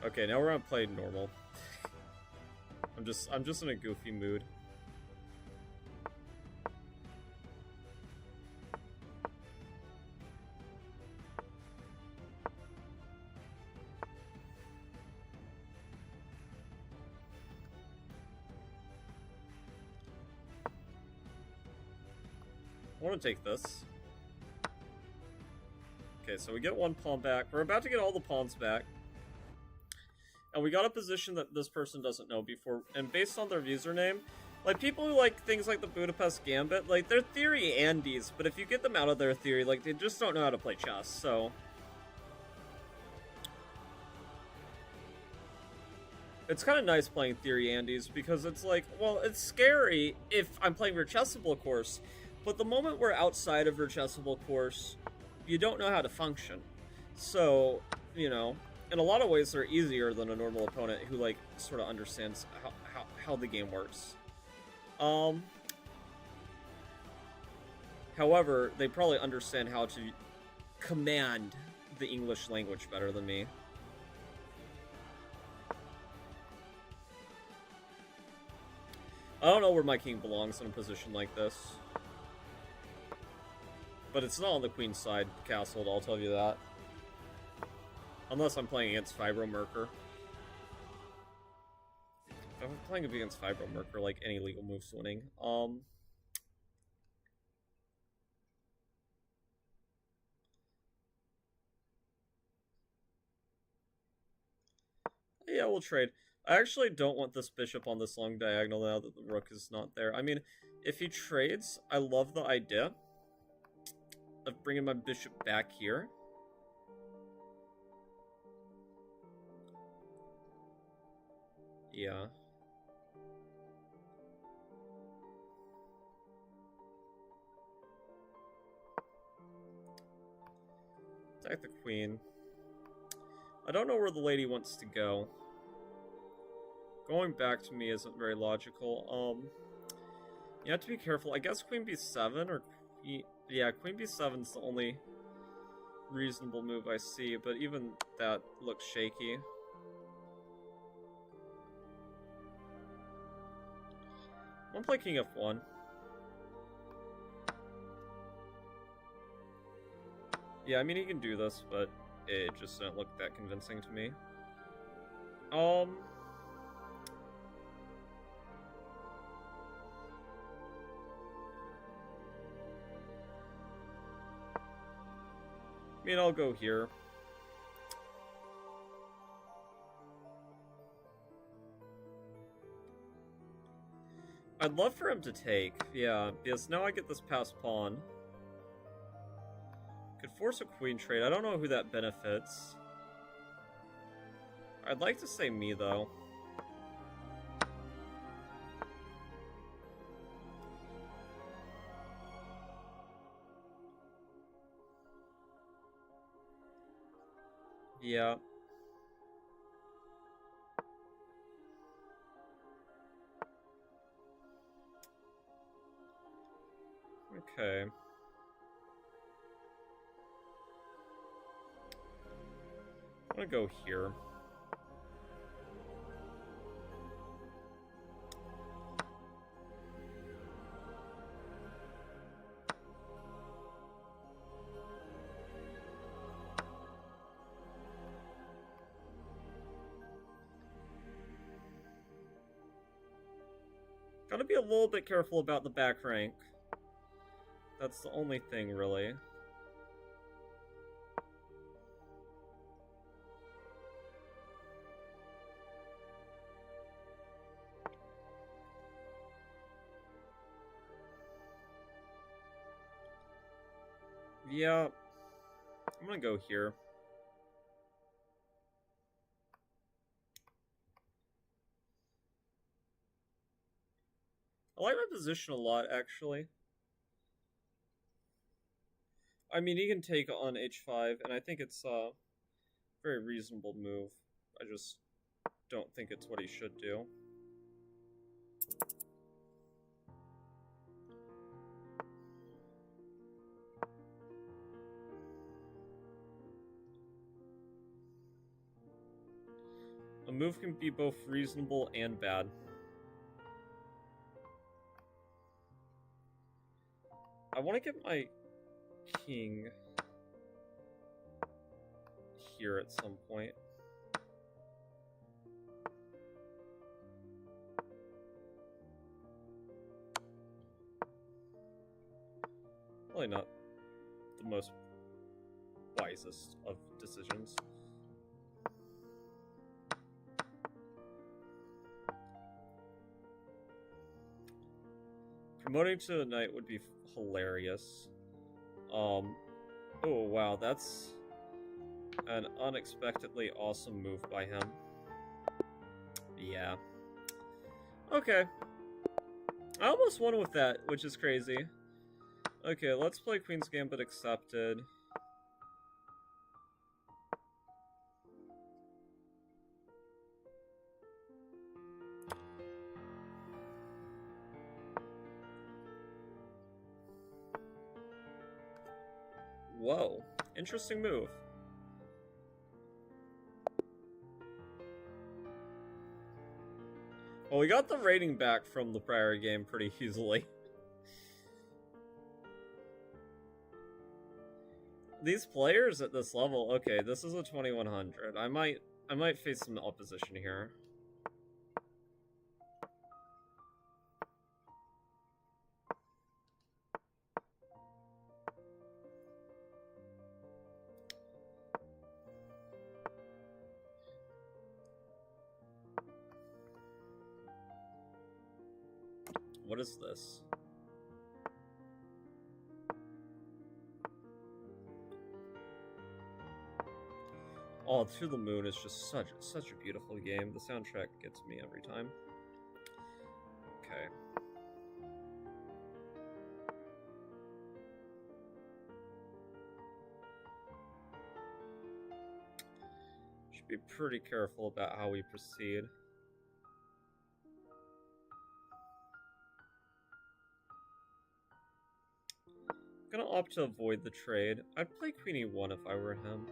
Okay, now we're gonna play normal. I'm just in a goofy mood. I want to take this. Okay, so we get one pawn back. We're about to get all the pawns back. And we got a position that this person doesn't know before. And based on their username, like, people who like things like the Budapest Gambit, like, they're theory Andes, but if you get them out of their theory, like, they just don't know how to play chess, so... It's kind of nice playing theory Andes, because it's like, well, it's scary if I'm playing Virchessable course, but the moment we're outside of Virchessable course, you don't know how to function. So, you know... In a lot of ways, they're easier than a normal opponent who, like, sort of understands how the game works. However, they probably understand how to command the English language better than me. I don't know where my king belongs in a position like this. But it's not on the queen's side castled, I'll tell you that. Unless I'm playing against Fibromerker. If I'm playing against Fibromerker, like, any legal move's winning. Yeah, we'll trade. I actually don't want this bishop on this long diagonal now that the rook is not there. I mean, if he trades, I love the idea of bringing my bishop back here. Yeah. Attack the queen. I don't know where the lady wants to go. Going back to me isn't very logical. You have to be careful. I guess queen b7 or... Yeah, queen b7 is the only reasonable move I see, but even that looks shaky. I'm play king f1. Yeah, I mean, he can do this, but it just didn't look that convincing to me. I mean, I'll go here. I'd love for him to take, yeah, because now I get this passed pawn. Could force a queen trade. I don't know who that benefits. I'd like to say me, though. Yeah. Okay. I'm gonna go here. Gotta be a little bit careful about the back rank. That's the only thing, really. Yeah, I'm gonna go here. I like my position a lot, actually. I mean, he can take on h5, and I think it's a very reasonable move. I just don't think it's what he should do. A move can be both reasonable and bad. I want to get my king here at some point. Probably not the most wisest of decisions. Promoting to the knight would be hilarious. Oh wow, that's an unexpectedly awesome move by him. Yeah. Okay. I almost won with that, which is crazy. Okay, let's play Queen's Gambit accepted. Whoa. Interesting move. Well, we got the rating back from the prior game pretty easily. These players at this level, okay, this is a 2100. I might face some opposition here. What is this? Oh, To the Moon is just such a beautiful game. The soundtrack gets me every time. Okay. Should be pretty careful about how we proceed. Gonna opt to avoid the trade. I'd play queen e1 if I were him.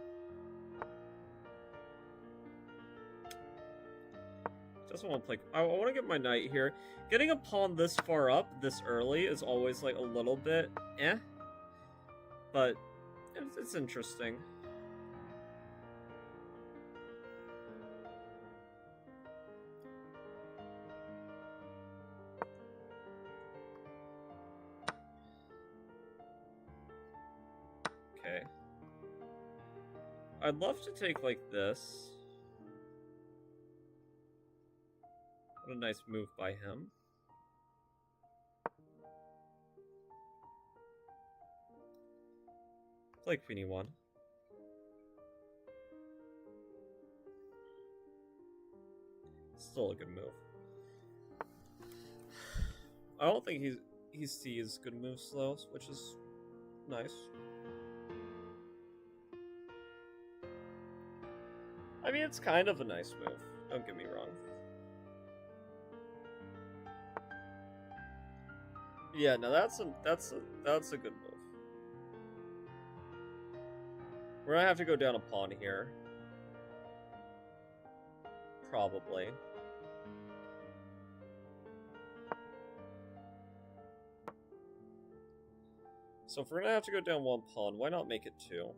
Doesn't want to play... I want to get my knight here. Getting a pawn this far up, this early, is always, like, a little bit eh. But it's interesting. Okay. I'd love to take, like, this. What a nice move by him. Play queen e1. Still a good move. I don't think he sees good moves though, which is nice. I mean, it's kind of a nice move. Don't get me wrong. Yeah, no, that's a good move. We're gonna have to go down a pawn here. Probably. So if we're gonna have to go down one pawn, why not make it two?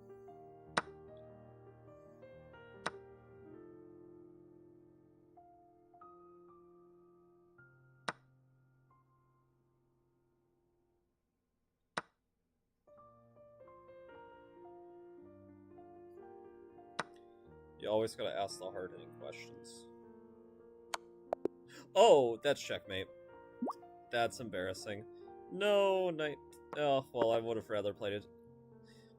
You always gotta ask the hard-hitting questions. Oh, that's checkmate. That's embarrassing. No, knight. Oh, well, I would have rather played it.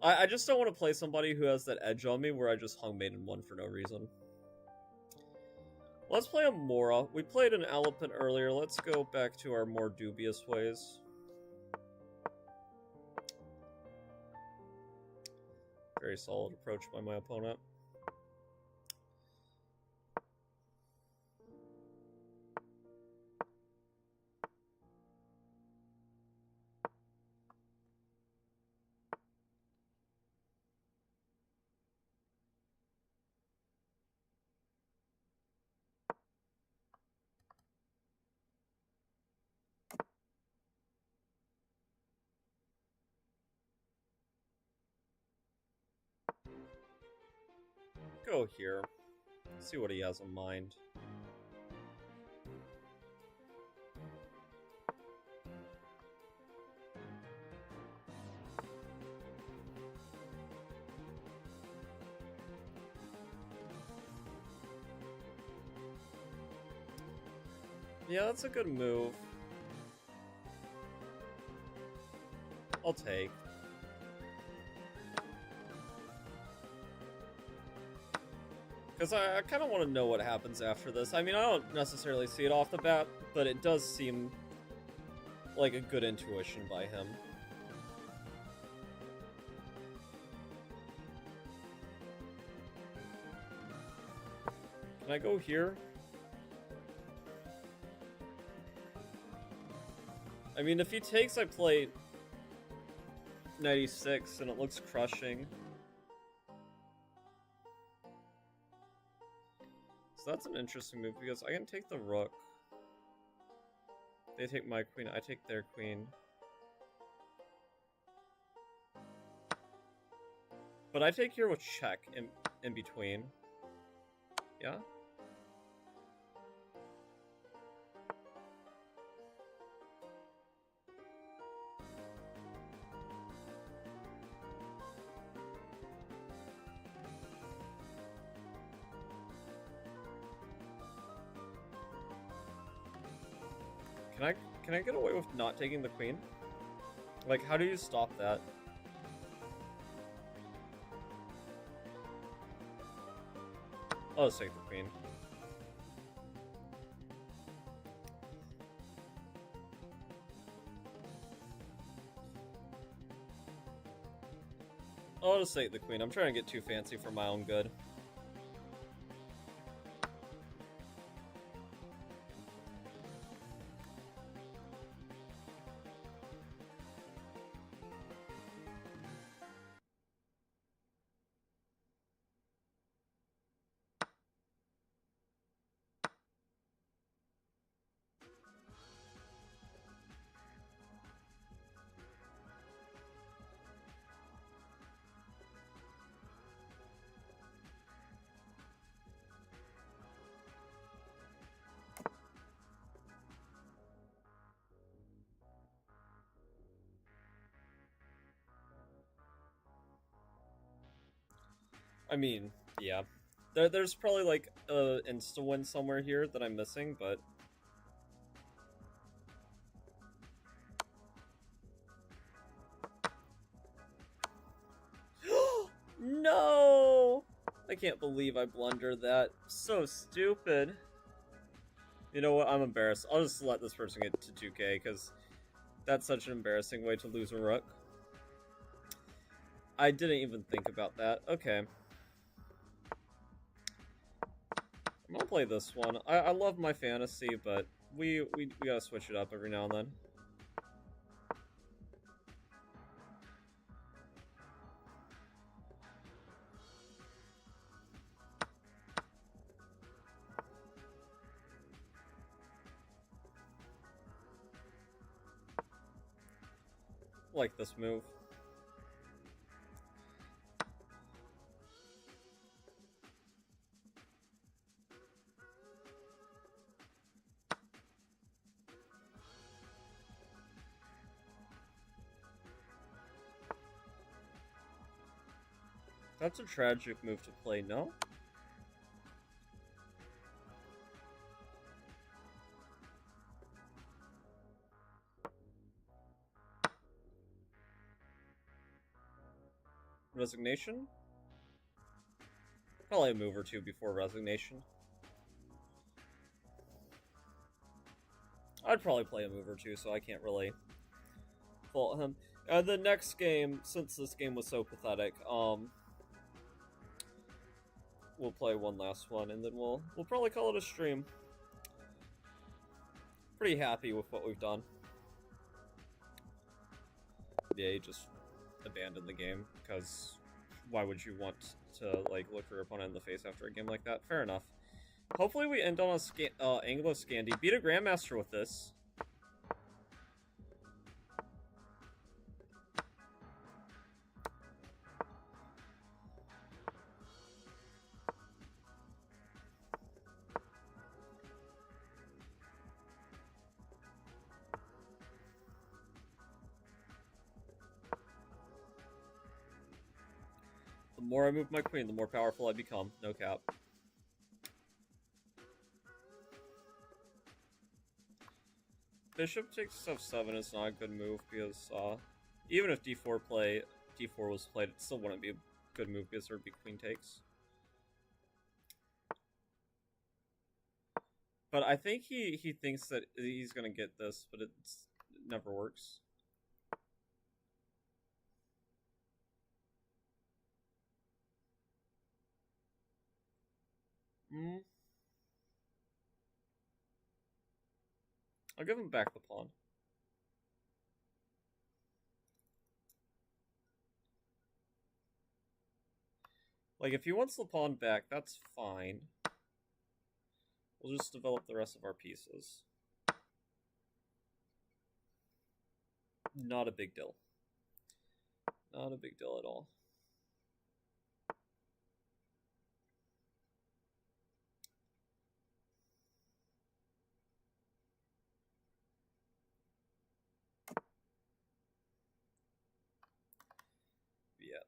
I just don't want to play somebody who has that edge on me where I just hung mate in one for no reason. Let's play a Mora. We played an elephant earlier. Let's go back to our more dubious ways. Very solid approach by my opponent. Go here. See what he has in mind. Yeah, that's a good move. I'll take. Because I kind of want to know what happens after this. I mean, I don't necessarily see it off the bat, but it does seem like a good intuition by him. Can I go here? I mean, if he takes, I play 96, and it looks crushing. So that's an interesting move, because I can take the rook. They take my queen, I take their queen. But I take here with check in between. Yeah? Can I get away with not taking the queen? Like, how do you stop that? I'll just take the queen. I'll just take the queen. I'm trying to get too fancy for my own good. I mean, yeah. There's probably like a insta-win somewhere here that I'm missing, but... No! I can't believe I blundered that. So stupid. You know what? I'm embarrassed. I'll just let this person get to 2k, because that's such an embarrassing way to lose a rook. I didn't even think about that. Okay. I'm gonna play this one. I love my fantasy, but we gotta switch it up every now and then. Like this move. That's a tragic move to play, no? Resignation? Probably a move or two before resignation. I'd probably play a move or two, so I can't really fault him. The next game, since this game was so pathetic, we'll play one last one, and then we'll probably call it a stream. Pretty happy with what we've done. Yeah, you just abandoned the game, because why would you want to, like, look your opponent in the face after a game like that? Fair enough. Hopefully we end on a Anglo-Scandi. Beat a Grandmaster with this. The more I move my queen, the more powerful I become. No cap. Bishop takes f7 is not a good move because even if d4 was played, it still wouldn't be a good move because there would be queen takes. But I think he thinks that he's gonna get this, but it never works. I'll give him back the pawn. Like, if he wants the pawn back, that's fine. We'll just develop the rest of our pieces. Not a big deal. Not a big deal at all. Yeah.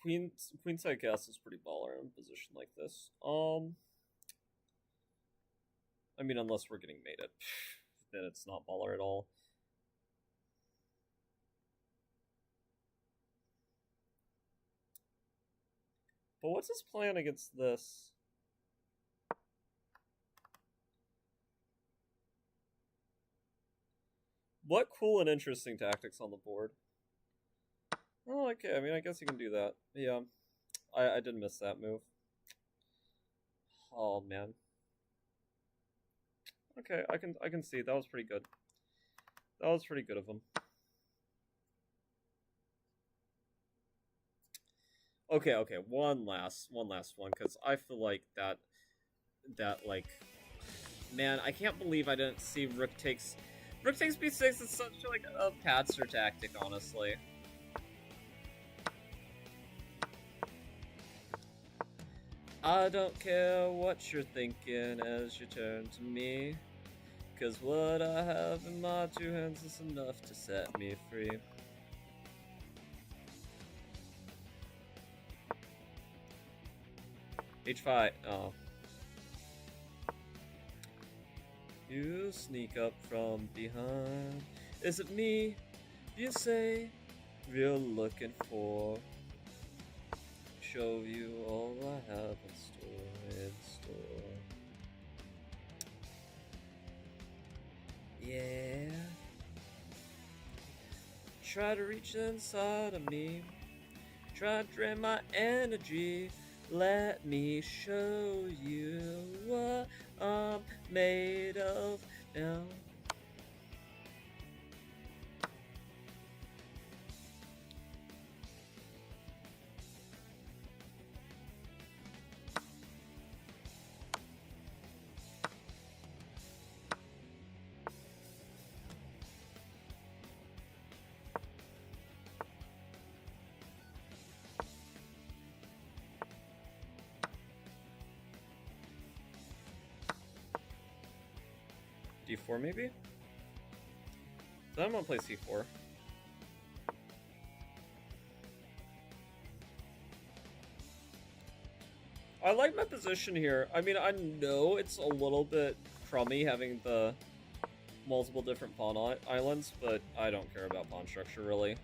Queenside castle is pretty baller in a position like this. I mean, unless we're getting mated, then it's not baller at all. But what's his plan against this? What cool and interesting tactics on the board. Oh, okay. I mean, I guess you can do that. Yeah, I did miss that move. Oh man. Okay, I can see that was pretty good. That was pretty good of him. Okay, one last one, because I feel like that like, man, I can't believe I didn't see Rook takes b6 is such like a patzer tactic, honestly. I don't care what you're thinking as you turn to me, 'cause what I have in my two hands is enough to set me free. H5. Oh. You sneak up from behind. Is it me you say you're looking for? Show you all I have in store. Yeah. Try to reach inside of me. Try to drain my energy. Let me show you what I'm made of now. D4 maybe? So I'm gonna play C4. I like my position here. I mean, I know it's a little bit crummy having the multiple different pawn islands, but I don't care about pawn structure, really.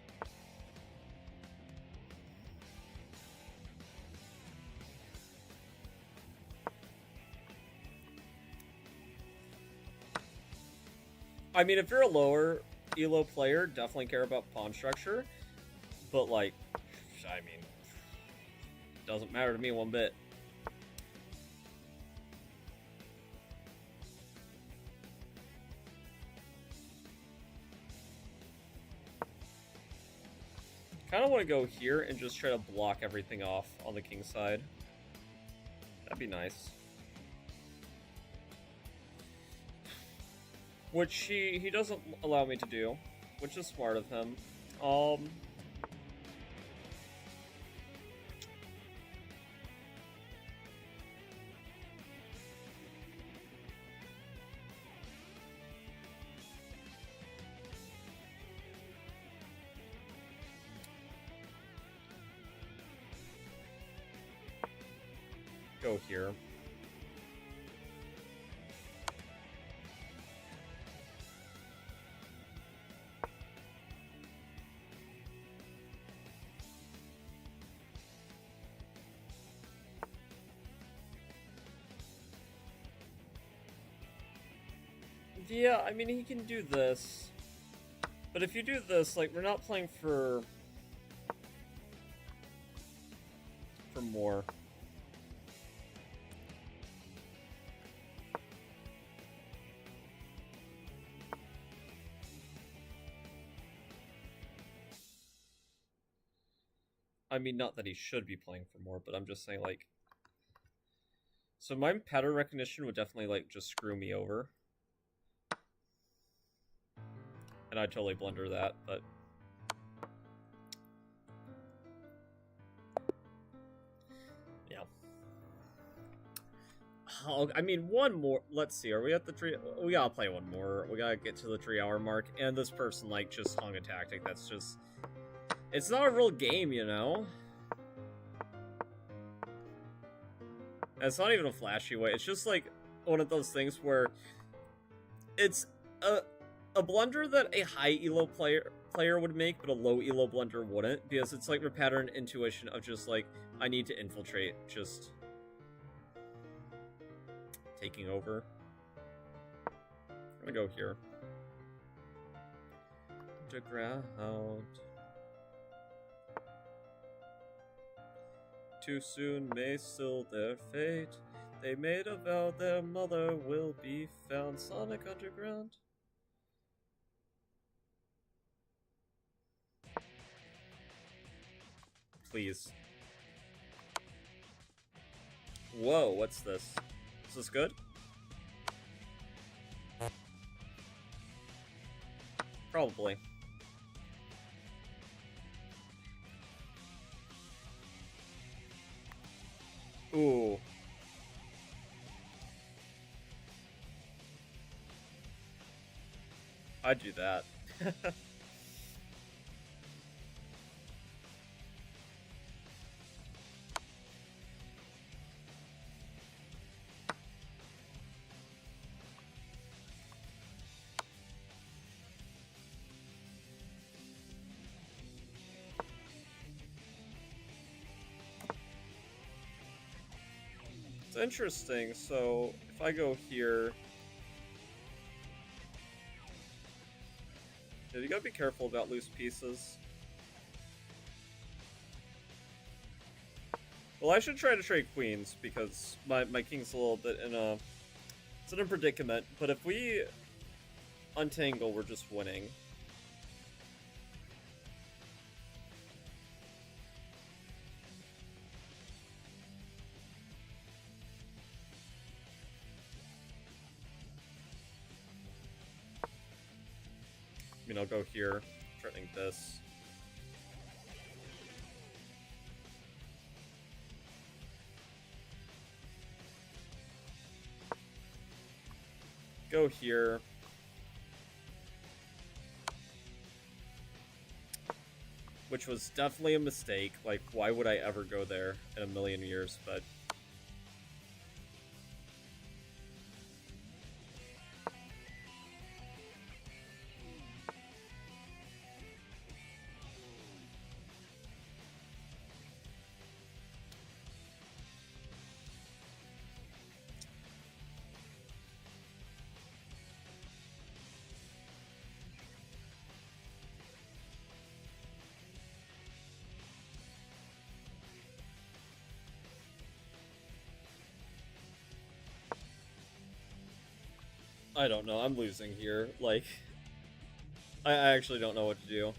I mean, if you're a lower elo player, definitely care about pawn structure, but, like, I mean, doesn't matter to me one bit. Kind of want to go here and just try to block everything off on the king side. That'd be nice. Which he doesn't allow me to do, which is smart of him. Go here. Yeah, I mean, he can do this. But if you do this, like, we're not playing for more. I mean, not that he should be playing for more, but I'm just saying, like... So my pattern recognition would definitely, like, just screw me over. And I'd totally blunder that, but... Yeah. Oh, I mean, one more... Let's see, are we at the 3... We gotta play one more. We gotta get to the 3-hour mark. And this person, like, just hung a tactic that's just... It's not a real game, you know? And it's not even a flashy way. It's just, like, one of those things where... It's a blunder that a high elo player would make, but a low elo blunder wouldn't, because it's like the pattern intuition of just like, I need to infiltrate, just taking over. I'm gonna go here. To ground. Too soon may seal their fate. They made a vow their mother will be found. Sonic Underground. Please. Whoa, what's this? Is this good? Probably. Ooh. I'd do that. It's interesting, so if I go here... Yeah, you gotta be careful about loose pieces. Well, I should try to trade queens, because my king's a little bit in a... It's in a predicament, but if we untangle, we're just winning. I mean, I'll go here, threatening this. Go here. Which was definitely a mistake. Like, why would I ever go there in a million years? But I don't know. I'm losing here. Like, I actually don't know what to do.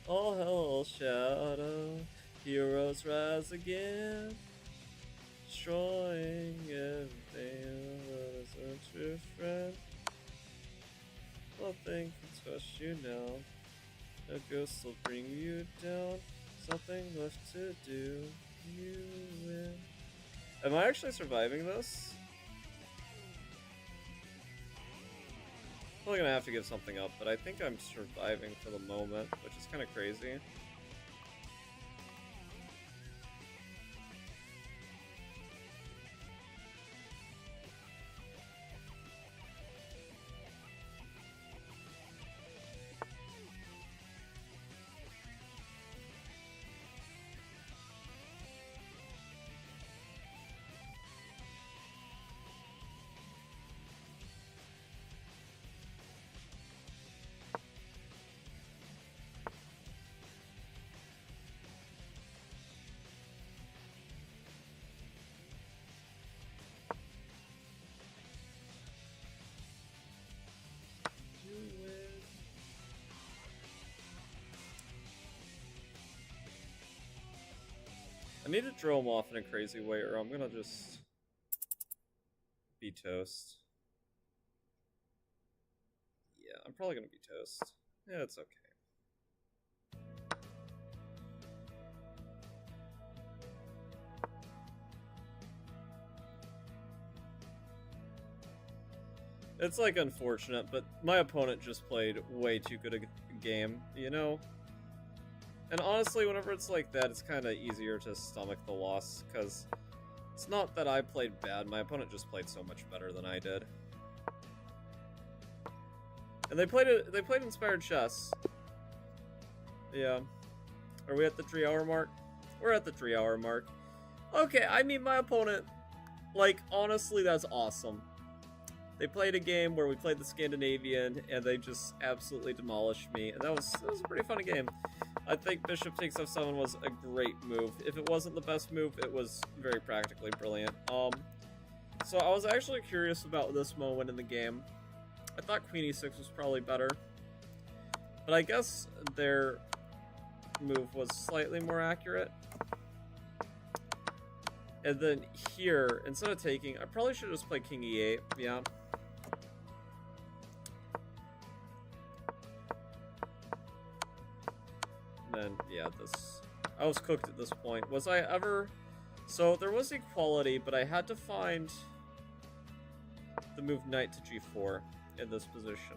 All hell shadow, heroes rise again, destroying everything that isn't your friend. Nothing can touch you now. A ghost will bring you down. Something left to do. You win. Am I actually surviving this? Probably gonna have to give something up, but I think I'm surviving for the moment, which is kind of crazy. I need to drill him off in a crazy way, or I'm gonna just be toast. Yeah, I'm probably gonna be toast. Yeah, it's okay. It's like unfortunate, but my opponent just played way too good a game, you know? And honestly, whenever it's like that, it's kind of easier to stomach the loss, because it's not that I played bad, my opponent just played so much better than I did. And they played Inspired Chess. Yeah. Are we at the 3-hour mark? We're at the 3-hour mark. Okay, I mean, my opponent, like, honestly, that's awesome. They played a game where we played the Scandinavian, and they just absolutely demolished me, and that was a pretty fun game. I think Bishop takes f7 was a great move. If it wasn't the best move, it was very practically brilliant. So I was actually curious about this moment in the game. I thought Queen e6 was probably better, but I guess their move was slightly more accurate. And then here, instead of taking, I probably should have just played King e8, yeah. And yeah, I was cooked at this point. Was I ever... So there was equality, but I had to find the move knight to g4 in this position.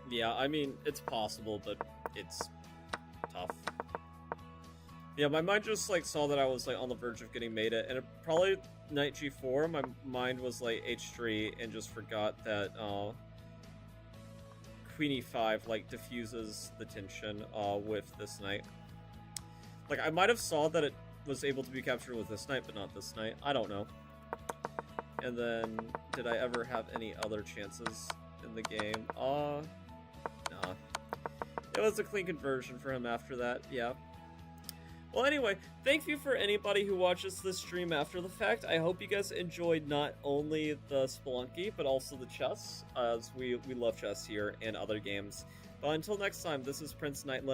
Yeah, I mean, it's possible, but it's tough. Yeah, my mind just, like, saw that I was, like, on the verge of getting mated, and it probably knight g4, my mind was, like, h3, and just forgot that, Queen e5 like diffuses the tension with this knight. Like, I might have saw that it was able to be captured with this knight, but not this knight. I don't know. And then, did I ever have any other chances in the game? Nah. It was a clean conversion for him after that, yeah. Well, anyway, thank you for anybody who watches this stream after the fact. I hope you guys enjoyed not only the Spelunky, but also the chess, as we love chess here and other games. But until next time, this is Prince Nightland.